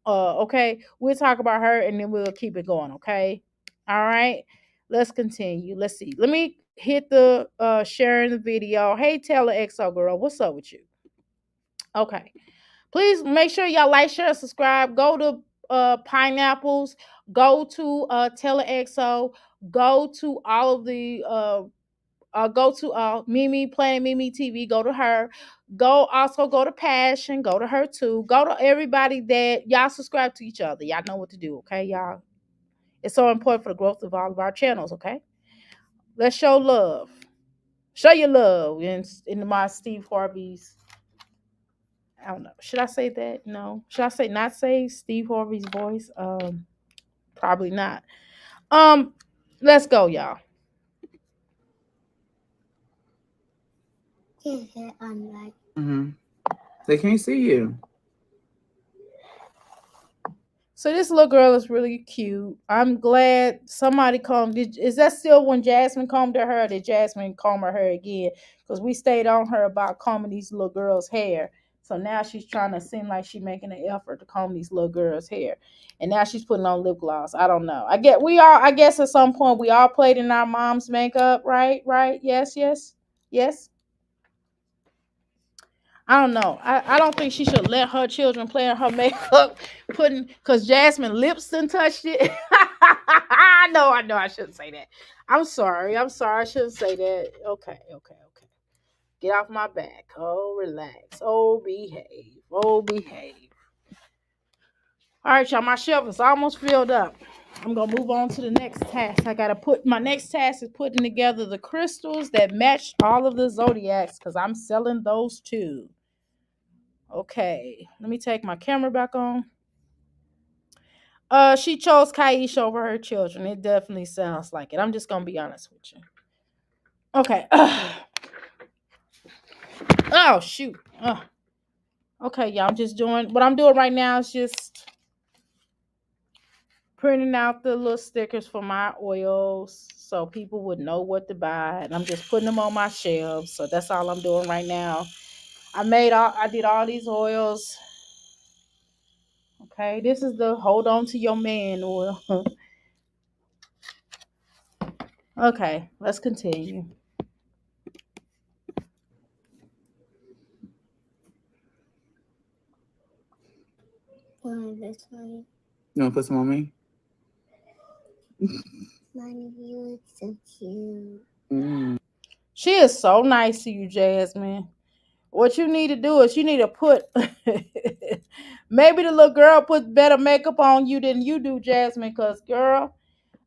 Okay, we'll talk about her and then we'll keep it going. Okay, all right. Let's continue. Let's see. Let me hit the sharing the video. Hey, Taylor XO girl, what's up with you? Okay, please make sure y'all like, share, subscribe. Go to Pineapples. Go to Telexo. Go to all of the go to Mimi Planet Mimi TV. Go to her. Go to Passion. Go to her too. Go to everybody that y'all subscribe to each other. Y'all know what to do. Okay, y'all. It's so important for the growth of all of our channels. Okay, let's show love. Show your love in my Steve Harvey's. I don't know. Should I say that? No. Should I say not say Steve Harvey's voice? Probably not. Um, let's go, y'all. Mm-hmm. They can't see you. So this little girl is really cute. I'm glad somebody combed. Is that still when Jasmine combed her hair? Or did Jasmine comb her hair again? Because we stayed on her about combing these little girls' hair. So now she's trying to seem like she's making an effort to comb these little girls' hair. And now she's putting on lip gloss. I don't know. I guess at some point we all played in our mom's makeup, right? Right? Yes, yes, yes. I don't know. I don't think she should let her children play in her makeup, putting because Jasmine lips and touched it. I know I shouldn't say that. I'm sorry. I'm sorry. I shouldn't say that. Okay, okay, okay. Get off my back. Oh, relax. Oh, behave. Oh, behave. All right, y'all. My shelf is almost filled up. I'm gonna move on to the next task. I gotta put my next task is putting together the crystals that match all of the zodiacs because I'm selling those too. Okay, let me take my camera back on. She chose Kaisha over her children. It definitely sounds like it. I'm just gonna be honest with you. Okay. Oh shoot. Okay, y'all. I'm just doing what I'm doing right now is just printing out the little stickers for my oils so people would know what to buy. And I'm just putting them on my shelves. So that's all I'm doing right now. I did all these oils. Okay, this is the hold on to your man oil. Okay, let's continue. You want to put some on me? You look so cute. She is so nice to you, Jasmine. What you need to do is you need to put maybe the little girl put better makeup on you than you do, Jasmine, because girl,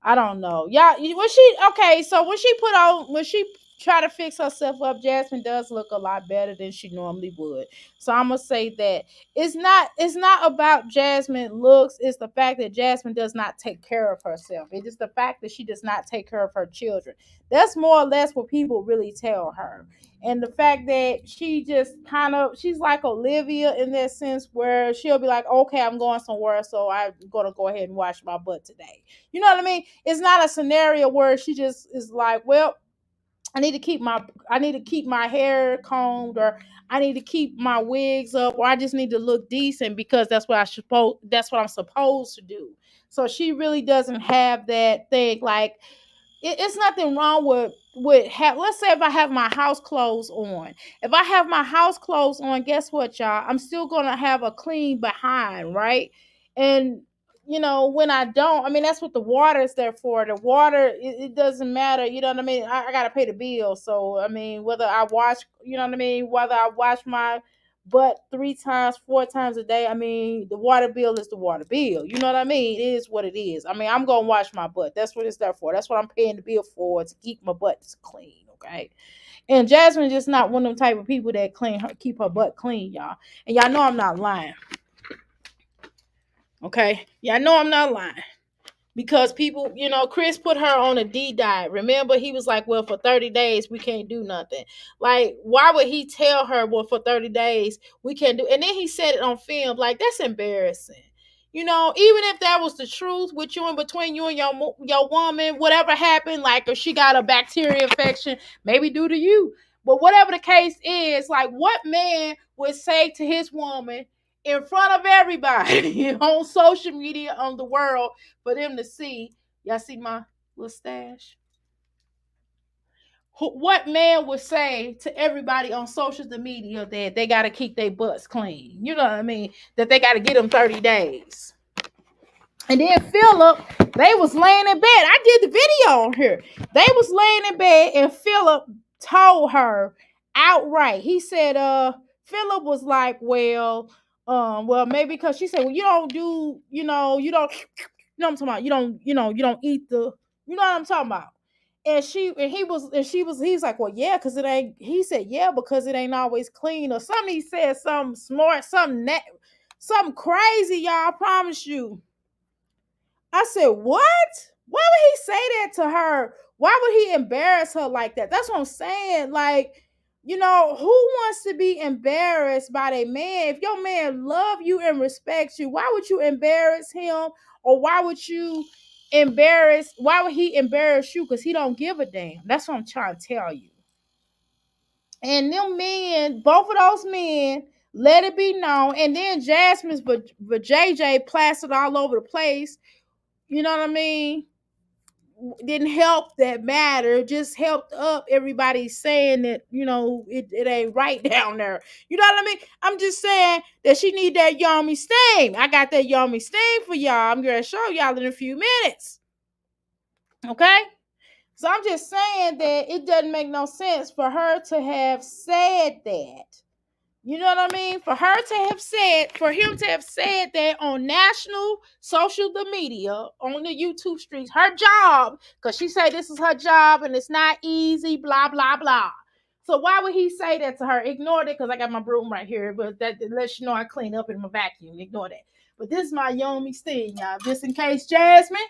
I don't know. Yeah, when she okay, so when she try to fix herself up, Jasmine does look a lot better than she normally would. So I'm gonna say that it's not about Jasmine looks, it's the fact that Jasmine does not take care of herself. It is the fact that she does not take care of her children. That's more or less what people really tell her. And the fact that she just kind of she's like Olivia in that sense where she'll be like, okay, I'm going somewhere, so I'm gonna go ahead and wash my butt today. You know what I mean? It's not a scenario where she just is like, well, I need to keep my hair combed, or I need to keep my wigs up, or I just need to look decent because that's what I'm supposed to do. So she really doesn't have that thing like it's nothing wrong let's say if I have my house clothes on. If I have my house clothes on, guess what, y'all? I'm still gonna have a clean behind, right? And when I don't, I mean that's what the water is there for. The water, it doesn't matter, you know what I mean? I gotta pay the bill. So I mean, whether I wash, you know what I mean, whether I wash my butt 3 times, 4 times a day, I mean, the water bill is the water bill. You know what I mean? It is what it is. I mean, I'm gonna wash my butt. That's what it's there for. That's what I'm paying the bill for, to keep my butt clean. Okay. And Jasmine just not one of them type of people that keep her butt clean, y'all. And y'all know I'm not lying. Okay. Y'all know I'm not lying. Because people, Chris put her on a D diet. Remember, he was like, well, for 30 days, we can't do nothing. Like, why would he tell her, well, for 30 days, we can't do? And then he said it on film. Like, that's embarrassing. Even if that was the truth with you and between you and your woman, whatever happened, like if she got a bacteria infection, maybe due to you. But whatever the case is, like what man would say to his woman in front of everybody on social media, on the world, for them to see? Y'all see my little stash? What man would say to everybody on social media that they got to keep their butts clean? You know what I mean? That they got to get them 30 days. And then Philip, they was laying in bed. I did the video on here. They was laying in bed and Philip told her outright. He said, Philip was like, well, maybe because she said, well, you don't do, you don't, what I'm talking about? You don't eat the, you know what I'm talking about? He's like, well, yeah, because it ain't, he said, yeah, because it ain't always clean or something. He said something smart, something crazy, y'all, I promise you. I said, what? Why would he say that to her? Why would he embarrass her like that? That's what I'm saying. Like, who wants to be embarrassed by their man? If your man love you and respects you, why would you embarrass him? Or why would he embarrass you? Because he don't give a damn. That's what I'm trying to tell you. And them men, both of those men, let it be known. And then Jasmine's but JJ plastered all over the place. You know what I mean? Didn't help that matter, just helped up everybody saying that, it ain't right down there. You know what I mean? I'm just saying that she need that yummy steam. I got that yummy steam for y'all. I'm gonna show y'all in a few minutes. Okay? So I'm just saying that it doesn't make no sense for her to have said that. You know what I mean? For him to have said that on national social media, on the YouTube streets, her job, because she said this is her job and it's not easy, blah, blah, blah. So why would he say that to her? Ignore it, because I got my broom right here, but that lets you know I clean up in my vacuum. Ignore that. But this is my yummy steam, y'all. Just in case, Jasmine,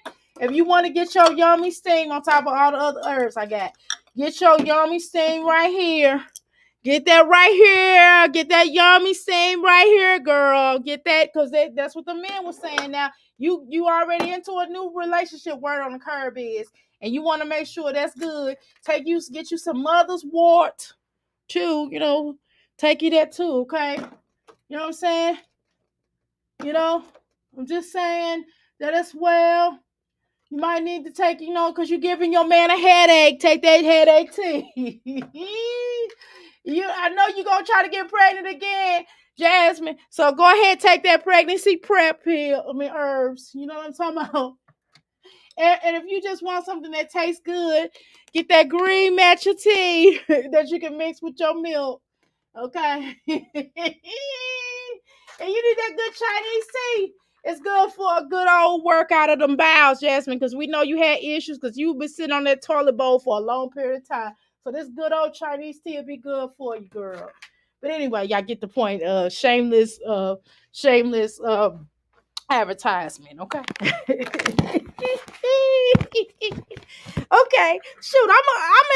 if you want to get your yummy steam on top of all the other herbs I got, get your yummy steam right here. Get that right here. Get that yummy steam right here, girl. Get that, because that's what the men was saying. Now, you already into a new relationship. Word on the curb is, and you want to make sure that's good. Get you some mother's wart too. Take you that too. Okay, you know what I'm saying? I'm just saying that as well. You might need to take, because you're giving your man a headache. Take that headache tea. I know you're going to try to get pregnant again, Jasmine. So go ahead, take that pregnancy prep pill. Herbs. You know what I'm talking about? And if you just want something that tastes good, get that green matcha tea that you can mix with your milk. Okay. And you need that good Chinese tea. It's good for a good old workout of them bowels, Jasmine, because we know you had issues because you've been sitting on that toilet bowl for a long period of time. So this good old Chinese tea will be good for you, girl. But anyway, y'all get the point. Shameless advertisement, okay? Okay, shoot, I'm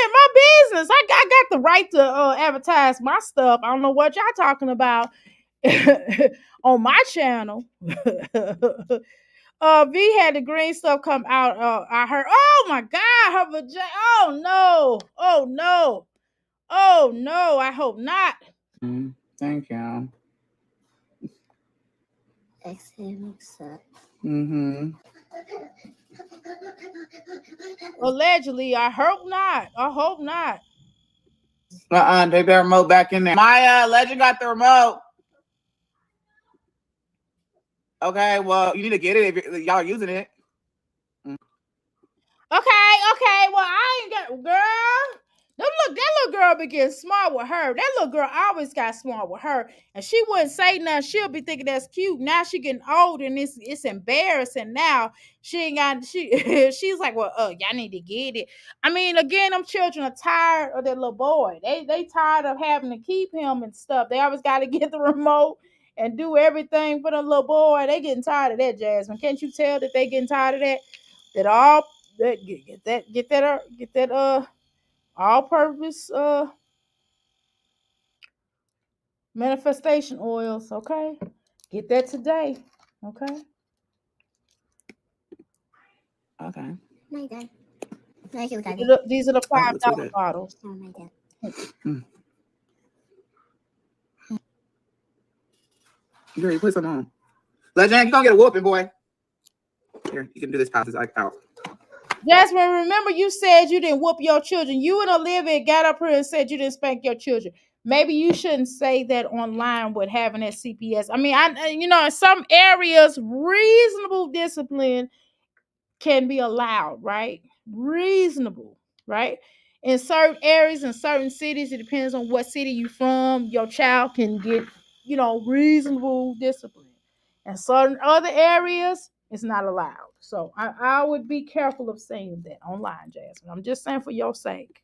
in my business. I got the right to advertise my stuff. I don't know what y'all talking about on my channel. V had the green stuff come out. I heard. Oh my God, her vagina. Oh no. Oh no. Oh no. I hope not. Thank you. Allegedly, I hope not. I hope not. Take that remote back in there. Maya, Legend got the remote. Okay, well, you need to get it if y'all are using it. Okay. Well, I ain't got girl. That little girl be getting smart with her. That little girl always got smart with her, and she wouldn't say nothing. She'll be thinking that's cute. Now she getting old, and it's embarrassing. Now she ain't got she's like, well, y'all need to get it. I mean, again, them children are tired of that little boy. They tired of having to keep him and stuff. They always got to get the remote and do everything for the little boy. They getting tired of that, Jasmine. Can't you tell that they getting tired of that? That all that get that all purpose manifestation oils, okay? Get that today, okay? Okay. These are the $5 bottles. Girl, you put some on. Legend, you gonna get a whooping, boy. Here, you can do this pass this out. Jasmine, remember you said you didn't whoop your children. You and Olivia got up here and said you didn't spank your children. Maybe you shouldn't say that online with having that CPS. I mean, in some areas, reasonable discipline can be allowed, right? Reasonable, right? In certain areas, in certain cities, it depends on what city you from. Your child can get, reasonable discipline. In certain other areas, it's not allowed. So I would be careful of saying that online, Jasmine. I'm just saying for your sake.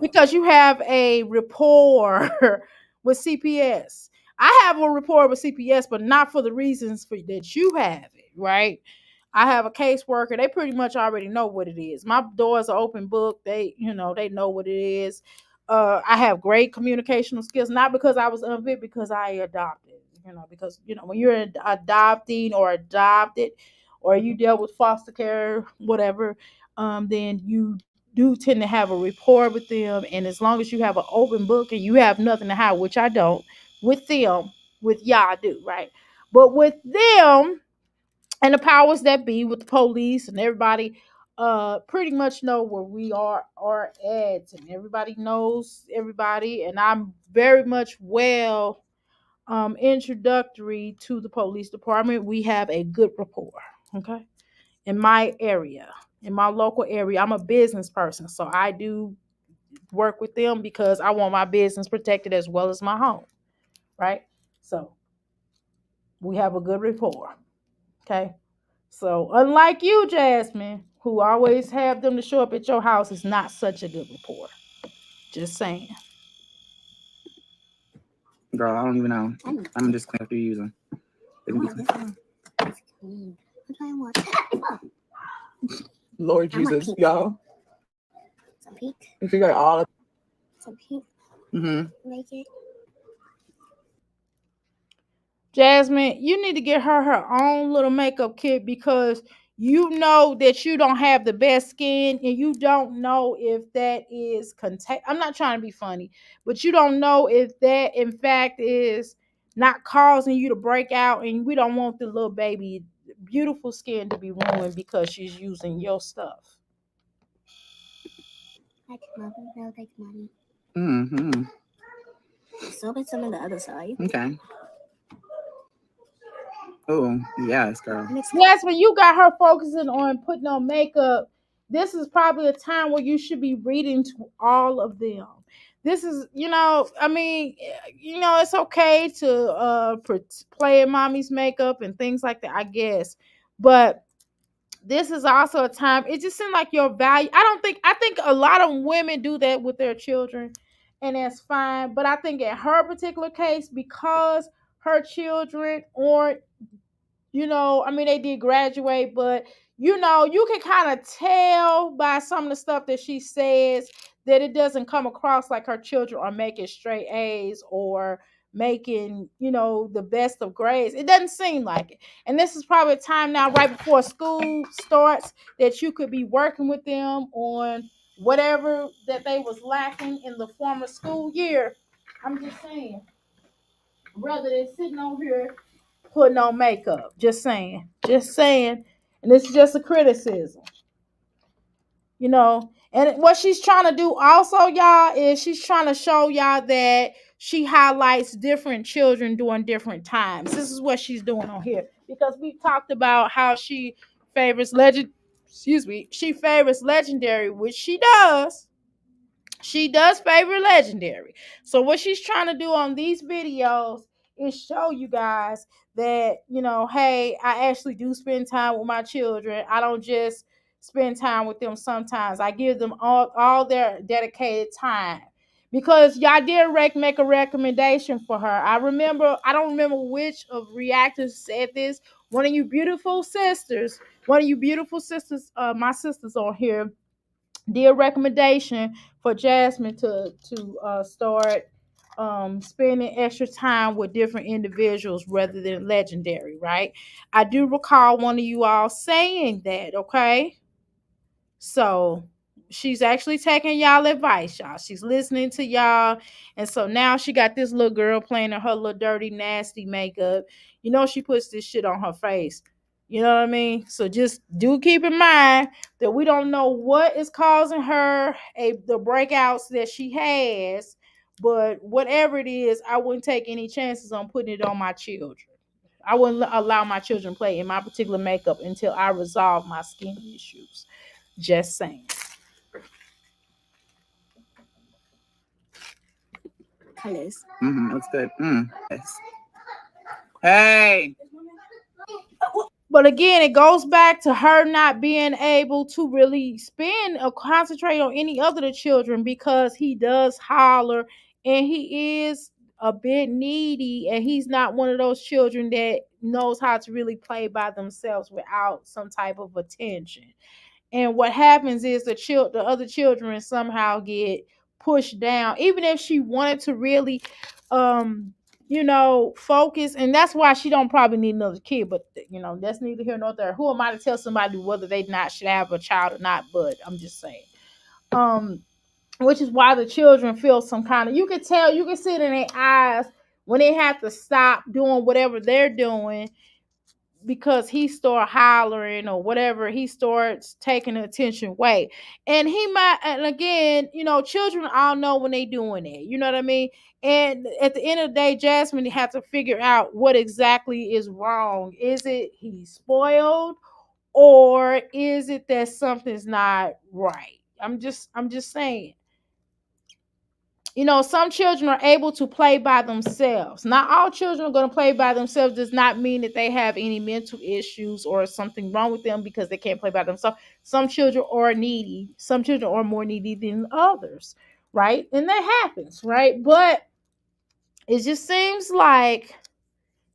Because you have a rapport with CPS. I have a rapport with CPS, but not for the reasons that you have it, right? I have a caseworker. They pretty much already know what it is. My doors are open book. They know what it is. I have great communicational skills, not because I was unfit, because I adopted. Because when you're adopting or adopted, or you dealt with foster care, whatever, then you do tend to have a rapport with them. And as long as you have an open book and you have nothing to hide, which I don't, with them, with y'all I do, right? But with them and the powers that be, with the police and everybody, pretty much know where we are at, and everybody knows everybody, and I'm very much introductory to the police department. We have a good rapport, okay? In my area, in my local area, I'm a business person, so I do work with them because I want my business protected as well as my home, right? So we have a good rapport, okay? So unlike you, Jasmine, who always have them to show up at your house, is not such a good rapport. Just saying. Girl, I don't even know. I'm just clean after you use them. Lord Jesus, y'all. Some pink. If you got all of Some pink. Make it. Jasmine, you need to get her own little makeup kit, because you know that you don't have the best skin, and you don't know if that is I'm not trying to be funny, but you don't know if that in fact is not causing you to break out, and we don't want the little baby beautiful skin to be ruined because she's using your stuff. Like mother, they'll take money. Mm-hmm. So it's some on the other side. Okay. Oh, yes, girl. Yes, when you got her focusing on putting on makeup, this is probably a time where you should be reading to all of them. This is, I mean, it's okay to play in mommy's makeup and things like that, I guess. But this is also a time, it just seems like your value. I think a lot of women do that with their children, and that's fine. But I think in her particular case, because her children aren't, I mean, they did graduate, but you can kind of tell by some of the stuff that she says that it doesn't come across like her children are making straight A's or making, the best of grades. It doesn't seem like it. And this is probably a time now, right before school starts, that you could be working with them on whatever that they was lacking in the former school year. I'm just saying, rather than sitting on here putting on makeup. Just saying. Just saying. And this is just a criticism. And what she's trying to do also, y'all, is she's trying to show y'all that she highlights different children during different times. This is what she's doing on here. Because we talked about how favors legend she favors legendary, which she does. She does favor legendary. So what she's trying to do on these videos is show you guys that, hey, I actually do spend time with my children. I don't just spend time with them sometimes. I give them all their dedicated time. Because y'all did make a recommendation for her. I don't remember which of reactors said this. One of you beautiful sisters, my sisters on here, did a recommendation for Jasmine to start spending extra time with different individuals rather than legendary, right? I do recall one of you all saying that, okay? So she's actually taking y'all advice, y'all. She's listening to y'all. And so now she got this little girl playing in her little dirty, nasty makeup. She puts this shit on her face. You know what I mean? So just do keep in mind that we don't know what is causing her the breakouts that she has. But whatever it is, I wouldn't take any chances on putting it on my children. I wouldn't allow my children play in my particular makeup until I resolve my skin issues. Just saying. Colors. Looks good. Yes. Hey. But again, it goes back to her not being able to really spend or concentrate on any other the children because he does holler and he is a bit needy and he's not one of those children that knows how to really play by themselves without some type of attention. And what happens is the other children somehow get pushed down, even if she wanted to really, focus. And that's why she don't probably need another kid. But that's neither here nor there. Who am I to tell somebody whether they not should have a child or not? But I'm just saying. Which is why the children feel some kind of. You can tell, you can see it in their eyes when they have to stop doing whatever they're doing because he start hollering or whatever, he starts taking the attention away. And he might, and again, children all know when they doing it. You know what I mean? And at the end of the day, Jasmine had to figure out what exactly is wrong. Is it he's spoiled, or is it that something's not right? I'm just saying. Some children are able to play by themselves. Not all children are going to play by themselves. Does not mean that they have any mental issues or something wrong with them because they can't play by themselves. Some children are needy. Some children are more needy than others, right? And that happens, right? But it just seems like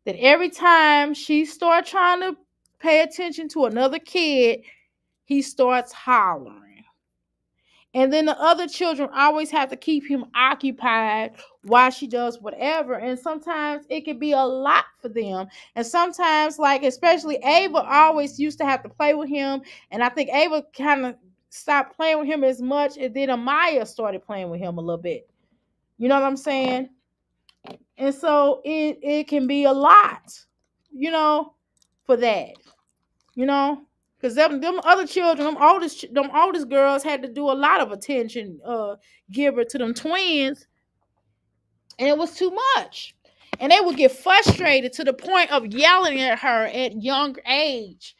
that every time she starts trying to pay attention to another kid, he starts hollering. And then the other children always have to keep him occupied while she does whatever. And sometimes it can be a lot for them. And sometimes, like, especially Ava always used to have to play with him. And I think Ava kind of stopped playing with him as much. And then Amaya started playing with him a little bit. You know what I'm saying? And so it can be a lot, for that. Because them other children, them oldest girls had to do a lot of attention giver to them twins, and it was too much. And they would get frustrated to the point of yelling at her at young age.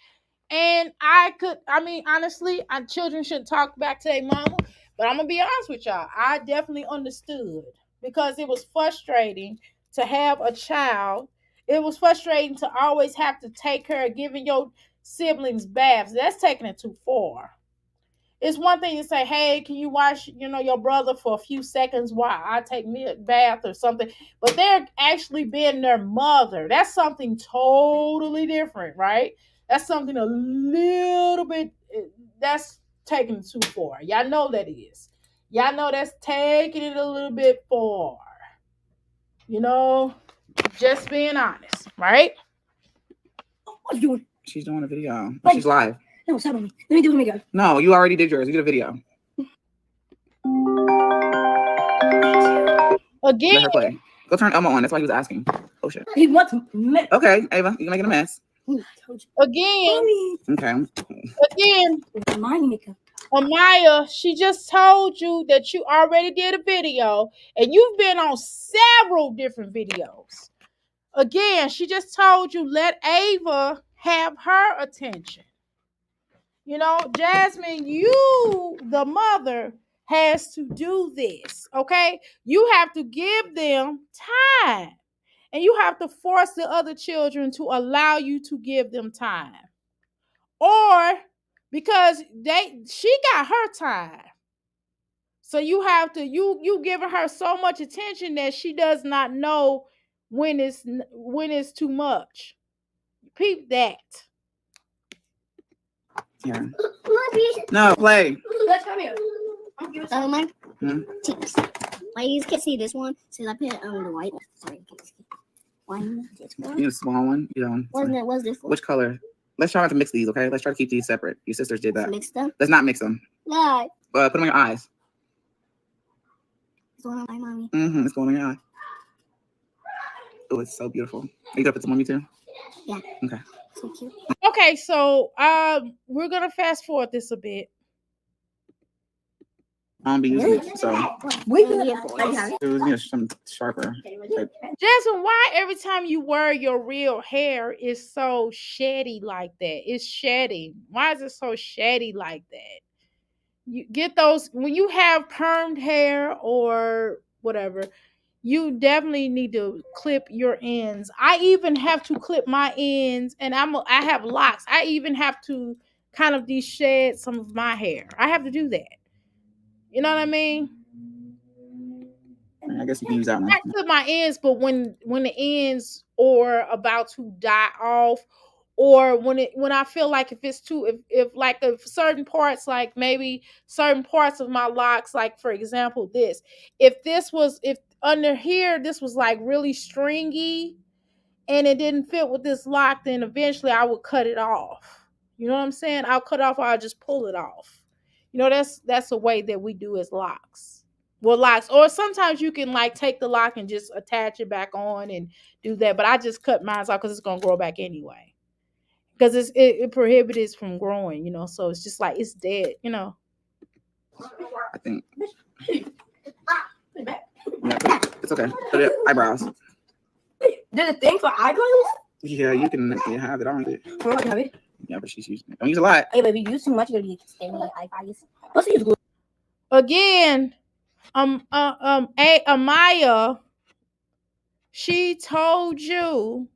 And honestly, children shouldn't talk back to their mama. But I'm going to be honest with y'all. I definitely understood because it was frustrating to have a child. It was frustrating to always have to take care of giving your siblings baths. That's taking it too far. It's one thing to say, hey, can you watch, your brother for a few seconds while I take me a bath or something? But they're actually being their mother. That's something totally different, right? That's something a little bit, that's taking it too far. Y'all know that is. Y'all know that's taking it a little bit far. Just being honest, right? What are you doing? She's doing a video. Oh, she's live. No, stop on me. Let me do it again. No, you already did yours. You did a video. Again. Let her play. Go turn Elmo on. That's why he was asking. Oh, shit. He wants to. Okay, Ava, you're making a mess. Again. Okay. Again. Nika. Amaya, she just told you that you already did a video and you've been on several different videos. Again, she just told you let Ava have her attention. Jasmine, you, the mother, has to do this, okay? You have to give them time. And you have to force the other children to allow you to give them time. Or because she got her time. So you have to you giving her so much attention that she does not know when it's too much. Peep that. Yeah. No, play. Let's come here. Mine. Hmm? Why you can't see this one? Since I put it on the white one. Sorry, you can't see. Why this one? You need a small one. What's this for? Which color? Let's try not to mix these, okay? Let's try to keep these separate. Your sisters did that. Mix them? Let's not mix them. No. Put them on your eyes. It's going on my mommy. It's going on your eye. Oh, it's so beautiful. Are you gonna put some on me too? Yeah. Okay. So cute. Okay, so we're gonna fast forward this a bit. I don't be using it, so some sharper. Jasmine, why every time you wear your real hair is so shady like that? It's shedding. Why is it so shady like that? You get those when you have permed hair or whatever. You definitely need to clip your ends. I even have to clip my ends, and I have locks. I even have to kind of deshed some of my hair. I have to do that. You know what I mean? I guess you can use that one. Not to my ends, but when the ends are about to die off, or when I feel like if certain parts, like maybe certain parts of my locks, like for example if under here this was like really stringy and it didn't fit with this lock, then eventually I would cut it off. You know what I'm saying? I'll cut off or I'll just pull it off. That's a way that we do as locks. Well, locks, or sometimes you can like take the lock and just attach it back on and do that. But I just cut mine off because it's gonna grow back anyway. Because it prohibits from growing, so it's just like it's dead, I think. Yeah, it's okay. Put it eyebrows. There's a thing for eyebrows? Yeah, you can have it on it. Oh, I have it. Yeah, but she's using it. Don't use a lot. Hey, baby, use too much, you're gonna be staining your eyebrows. Let's use glue. Again, Amaya, she told you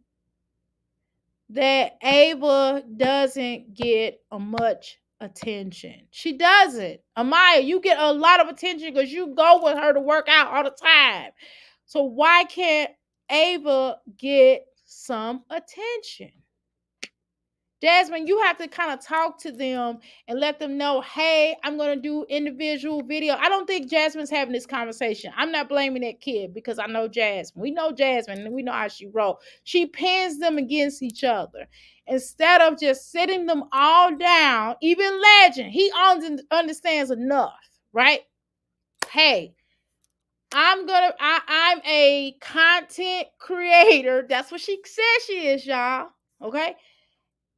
that Ava doesn't get much attention. She doesn't. Amaya, you get a lot of attention because you go with her to work out all the time. So why can't Ava get some attention? Jasmine, you have to kind of talk to them and let them know, hey, I'm going to do individual video. I don't think Jasmine's having this conversation. I'm not blaming that kid because I know Jasmine. We know Jasmine and we know how she rolls. She pins them against each other. Instead of just sitting them all down, even Legend, he understands enough, right? Hey, I'm a content creator. That's what she says she is, y'all. Okay?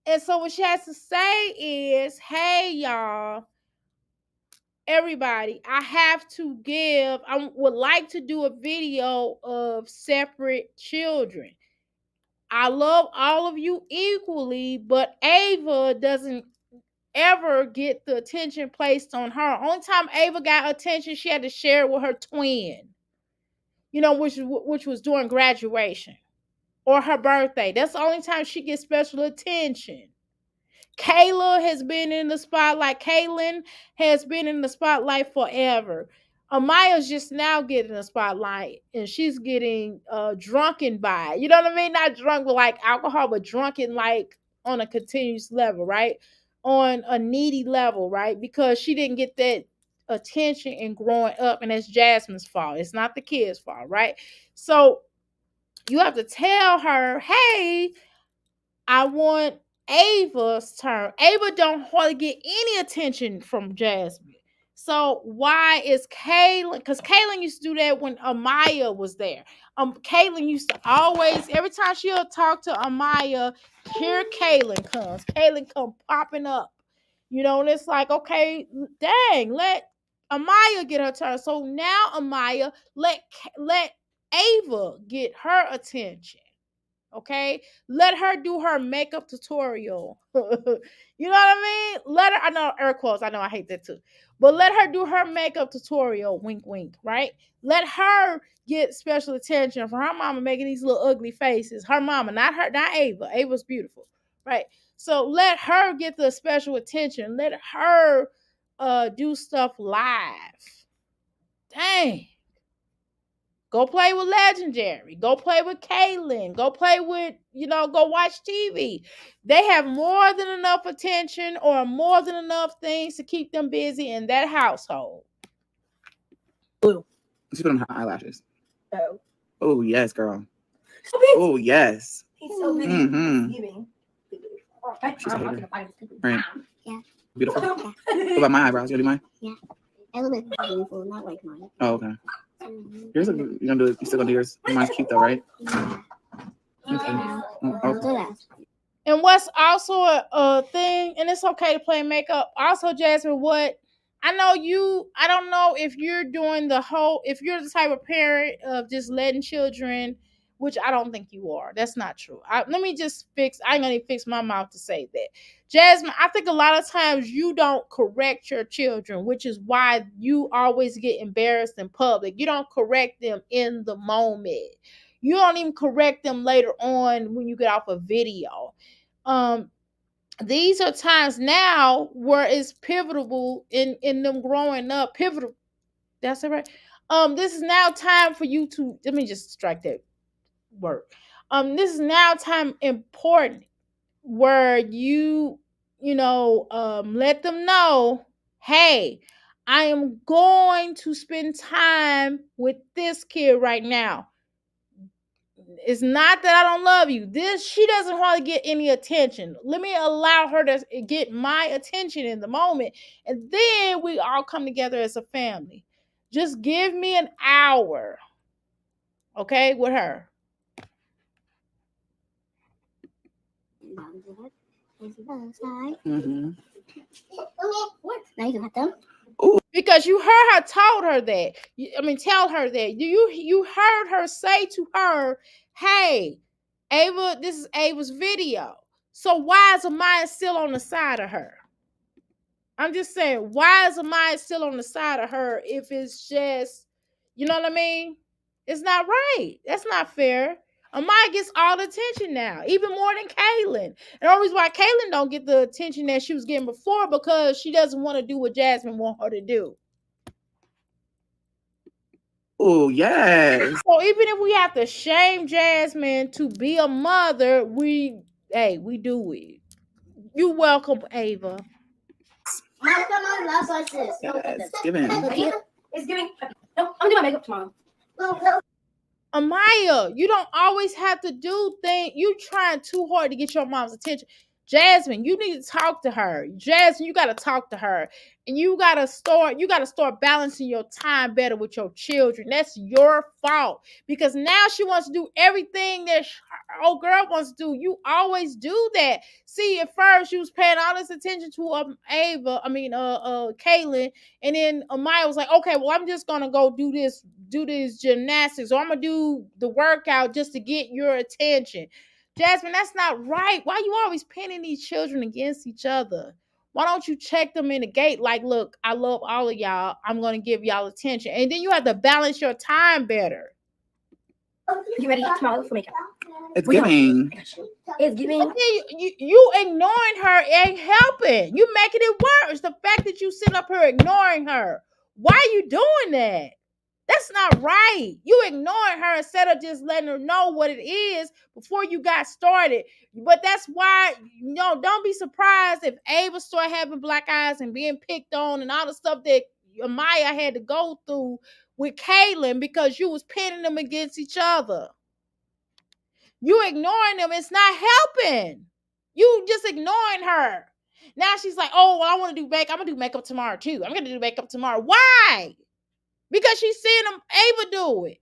And so what she has to say is, hey, y'all, everybody, I have to give, I would like to do a video of separate children. I love all of you equally, but Ava doesn't ever get the attention placed on her. Only time Ava got attention, she had to share it with her twin, which was during graduation or her birthday. That's the only time she gets special attention. Kayla has been in the spotlight. Kaylin has been in the spotlight forever. Amaya's just now getting the spotlight, and she's getting drunken by it. You know what I mean? Not drunk with like alcohol, but drunken like on a continuous level, right? On a needy level, right? Because she didn't get that attention in growing up, and that's Jasmine's fault. It's not the kids' fault, right? So you have to tell her, hey, I want Ava's turn. Ava don't hardly get any attention from Jasmine. So why is Kaylin? Because Kaylin used to do that when Amaya was there. Kaylin used to always, every time she'll talk to Amaya, here Kaylin comes. Kaylin come popping up. And it's like, okay, dang, let Amaya get her turn. So now Amaya, let Ava get her attention. Okay, let her do her makeup tutorial. You know what I mean? Let her, I know air quotes, I know I hate that too, but let her do her makeup tutorial, wink wink, right? Let her get special attention for her mama making these little ugly faces. Her mama, not Ava. Ava's beautiful, right? So let her get the special attention. Let her do stuff live. Dang. Go play with Legendary. Go play with Kaylin. Go play with, go watch TV. They have more than enough attention or more than enough things to keep them busy in that household. Blue. She put on her eyelashes. Oh. Oh, yes, girl. So big. Oh, yes. He's so big. Mm-hmm. She's a hater. Right. Yeah. Beautiful. What about my eyebrows? You gonna do mine? Yeah. A little bit beautiful, not like mine. Oh, okay. Yours, you still gonna do yours? Mine's cute though, right? Yeah. Okay. I'll do that. And what's also a thing, and it's okay to play makeup. Also, Jasmine, I don't know if you're doing if you're the type of parent of just letting children, which I don't think you are. That's not true. I ain't gonna fix my mouth to say that. Jasmine, I think a lot of times you don't correct your children, which is why you always get embarrassed in public. You don't correct them in the moment. You don't even correct them later on when you get off a video. These are times now where it's pivotal in them growing up. Pivotal. That's it, right? This is now time for you to, let me just strike that word. This is now time important where you let them know, hey, I am going to spend time with this kid right now. It's not that I don't love you. She doesn't hardly get any attention. Let me allow her to get my attention in the moment. And then we all come together as a family. Just give me an hour. Okay, with her. Mm-hmm. What? Now you can have them. Because you heard her tell her that. You heard her say to her, hey, Ava, this is Ava's video. So why is Amaya still on the side of her? I'm just saying, why is Amaya still on the side of her if it's just, you know what I mean? It's not right. That's not fair. Amaya gets all the attention now, even more than Kaylin. And the reason why Kaylin don't get the attention that she was getting before because she doesn't want to do what Jasmine want her to do. Oh, yes. So even if we have to shame Jasmine to be a mother, we do it. You welcome, Ava. Yes, giving. It's giving. No, I'm doing my makeup tomorrow. Amaya, you don't always have to do things. You trying too hard to get your mom's attention. Jasmine, you need to talk to her. Jasmine, you got to talk to her. And you got to start balancing your time better with your children. That's your fault. Because now she wants to do everything that her old girl wants to do. You always do that. See, at first you was paying all this attention to Kaylin, and then Amaya was like, okay, well, I'm just gonna go do this gymnastics, or I'm gonna do the workout just to get your attention. Jasmine, that's not right. Why you always pinning these children against each other? Why don't you check them in the gate? Like, look, I love all of y'all. I'm going to give y'all attention. And then you have to balance your time better. You ready tomorrow for makeup? It's giving. It's giving. You ignoring her ain't helping. You making it worse. The fact that you sit up here ignoring her. Why are you doing that? That's not right. You ignoring her instead of just letting her know what it is before you got started. But that's why, don't be surprised if Ava start having black eyes and being picked on and all the stuff that Maya had to go through with Kaylin, because you was pitting them against each other. You ignoring them. It's not helping. You just ignoring her. Now she's like, oh, well, I want to do makeup. I'm going to do makeup tomorrow too. I'm going to do makeup tomorrow. Why? Because she's seeing them Ava do it.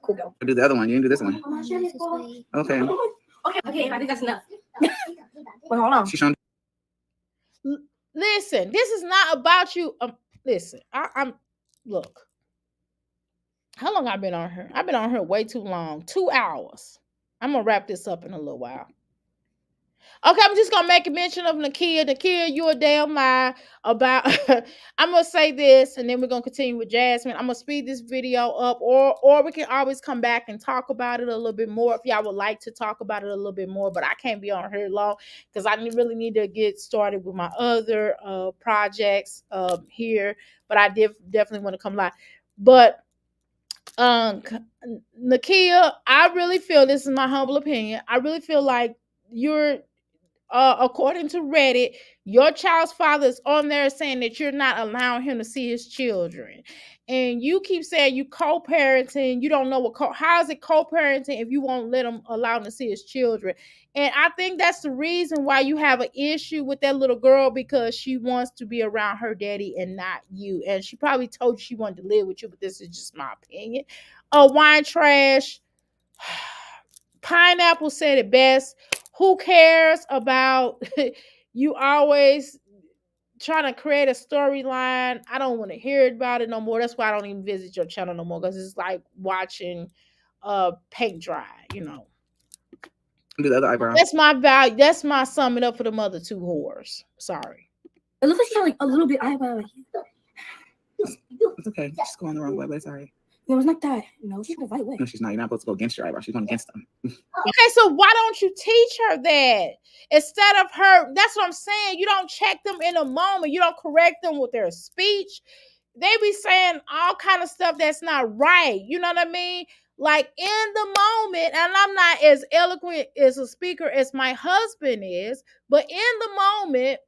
Cool, go. Do the other one. You can do this one. Okay. Okay, I think that's enough. Wait, hold on. She's showing. Listen, this is not about you. Listen, look. How long I've been on her? I've been on her way too long. 2 hours. I'm gonna wrap this up in a little while. Okay, I'm just gonna make a mention of Nakia. Nakia, you a damn lie about. I'm gonna say this, and then we're gonna continue with Jasmine. I'm gonna speed this video up, or we can always come back and talk about it a little bit more if y'all would like to talk about it a little bit more. But I can't be on here long because I really need to get started with my other projects here. But I definitely want to come live. But Nakia, I really feel, this is my humble opinion, I really feel like you're according to Reddit, your child's father is on there saying that you're not allowing him to see his children. And you keep saying you co-parenting. You don't know how is it co-parenting if you won't allow him to see his children? And I think that's the reason why you have an issue with that little girl, because she wants to be around her daddy and not you. And she probably told you she wanted to live with you, but this is just my opinion. Wine trash. Pineapple said it best. Who cares about you always trying to create a storyline? I don't want to hear about it no more. That's why I don't even visit your channel no more, because it's like watching paint dry, Do the other eyebrow. That's my value. That's my summing up for the other two whores. Sorry. It looks like she got like a little bit eyebrow. It's okay. She's going the wrong way, but it's all right. No, it's not that. No, she's the right way. No, she's not. You're not supposed to go against your eyebrow. She's going against them. Okay, so why don't you teach her that? Instead of her, that's what I'm saying. You don't check them in a moment. You don't correct them with their speech. They be saying all kind of stuff that's not right. You know what I mean? Like in the moment, and I'm not as eloquent as a speaker as my husband is, but in the moment,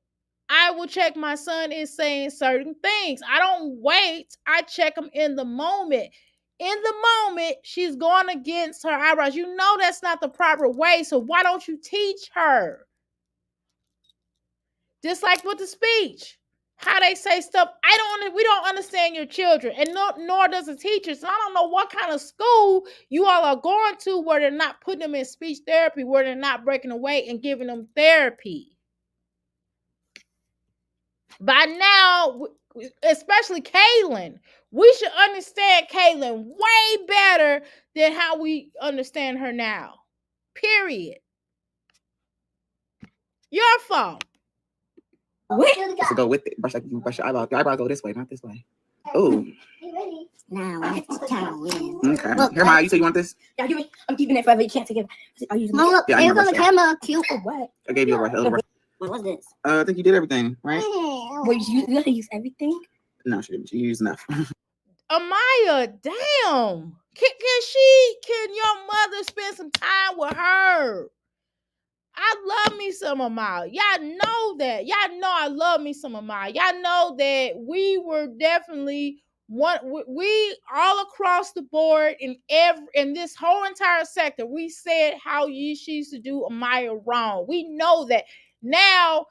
I will check my son is saying certain things. I don't wait. I check him in the moment. In the moment, she's going against her eyebrows. You know that's not the proper way. So why don't you teach her? Just like with the speech, how they say stuff. We don't understand your children, and nor does the teacher. So I don't know what kind of school you all are going to where they're not putting them in speech therapy, where they're not breaking away and giving them therapy. By now, especially Kaylin, we should understand Kaylin way better than how we understand her now. Period. Your fault. So go with it. Brush your eyebrow. Your eyebrow go this way, not this way. Oh. Now it's time. Okay. Here, Maya, you say you want this? Yeah, give me. I'm keeping it forever. You can't take it. I'll use it. Mom, look, Yeah, I it was on the remember camera. Cute. For what? I gave you a brush. What was this? I think you did everything, right? Wait, you have to use everything? No, she didn't. She used enough. Amaya, damn. Can your mother spend some time with her? I love me some Amaya. Y'all know that. Y'all know I love me some Amaya. Y'all know that we were definitely we all across the board in this whole entire sector, we said how she used to do Amaya wrong. We know that now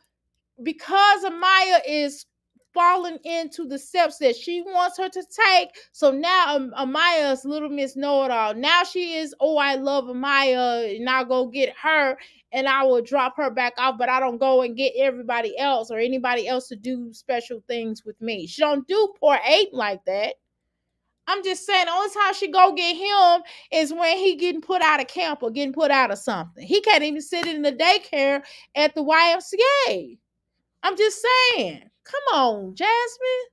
because Amaya is falling into the steps that she wants her to take. So now Amaya's little Miss Know-It-All. Now she is, oh, I love Amaya, and I'll go get her, and I will drop her back off, but I don't go and get everybody else or anybody else to do special things with me. She don't do poor Aiden like that. I'm just saying, the only time she go get him is when he getting put out of camp or getting put out of something. He can't even sit in the daycare at the YMCA. I'm just saying. Come on, Jasmine.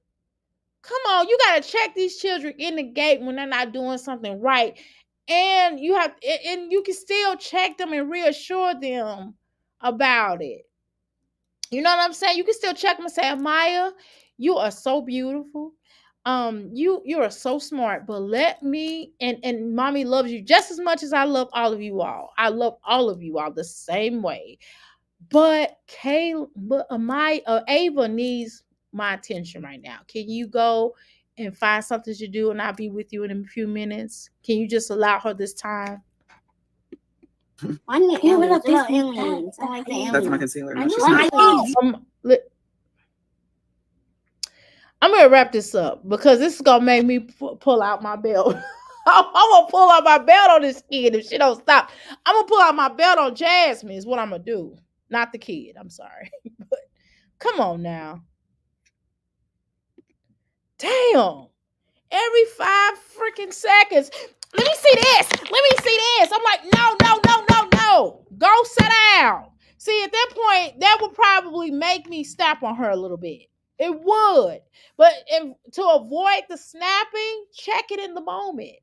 Come on. You got to check these children in the gate when they're not doing something right. And you can still check them and reassure them about it. You know what I'm saying? You can still check them and say, Amaya, you are so beautiful. You are so smart, but let me and mommy loves you just as much as I love all of you all. I love all of you all the same way. But Ava needs my attention right now. Can you go and find something to do, and I'll be with you in a few minutes? Can you just allow her this time? I need aliens. I like the aliens. That's my concealer. I'm gonna wrap this up because this is gonna make me pull out my belt. I'm gonna pull out my belt on this kid if she don't stop. I'm gonna pull out my belt on Jasmine is what I'm gonna do. Not the kid. I'm sorry. But come on now. Damn. Every 5 freaking seconds. Let me see this. Let me see this. I'm like, no. Go sit down. See, at that point, that would probably make me snap on her a little bit. It would. But to avoid the snapping, check it in the moment.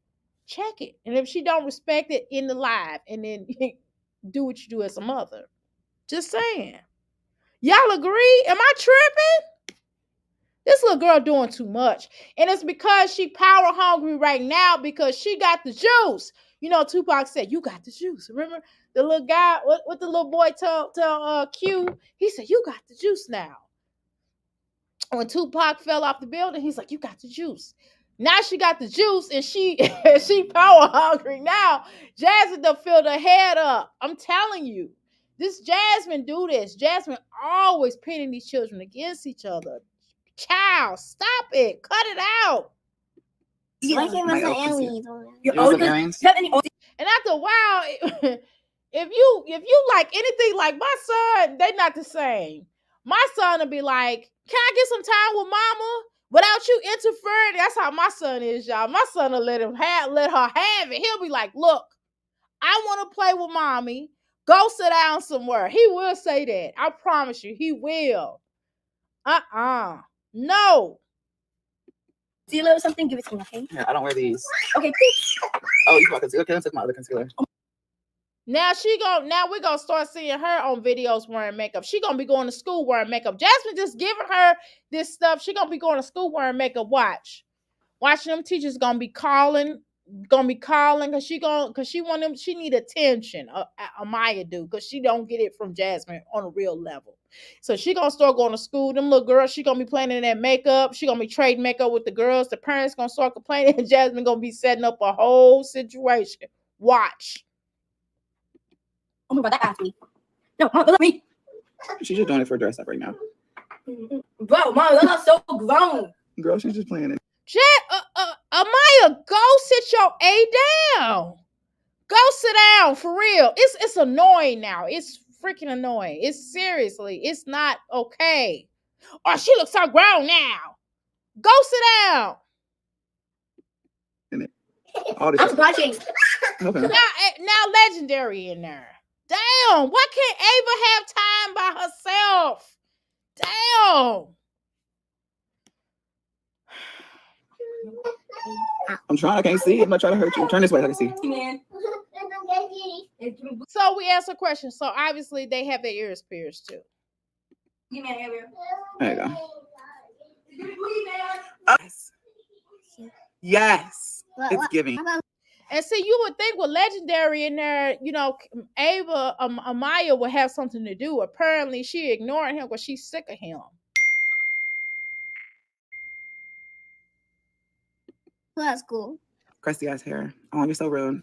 Check it. And if she don't respect it, in the live. And then do what you do as a mother. Just saying. Y'all agree? Am I tripping? This little girl doing too much. And it's because she power hungry right now because she got the juice. You know, Tupac said, you got the juice. Remember the little guy, what the little boy tell Q? He said, you got the juice now. When Tupac fell off the building, he's like, you got the juice. Now she got the juice and she power hungry now. Jasmine done filled her head up. I'm telling you. This Jasmine do this. Jasmine always pitting these children against each other. Child, stop it. Cut it out. Why can't I say aliens? And after a while, if you like anything like my son, they not the same. My son will be like, can I get some time with mama without you interfering? That's how my son is, y'all. My son will let her have it. He'll be like, look, I want to play with mommy. Go sit down somewhere. He will say that. I promise you, he will. No. See a little something, give it to me, okay? Yeah, I don't wear these. Okay, please. Oh, you want concealer? Okay, let's take my other concealer. Now we're gonna start seeing her on videos wearing makeup. She gonna be going to school wearing makeup. Jasmine just giving her this stuff. She gonna be going to school wearing makeup. Watch them teachers gonna be calling because she need attention. Amaya do because she don't get it from Jasmine on a real level. So she gonna start going to school. Them little girls, she gonna be planning that makeup. She gonna be trading makeup with the girls. The parents gonna start complaining, and Jasmine gonna be setting up a whole situation. Watch. Oh my god, that asked me. No, mom, look at me. She's just doing it for dress up right now. Bro, mom, look how so grown. Girl, she's just playing it. Amaya, go sit your A down. Go sit down for real. It's annoying now. It's freaking annoying. It's not okay. Oh, she looks so grown now. Go sit down. All this I'm watching. Okay. Now Legendary in there. Damn, why can't Ava have time by herself? Damn. I'm trying. I can't see. I'm not trying to hurt you. Turn this way so I can see. Man. So we asked a question. So obviously they have their ears pierced too. Give me an area. There you go. Yes. It's giving. And see, you would think with Legendary in there, you know, Ava, Amaya would have something to do. Apparently, she ignoring him because she's sick of him. Well, that's cool. Crusty ass hair. Oh, you're so rude.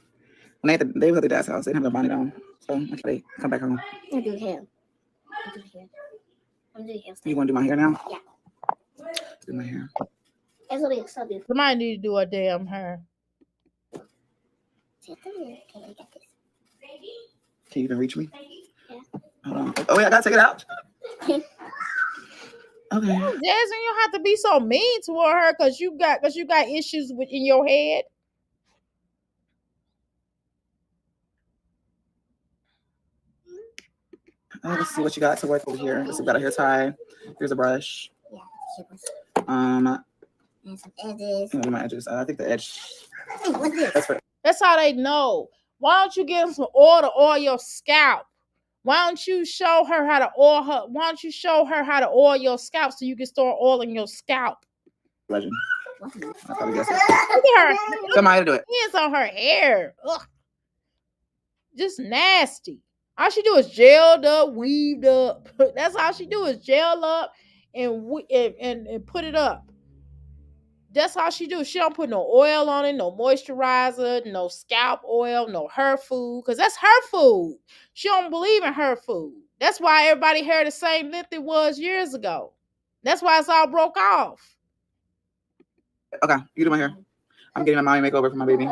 When they was at the dad's house, they didn't have no bonnet on. So after they come back home. I'm gonna do hair. I'm doing hair. You want to do my hair now? Yeah. Do my hair. It's gonna be so beautiful. Somebody need to do a damn hair. Okay, I got this. Can you even reach me? Yeah. Hold on. Oh wait, I gotta take it out. Okay. Jasmine, you don't have to be so mean toward her because you got issues in your head. Let's see what you got to work with here. Let's see, we got a hair tie. Here's a brush. Yeah, and some edges. My edges. I think the edge. Hey, what's this? That's for That's how they know. Why don't you get them some oil to oil your scalp? Why don't you show her how to oil her? Why don't you show her how to oil your scalp so you can start oiling your scalp? legend. I probably guess it. Look at her. Somebody do it. Hands on her hair. Ugh. Just nasty. All she do is gelled up, weaved up. That's all she do is gel up and put it up. That's all she do. She don't put no oil on it, no moisturizer, no scalp oil, no her food, because that's her food. She don't believe in her food. That's why everybody hair the same length it was years ago. That's why it's all broke off. Okay, you do my hair. I'm getting my mommy makeover for my baby.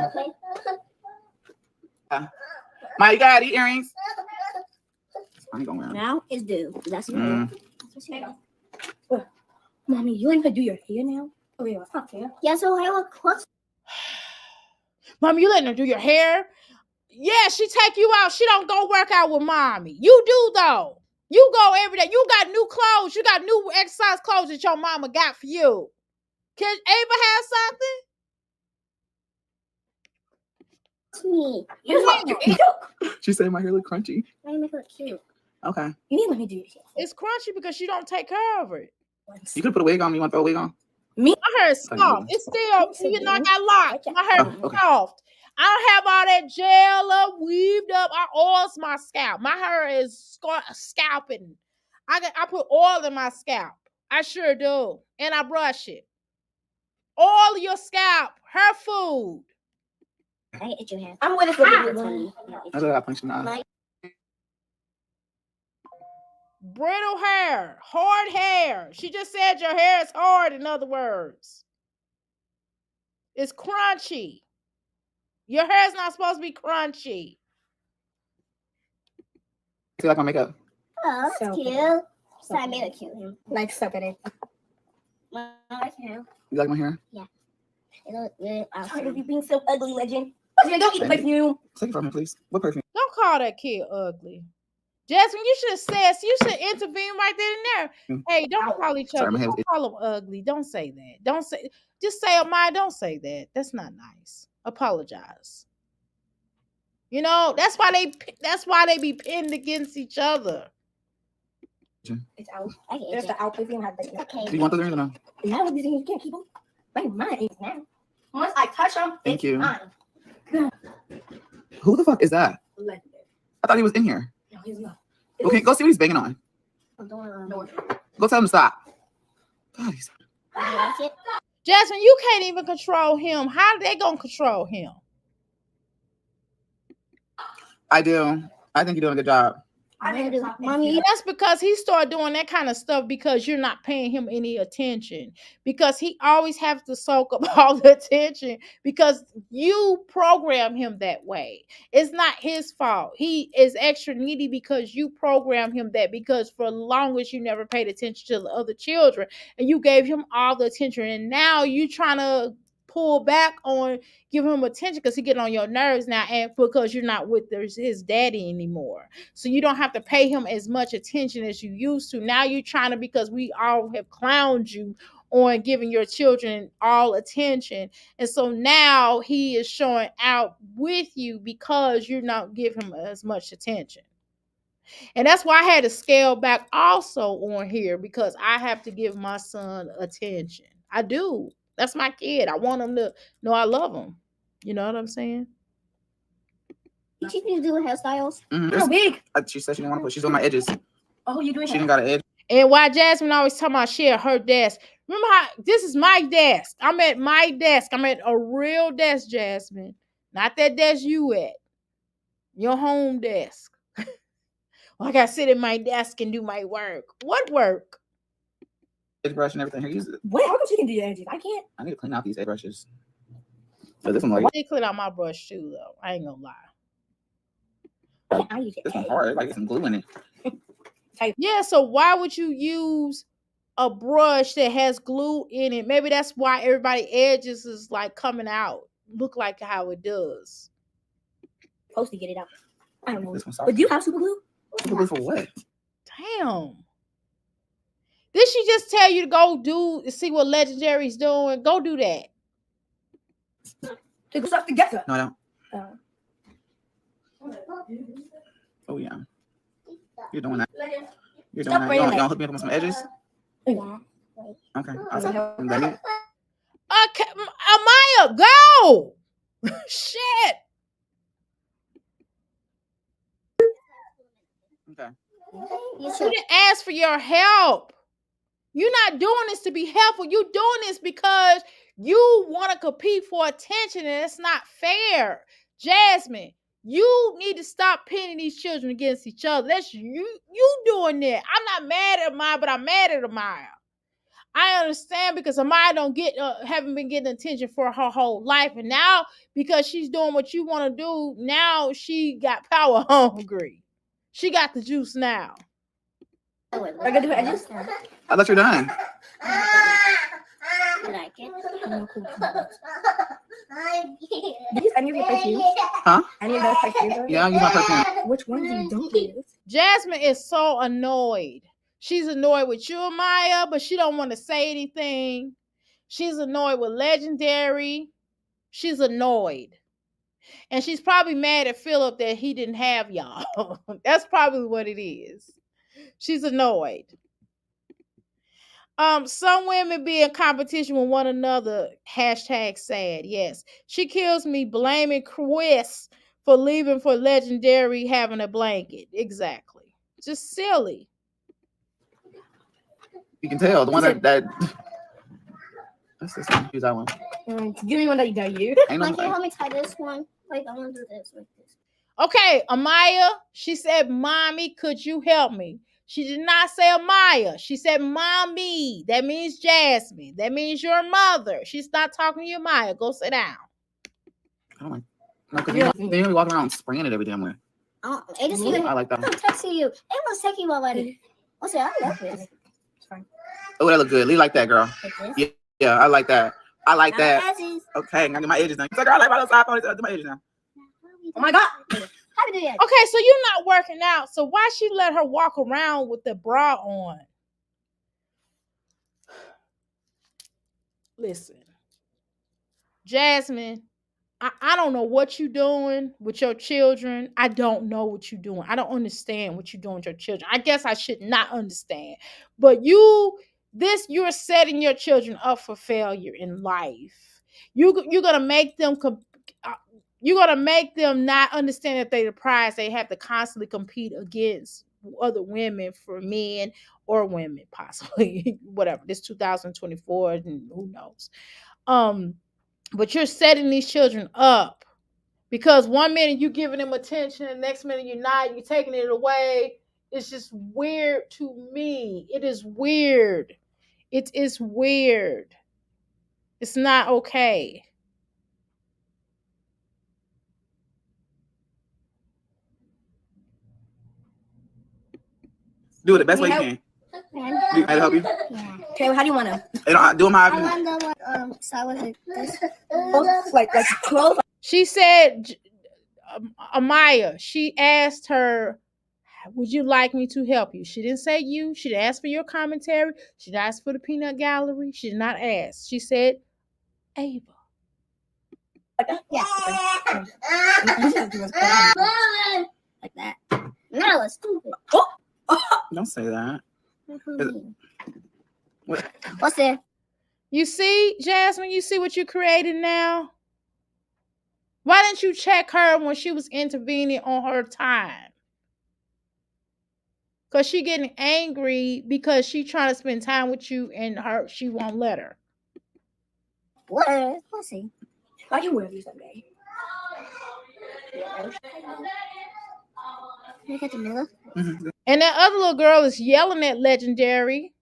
Maya, you got earrings? I ain't gonna wear them. Now it's due. That's what she got. Mommy, you ain't gonna do your hair now? Oh, yeah, it's not fair. Yeah, so I look close. Mommy, you letting her do your hair? Yeah, she take you out. She don't go work out with mommy. You do though. You go every day. You got new clothes. You got new exercise clothes that your mama got for you. Can Ava have something? Me. She said my hair look crunchy. Why you make it look cute? Okay. You need to let me do your hair. It's crunchy because she don't take care of it. You could put a wig on. You want to throw a wig on? My hair is soft. It's still, you know, I got locked. My hair is soft. I don't have all that gel up, weaved up. I oils my scalp. My hair is scalping. I put oil in my scalp. I sure do. And I brush it. Oil your scalp. Her food. I itch your hair. I'm with it for you. That's what I punched in the eye. Brittle hair. Hard hair. She just said your hair is hard, in other words. It's crunchy. Your hair is not supposed to be crunchy. I feel like my makeup. Oh, that's So cute. So I made it cute. Like, suck at it. I like your hair. You like my hair? It look good. Tired of you being so ugly, legend. Legend, don't eat the perfume. Take it from me, please. What perfume? Don't call that kid ugly. Jasmine, you should have said, you should intervene right then and there. Hey, don't call each other. Don't call them ugly. Don't say that. Don't say, just say, Amaya, don't say that. That's not nice. Apologize. You know, that's why they be pinned against each other. It's out. I can There's itch the it. out perfume. Okay. Do you want those earrings or no? Now with these things, you can't keep them. Mine is now. Once I touch them, Thank it's you. mine. Who the fuck is that? Legendary. I thought he was in here. No, he's not. Okay, go see what he's banging on. I'm doing No. Go tell him to stop. God, he's... You like it? Jasmine, you can't even control him. How are they gonna control him? I do. I think you're doing a good job. Mommy, that's because he started doing that kind of stuff because you're not paying him any attention. Because he always has to soak up all the attention because you program him that way. It's not his fault. He is extra needy because you program him that because for the longest you never paid attention to the other children and you gave him all the attention and now you trying to pull back on give him attention because he getting on your nerves now and because you're not with his daddy anymore. So you don't have to pay him as much attention as you used to. Now you're trying to, because we all have clowned you on giving your children all attention. And so now he is showing out with you because you're not giving him as much attention. And that's why I had to scale back also on here because I have to give my son attention. I do. That's my kid. I want him to know I love him. You know what I'm saying? You teach me to do hairstyles? How big? She said she didn't want to put. She's on my edges. Oh, you doing She didn't got an edge. And why Jasmine always talking about she at her desk Remember how this is my desk. I'm at my desk. I'm at a real desk, Jasmine. Not that desk you at. Your home desk. Like I sit at my desk and do my work. What work? Edge brush and everything. Here, use it. Wait, how come she can do your edges? I can't. I need to clean out these edge brushes. But this one, like, I did clean out my brush too, though. I ain't gonna lie. I use it. this one's hard. Like, get some glue in it. Yeah, so why would you use a brush that has glue in it? Maybe that's why everybody edges is like coming out. Look like how it does. Supposed to get it out. I don't know. This one's soft. But do you have super glue? Super glue for what? Damn. Did she just tell you to go see what Legendary's doing? Go do that. Take stuff together. No, I don't. Oh, yeah. You're doing that. You're doing that. You want to hook me up with some edges? Yeah. Okay. Awesome. Let me. Okay, Amaya, go. Shit. Okay. You didn't ask for your help. You're not doing this to be helpful. You're doing this because you want to compete for attention, and it's not fair. Jasmine, you need to stop pitting these children against each other. That's you doing that. I'm not mad at Amaya, but I'm mad at Amaya. I understand because Amaya haven't been getting attention for her whole life, and now because she's doing what you want to do, now she got power hungry. She got the juice now. I gotta do edges. I thought you were done. You like it? Do you use any of your perfumes? Huh? Any of those perfumes? Yeah, I use my perfume. Which ones you don't use? Jasmine is so annoyed. She's annoyed with you, Amaya, but she don't want to say anything. She's annoyed with Legendary. She's annoyed. And she's probably mad at Philip that he didn't have y'all. That's probably what it is. She's annoyed. Some women be in competition with one another. #sad. Yes. She kills me blaming Chris for leaving for Legendary having a blanket. Exactly. Just silly. You can tell the one that. What's this one? Use that one. Give me one that you don't use. Ain't no, Like, can you help me tie this one? Like, I want to do this like this. Okay, Amaya, she said, Mommy, could you help me? She did not say Amaya. She said, Mommy. That means Jasmine. That means your mother. She's not talking to you, Amaya. Go sit down. I don't like. No, because they be walking around spraying it every damn way. Oh, it just even. I like that. I'm texting you. It was taking you already. I'll say, I love this. Oh, that look good. Leave like that, girl. Like this. Yeah, I like that. I like that. Edges. Okay, I get my edges now. It's like, girl, I like my little side ponytail. Do my edges now. Oh my god. How to do that? Okay, so you're not working out. So why she let her walk around with the bra on? Listen, Jasmine, I don't know what you're doing with your children. I don't know what you're doing. I don't understand what you're doing with your children. I guess I should not understand. But you're setting your children up for failure in life. You're gonna make them you're gonna make them not understand that they're the prize. They have to constantly compete against other women for men or women, possibly whatever. This 2024, and who knows. But you're setting these children up because one minute you're giving them attention, the next minute you're not. You're taking it away. It's just weird to me. It is weird. It is weird. It's not okay. Do it the best way you can. Do I help you? Yeah. Okay, well, how do you want to? Do them how I I want to start with this. Like close. She said, Amaya, she asked her, would you like me to help you? She didn't say you. She didn't ask for your commentary. She didn't ask for the peanut gallery. She did not ask. She said, Ava. Yeah. Like that. No, it's stupid. Don't say that. What? What's there? You see, Jasmine, you see what you created now? Why didn't you check her when she was intervening on her time? Cause she getting angry because she trying to spend time with you and she won't let her. What? Let's see. I can wear these someday. Look at the mirror. And that other little girl is yelling at Legendary.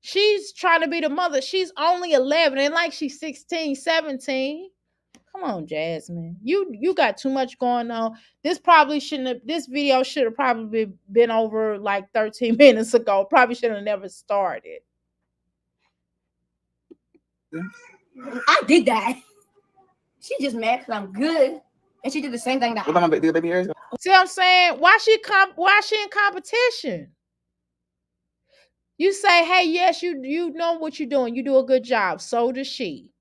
She's trying to be the mother. She's only 11 and like she's 16, 17. Come on, Jasmine. You got too much going on. This video should have probably been over like 13 minutes ago. Probably should have never started. I did that. She just mad because I'm good. And she did the same thing that What about my baby hairs? See what I'm saying? Why she in competition? You say, hey, yes, you know what you're doing. You do a good job. So does she.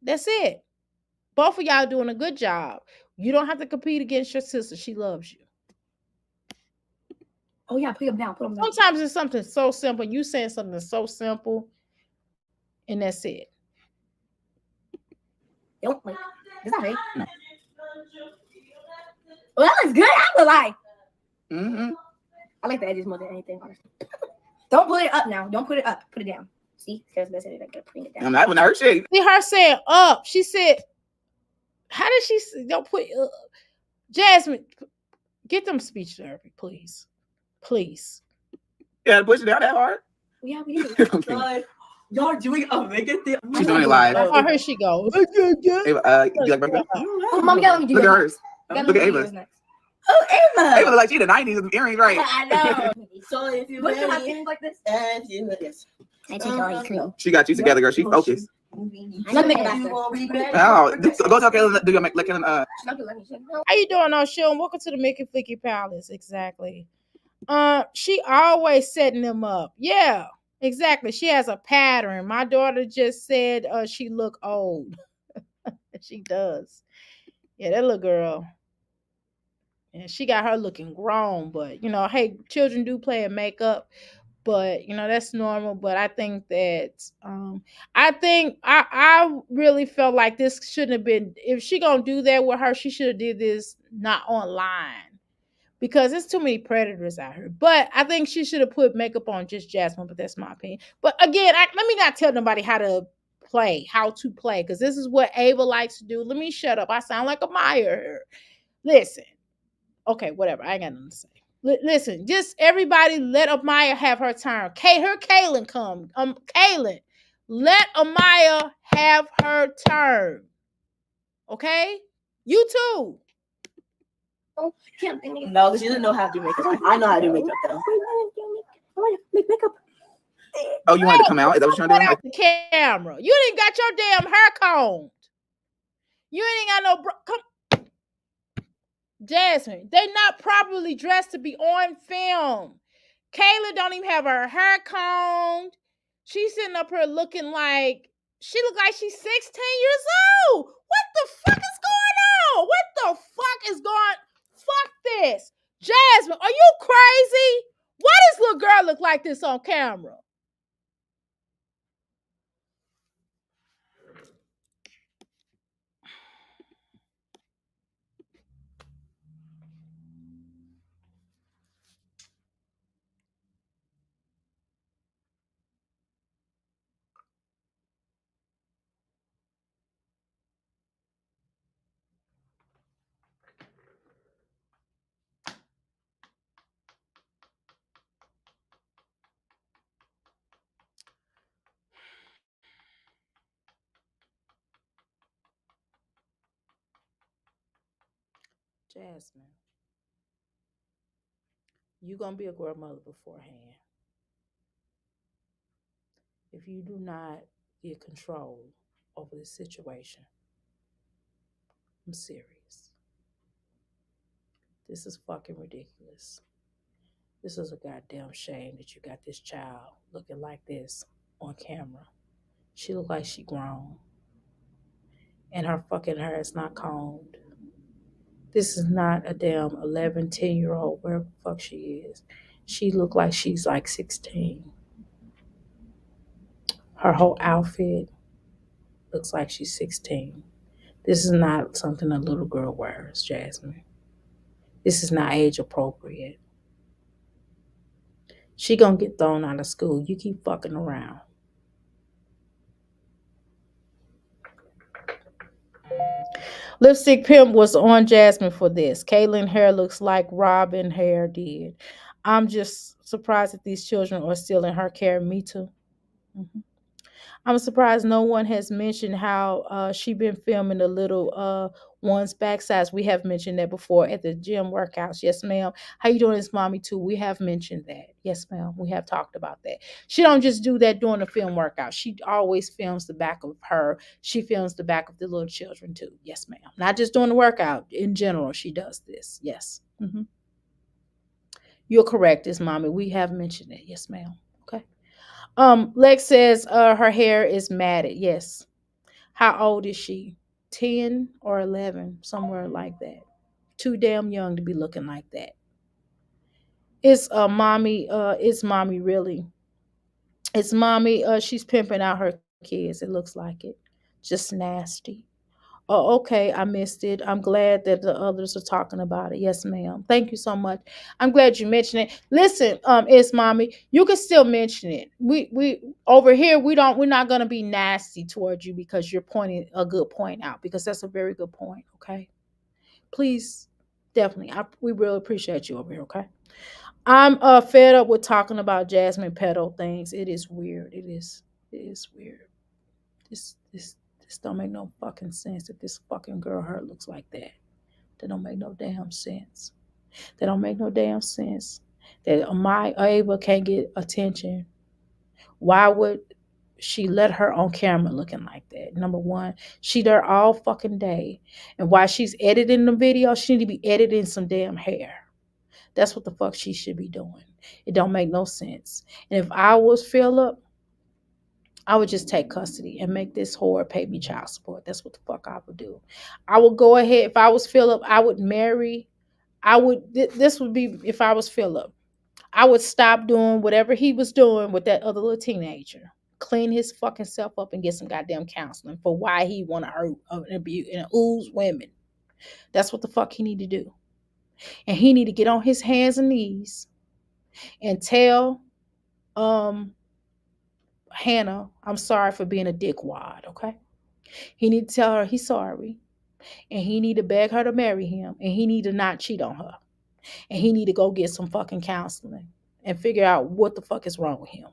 That's it. Both of y'all doing a good job. You don't have to compete against your sister. She loves you. Oh yeah, put them down. Put them down. Sometimes it's something so simple. You saying something so simple, and that's it. Don't like. Is that right? No. Well, that looks good. I'm gonna lie. Mm-hmm. I like the edges more than anything, honestly. Don't put it up now. Don't put it up. Put it down. See, because that's it. I gotta bring it down. I'm not when I heard shit. See her saying up. She said, "How did she don't put Jasmine? Get them speech therapy, please, please." Yeah, push it down that hard. Yeah, we did. Y'all doing a makeup thing. She's doing it live. Oh, here she goes. You like break up? Oh, mom, let me do Look at that. hers. Look at Ava's. Oh, Ava. Ava look like she the 90s with earrings, right? I know. So if you want to have earrings like this, yes. I take all your cream. She got you together, girl. She focused. Let me make it back. Oh, go tell Kaylin. Do your make Kaylin. How you doing, Oshun? Welcome to the Mickey Flicky Palace. Exactly. She always setting them up. Yeah, exactly. She has a pattern. My daughter just said she look old. She does. Yeah, that little girl. And she got her looking grown, but hey, children do play in makeup, but that's normal. But I think that I really felt like this shouldn't have been. If she gonna do that with her, she should have did this not online, because there's too many predators out here. But I think she should have put makeup on just Jasmine. But that's my opinion. But again, let me not tell nobody how to play, because this is what Ava likes to do. Let me shut up. I sound like a Meyer here. Listen. Okay, whatever. I ain't got nothing to say. Listen, just everybody let Amaya have her turn. Kaylin come. Kaylin, let Amaya have her turn. Okay? You too. No, she doesn't know how to do makeup. I know how to do makeup though. I want to make makeup. Oh, you wanted to come out? Is that what you're trying to do? Out the camera. You didn't got your damn hair combed. You ain't got no come. Jasmine, they not properly dressed to be on film. Kayla don't even have her hair combed. She's sitting up here looking like she look like she's 16 years old. What the fuck is going on? What the fuck is going? Fuck this. Jasmine, are you crazy? Why does little girl look like this on camera? Jasmine, you're going to be a grandmother beforehand. If you do not get control over the situation, I'm serious. This is fucking ridiculous. This is a goddamn shame that you got this child looking like this on camera. She look like she grown. And her fucking hair is not combed. This is not a damn 11, 10-year-old, wherever the fuck she is. She look like she's like 16. Her whole outfit looks like she's 16. This is not something a little girl wears, Jasmine. This is not age appropriate. She gonna get thrown out of school. You keep fucking around. Lipstick Pimp was on Jasmine for this. Caitlyn hair looks like Robin hair did. I'm just surprised that these children are still in her care. Me too. Mhm. I'm surprised no one has mentioned how she been filming the little one's backsides. We have mentioned that before at the gym workouts. Yes, ma'am. How you doing, this mommy too? We have mentioned that. Yes, ma'am. We have talked about that. She don't just do that during the film workout. She always films the back of her. She films the back of the little children too. Yes, ma'am. Not just during the workout. In general, she does this. Yes. You're correct, this mommy. We have mentioned it. Yes, ma'am. Okay. Lex says her hair is matted. Yes. How old is she? 10 or 11, somewhere like that. Too damn young to be looking like that. It's mommy really. It's mommy, she's pimping out her kids. It looks like it. Just nasty. Oh, okay. I missed it. I'm glad that the others are talking about it. Yes, ma'am. Thank you so much. I'm glad you mentioned it. Listen, it's mommy. You can still mention it. We over here we're not gonna be nasty towards you because you're pointing a good point out because that's a very good point. Okay, please, definitely. We really appreciate you over here. Okay, I'm fed up with talking about Jasmine pedo things. It is weird. It is weird. This don't make no fucking sense if this fucking girl her looks like that. That don't make no damn sense. That don't make no damn sense. That my Ava can't get attention. Why would she let her on camera looking like that? Number one, she there all fucking day. And while she's editing the video, she need to be editing some damn hair. That's what the fuck she should be doing. It don't make no sense. And if I was Philip, I would just take custody and make this whore pay me child support. That's what the fuck I would do. I would go ahead. If I was Philip, I would marry. This would be if I was Philip. I would stop doing whatever he was doing with that other little teenager. Clean his fucking self up and get some goddamn counseling for why he want to hurt and abuse and ooze women. That's what the fuck he need to do. And he need to get on his hands and knees and tell um Hannah, I'm sorry for being a dickwad, okay? He need to tell her he's sorry. And he need to beg her to marry him. And he need to not cheat on her. And he need to go get some fucking counseling and figure out what the fuck is wrong with him.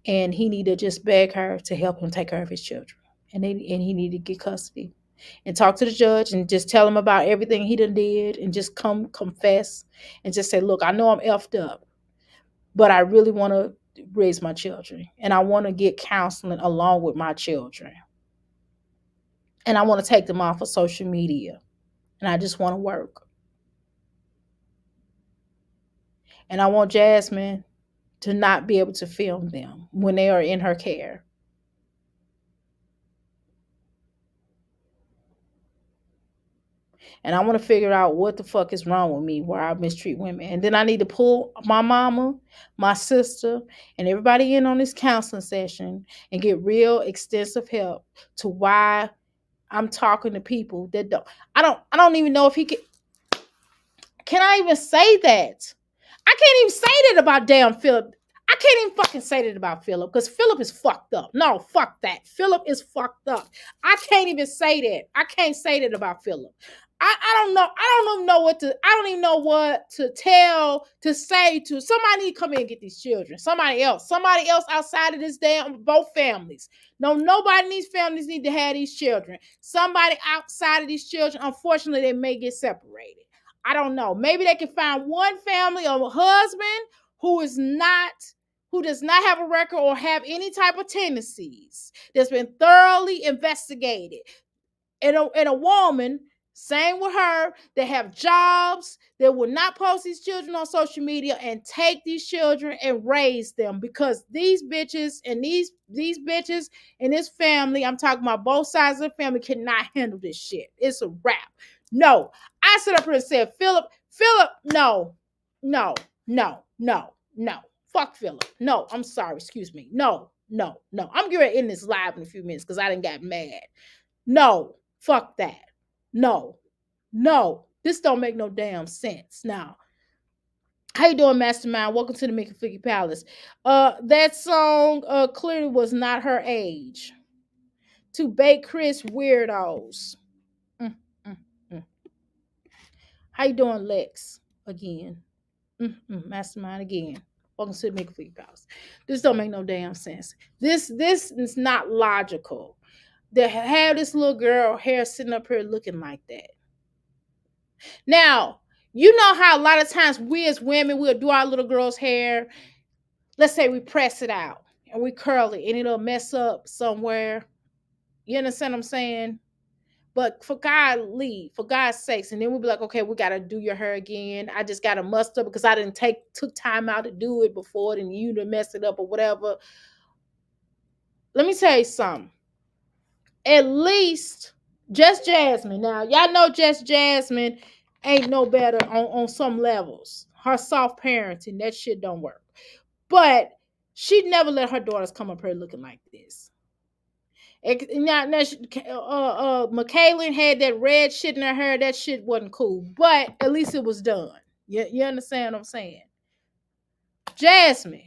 And he need to just beg her to help him take care of his children. And he need to get custody. And talk to the judge and just tell him about everything he done did and just come confess and just say, look, I know I'm effed up, but I really want to raise my children. And I want to get counseling along with my children. And I want to take them off of social media. And I just want to work. And I want Jasmine to not be able to film them when they are in her care. And I want to figure out what the fuck is wrong with me where I mistreat women. And then I need to pull my mama, my sister, and everybody in on this counseling session and get real extensive help to why I'm talking to people that I don't even know if he can I even say that? I can't even say that about damn Philip. I can't even fucking say that about Philip because Philip is fucked up. No, fuck that. Philip is fucked up. I can't even say that. I can't say that about Philip. I don't know. I don't even know what to. I don't even know what to tell to say to somebody. Need to come in and get these children. Somebody else. Somebody else outside of this damn both families. No, nobody in these families need to have these children. Somebody outside of these children. Unfortunately, they may get separated. I don't know. Maybe they can find one family or a husband who is not, who does not have a record or have any type of tendencies that's been thoroughly investigated. And a woman, same with her, that have jobs, that will not post these children on social media and take these children and raise them because these bitches and these bitches in this family, I'm talking about both sides of the family, cannot handle this shit. It's a wrap. No, I stood up here and said, Philip, no, no, no, no, no. Fuck Philip. No, I'm sorry. Excuse me. No, no, no. I'm getting in this live in a few minutes because I didn't got mad. No, fuck that. No, no. This don't make no damn sense. Now, How you doing, Mastermind? Welcome to the Mickey Figgy Palace. That song clearly was not her age. To bake Chris weirdos. Mm, mm, mm. How you doing, Lex? Again. Mastermind again. Welcome to the Mickey Figgy Palace. This don't make no damn sense. This is not logical. To have this little girl hair sitting up here looking like that. Now, you know how a lot of times we as women will do our little girl's hair. Let's say we press it out and we curl it and it'll mess up somewhere. You understand what I'm saying? But for God's sakes, and then we'll be like, okay, we gotta do your hair again. I just gotta muster because I didn't took time out to do it before, and you to mess it up or whatever. Let me tell you something. At least Just Jasmine. Now, y'all know Just Jasmine ain't no better on some levels. Her soft parenting, that shit don't work. But she'd never let her daughters come up here looking like this. Now, McKaylin had that red shit in her hair. That shit wasn't cool. But at least it was done. You understand what I'm saying? Jasmine,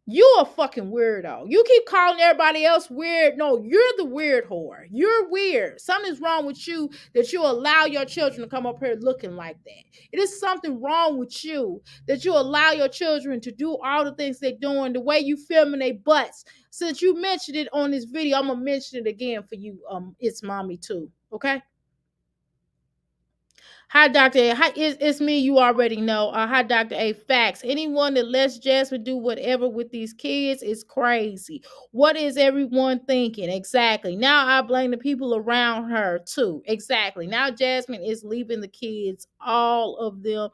you a fucking weirdo. You keep calling everybody else weird. No, you're the weird whore. You're weird. Something's wrong with you that you allow your children to come up here looking like that. It is something wrong with you that you allow your children to do all the things they're doing, the way you filming their butts. Since you mentioned it on this video, I'm gonna mention it again for you. It's mommy too. Okay. Hi, Dr. A. Hi, it's me. You already know. Hi, Dr. A. Facts. Anyone that lets Jasmine do whatever with these kids is crazy. What is everyone thinking? Exactly. Now I blame the people around her too. Exactly. Now Jasmine is leaving the kids. All of them.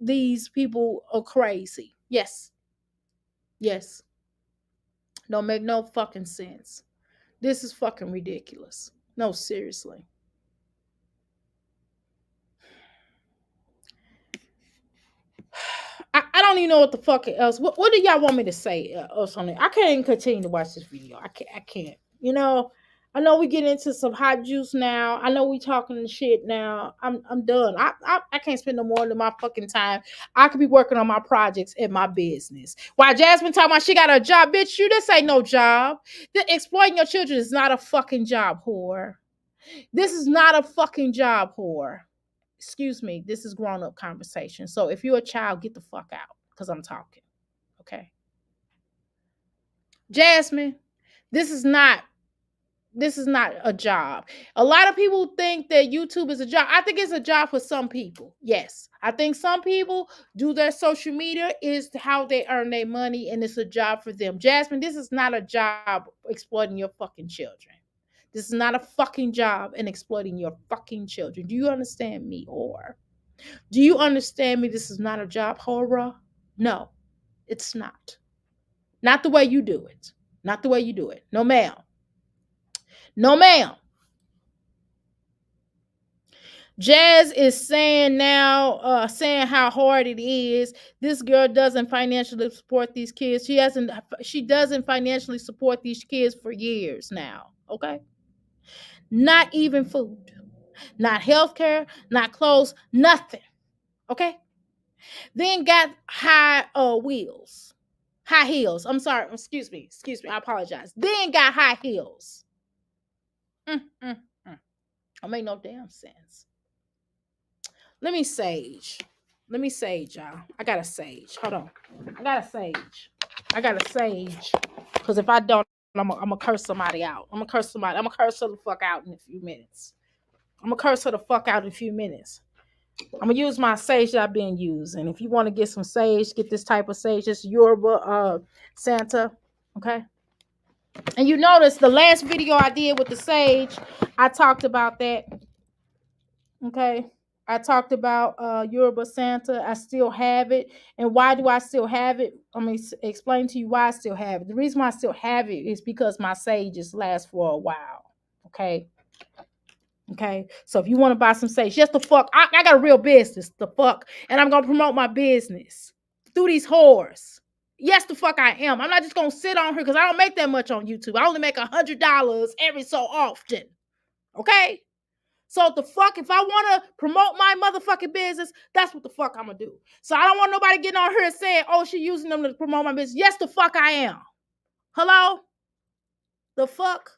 These people are crazy. Yes. Yes. Don't make no fucking sense. This is fucking ridiculous. No, seriously. I don't even know what the fuck else. What do y'all want me to say or something? I can't even continue to watch this video. I can't. You know, I know we get into some hot juice now. I know we talking shit now. I'm done. I can't spend no more than my fucking time. I could be working on my projects and my business. While Jasmine talking about she got a job, bitch, you this ain't no job. Exploiting your children is not a fucking job, whore. This is not a fucking job, whore. Excuse me, this is grown-up conversation. So if you're a child, get the fuck out because I'm talking. Okay. Jasmine, this is not a job. A lot of people think that YouTube is a job. I think it's a job for some people. Yes. I think some people do their social media is how they earn their money and it's a job for them. Jasmine, this is not a job exploiting your fucking children. This is not a fucking job and exploiting your fucking children. Do you understand me? Or do you understand me? This is not a job, horror. No, it's not. Not the way you do it. Not the way you do it. No, ma'am. No, ma'am. Jazz is saying now, saying how hard it is. This girl doesn't financially support these kids. She doesn't financially support these kids for years now. Okay. Not even food, not healthcare, not clothes, nothing. Okay. Then got high wheels. High heels. I'm sorry. Excuse me. I apologize. Then got high heels. Don't make no damn sense. Let me sage, y'all. I got a sage. Hold on. I got a sage. Because if I don't, I'm gonna curse somebody out. I'm gonna curse her the fuck out in a few minutes. I'm gonna use my sage that I've been using. If you want to get some sage, get this type of sage. It's Yoruba Santa. Okay. And you notice the last video I did with the sage, I talked about that. Okay. I talked about Yoruba Santa. I still have it. And why do I still have it? Let me explain to you why I still have it. The reason why I still have it is because my sages last for a while. Okay. Okay. So if you want to buy some sage, just the fuck. I got a real business. The fuck. And I'm going to promote my business through these whores. Yes, the fuck I am. I'm not just going to sit on her because I don't make that much on YouTube. I only make $100 every so often. Okay. So the fuck, if I want to promote my motherfucking business, that's what the fuck I'm gonna do. So I don't want nobody getting on here saying, oh, she using them to promote my business. Yes, the fuck I am. Hello? The fuck?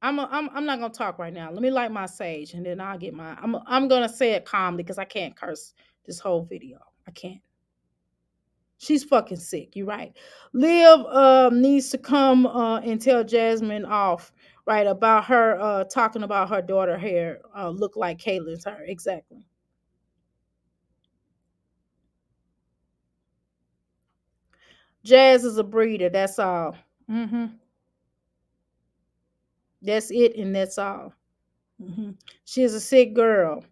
I'm not gonna talk right now. Let me light my sage and then I'll get my I'm gonna say it calmly because I can't curse this whole video. I can't. She's fucking sick. You're right. Liv needs to come and tell Jasmine off, right, about her talking about her daughter hair look like Caitlin's hair. Exactly. Jazz is a breeder. That's all. Mm-hmm. That's it, and that's all. Mm-hmm. She is a sick girl.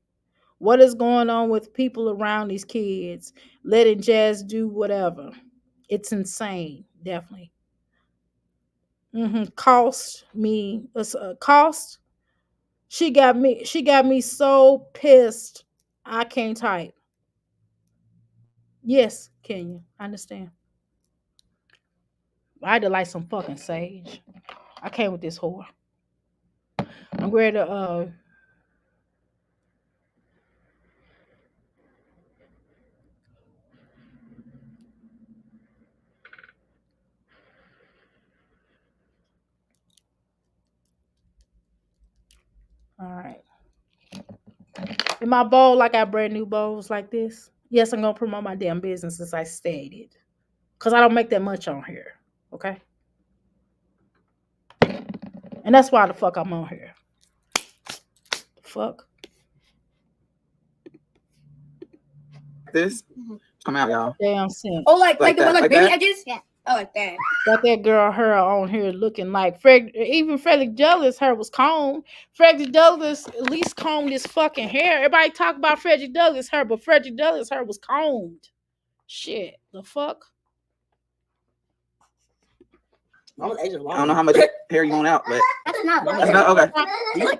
What is going on with people around these kids? Letting Jazz do whatever. It's insane. Definitely. Mm-hmm. Cost. She got me so pissed. I can't type. Yes, Kenya. I understand. I had to light some fucking sage. I came with this whore. I'm ready to all right. In my bowl, I got brand new bowls like this. Yes, I'm gonna promote my damn business as I stated. Cause I don't make that much on here. Okay? And that's why the fuck I'm on here. Fuck. This come out, y'all. Damn sin. Oh, like the that, one like baby that? edges? Yeah. Oh, like that. Got that girl her on here looking like Fred. Even Frederick Douglass hair was combed. Frederick Douglass at least combed his fucking hair. Everybody talk about Frederick Douglass hair, but Frederick Douglass hair was combed. Shit, the fuck. I don't know how much hair you want out, but That's not. that's not okay.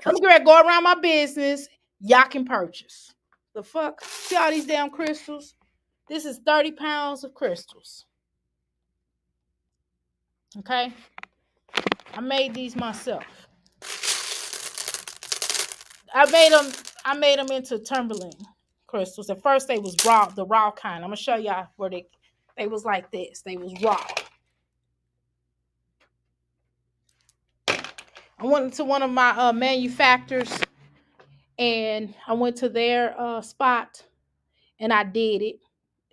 I'm gonna go around my business. Y'all can purchase. The fuck. See all these damn crystals. This is 30 pounds of crystals. Okay. I made these myself. I made them into tumbling crystals. At first they was raw, the raw kind. I'm gonna show y'all where they was like this. They was raw. I went to one of my manufacturers and I went to their spot and I did it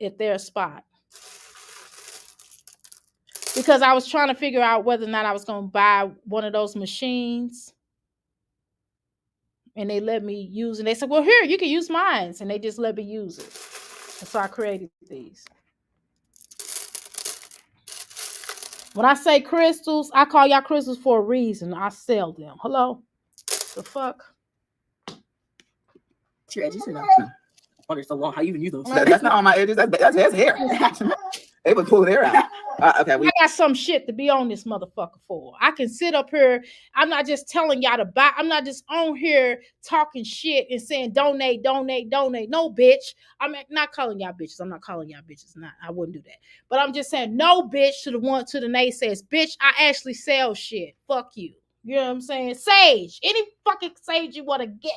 at their spot. Because I was trying to figure out whether or not I was gonna buy one of those machines. And they let me use it. They said, well, here, you can use mine. And they just let me use it. And so I created these. When I say crystals, I call y'all crystals for a reason. I sell them. Hello? The fuck? It's your edges enough. Oh, they're so long. How you even use those? That's not on my edges. That's hair. They would pull hair out. Okay, I got some shit to be on this motherfucker for. I can sit up here. I'm not just telling y'all to buy. I'm not just on here talking shit and saying donate. No, bitch. I'm not calling y'all bitches. I'm not calling y'all bitches. Not. I wouldn't do that. But I'm just saying no bitch to the naysayers. Bitch, I actually sell shit. Fuck you. You know what I'm saying? Sage. Any fucking sage you want to get.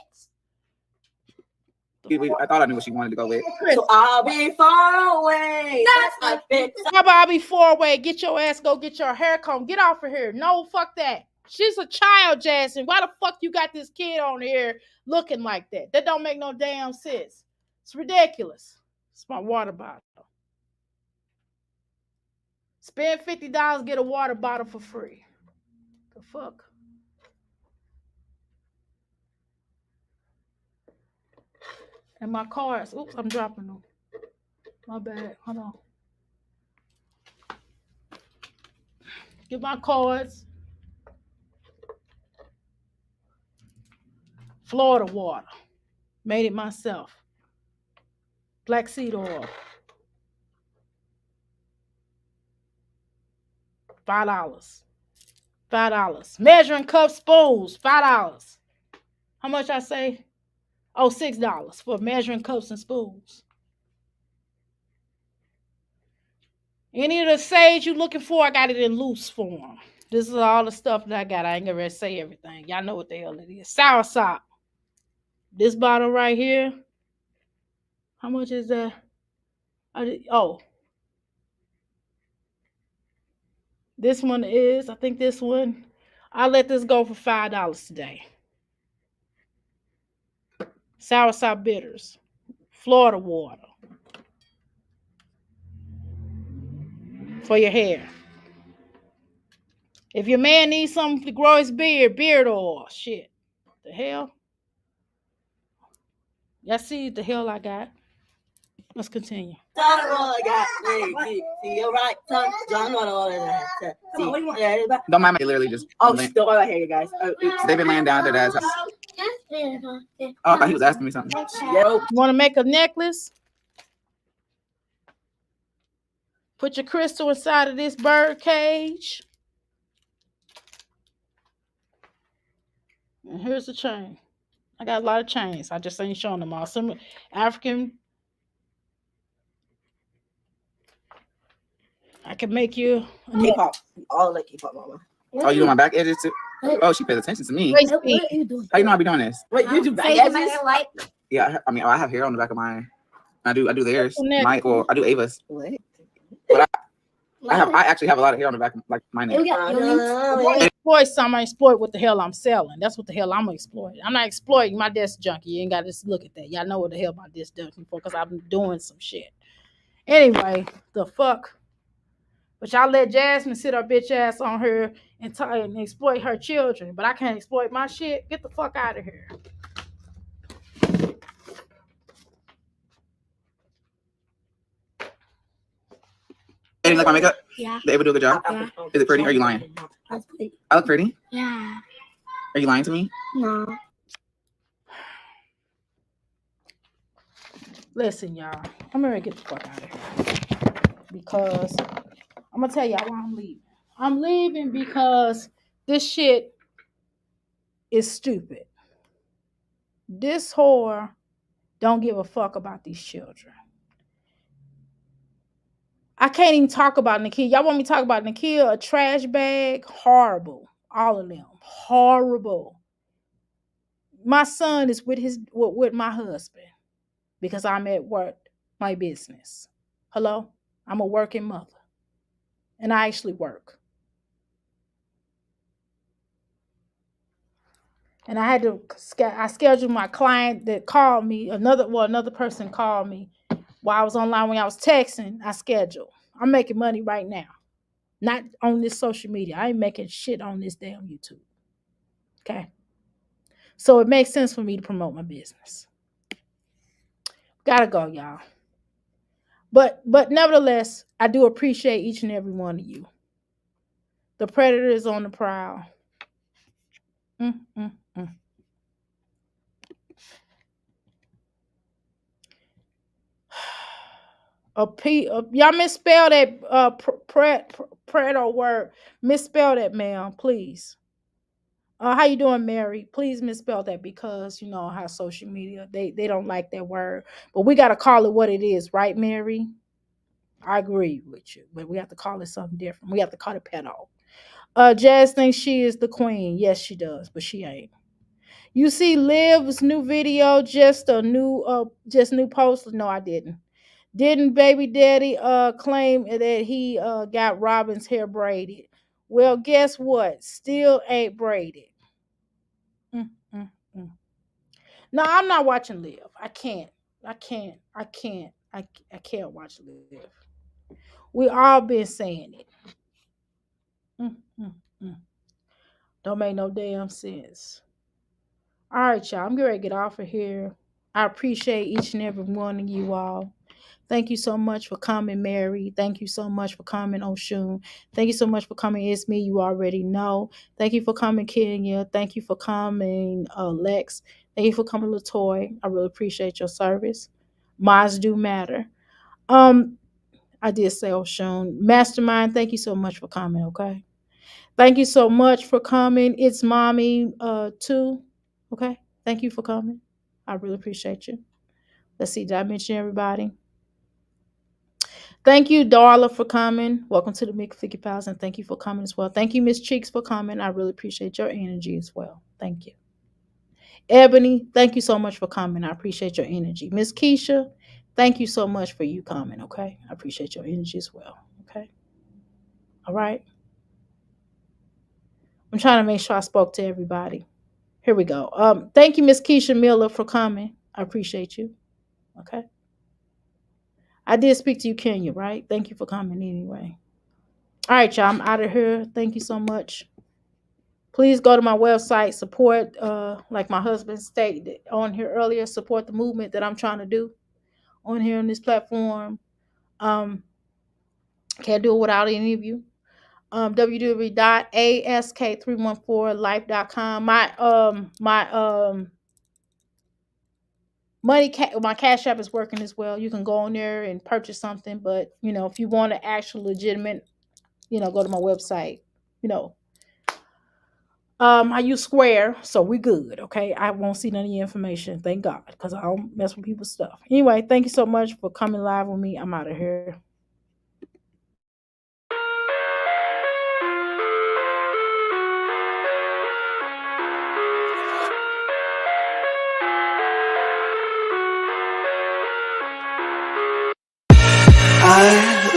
I thought I knew what she wanted to go with. So I'll be far away. That's my bitch. How about I'll be far away? Get your ass, go get your hair comb. Get off of here. No, fuck that. She's a child, Jasmine. Why the fuck you got this kid on here looking like that? That don't make no damn sense. It's ridiculous. It's my water bottle. Spend $50, get a water bottle for free. The fuck? And my cards. Oops, I'm dropping them. My bad. Hold on. Get my cards. Florida water. Made it myself. Black seed oil. $5. $5. Measuring cup spoons. $5. How much I say? Oh, $6 for measuring cups and spoons. Any of the sage you looking for, I got it in loose form. This is all the stuff that I got. I ain't gonna say everything. Y'all know what the hell it is. Soursop. This bottle right here. How much is that? Oh, this one is. I think this one. I'll let this go for $5 today. Soursop bitters, Florida water for your hair. If your man needs something to grow his beard oil. Shit. The hell? Y'all see the hell I got? Let's continue. John all I got. See, you're right, son. John all I got. See, Don't mind me, literally just. oh, still right here, you guys. Oh, they've been laying down at their dad's house. Oh, I thought he was asking me something. You want to make a necklace? Put your crystal inside of this bird cage. And here's the chain. I got a lot of chains. I just ain't showing them all. Some African. I can make you K-pop. All like K-pop, mama. Oh, you doing my back edges too? Oh, she pays attention to me. Wait, How you know I be doing this? Wait, you do back edges? Yeah, I mean, I have hair on the back of my. I do theirs. I do Ava's. What? But I actually have a lot of hair on the back of like my neck. Exploit something. I exploit what the hell I'm selling. That's what the hell I'm gonna exploit. I'm not exploiting my desk junkie. You ain't got to look at that. Y'all know what the hell my desk junkie for because I've been doing some shit. Anyway, the fuck. But y'all let Jasmine sit her bitch ass on her and exploit her children. But I can't exploit my shit. Get the fuck out of here. Hey, you like my makeup? Yeah. Did Ava do a good job? Yeah. Is it pretty? Are you lying? That's pretty. I look pretty? Yeah. Are you lying to me? No. Listen, y'all. I'm gonna get the fuck out of here. Because I'm gonna tell y'all why I'm leaving. I'm leaving because this shit is stupid. This whore don't give a fuck about these children. I can't even talk about Nikhil. Y'all want me to talk about Nikhil? A trash bag? Horrible. All of them. Horrible. My son is with my husband because I'm at work, my business. Hello? I'm a working mother. And I actually work. And I scheduled my client that called me. Another person called me while I was online when I was texting. I scheduled. I'm making money right now. Not on this social media. I ain't making shit on this damn YouTube. Okay. So it makes sense for me to promote my business. Gotta go, y'all. But nevertheless, I do appreciate each and every one of you. The predator is on the prowl. Y'all misspell that predator word. Misspell that, ma'am, please. How you doing, Mary? Please misspell that because you know how social media they don't like that word. But we gotta call it what it is, right, Mary? I agree with you, but we have to call it something different. We have to call it pedo. Jazz thinks she is the queen. Yes, she does, but she ain't. You see Liv's new video, just new post? No, I didn't. Didn't baby daddy claim that he got Robin's hair braided? Well, guess what? Still ain't braided. Mm, mm, mm. No, I'm not watching Liv. I can't watch Liv. We all been saying it. Mm, mm, mm. Don't make no damn sense. All right, y'all. I'm going to get off of here. I appreciate each and every one of you all. Thank you so much for coming, Mary. Thank you so much for coming, Oshun. Thank you so much for coming, It's Me. You already know. Thank you for coming, Kenya. Thank you for coming, Lex. Thank you for coming, Latoy. I really appreciate your service. Mines do matter. I did say Oshun. Mastermind, thank you so much for coming, okay? Thank you so much for coming. It's mommy too. Okay. Thank you for coming. I really appreciate you. Let's see. Did I mention everybody? Thank you, Darla, for coming. Welcome to the Mick Figure Pals, and thank you for coming as well. Thank you, Miss Cheeks, for coming. I really appreciate your energy as well. Thank you. Ebony, thank you so much for coming. I appreciate your energy. Miss Keisha, thank you so much for you coming, okay? I appreciate your energy as well, okay? All right. I'm trying to make sure I spoke to everybody. Here we go. Thank you, Miss Keisha Miller, for coming. I appreciate you. Okay. I did speak to you, Kenya, right? Thank you for coming anyway. All right, y'all. I'm out of here. Thank you so much. Please go to my website, support, like my husband stated on here earlier, support the movement that I'm trying to do on here on this platform. Can't do it without any of you. www.ask314life.com. My Cash App is working as well. You can go on there and purchase something, but if you want an actual legitimate, go to my website. I use Square, so we good. Okay, I won't see none of your information, thank God, because I don't mess with people's stuff. Anyway, thank you so much for coming live with me. I'm out of here. I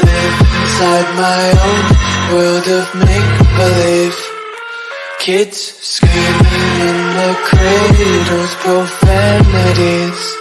live inside my own world of make-believe. Kids screaming in the cradles, profanities.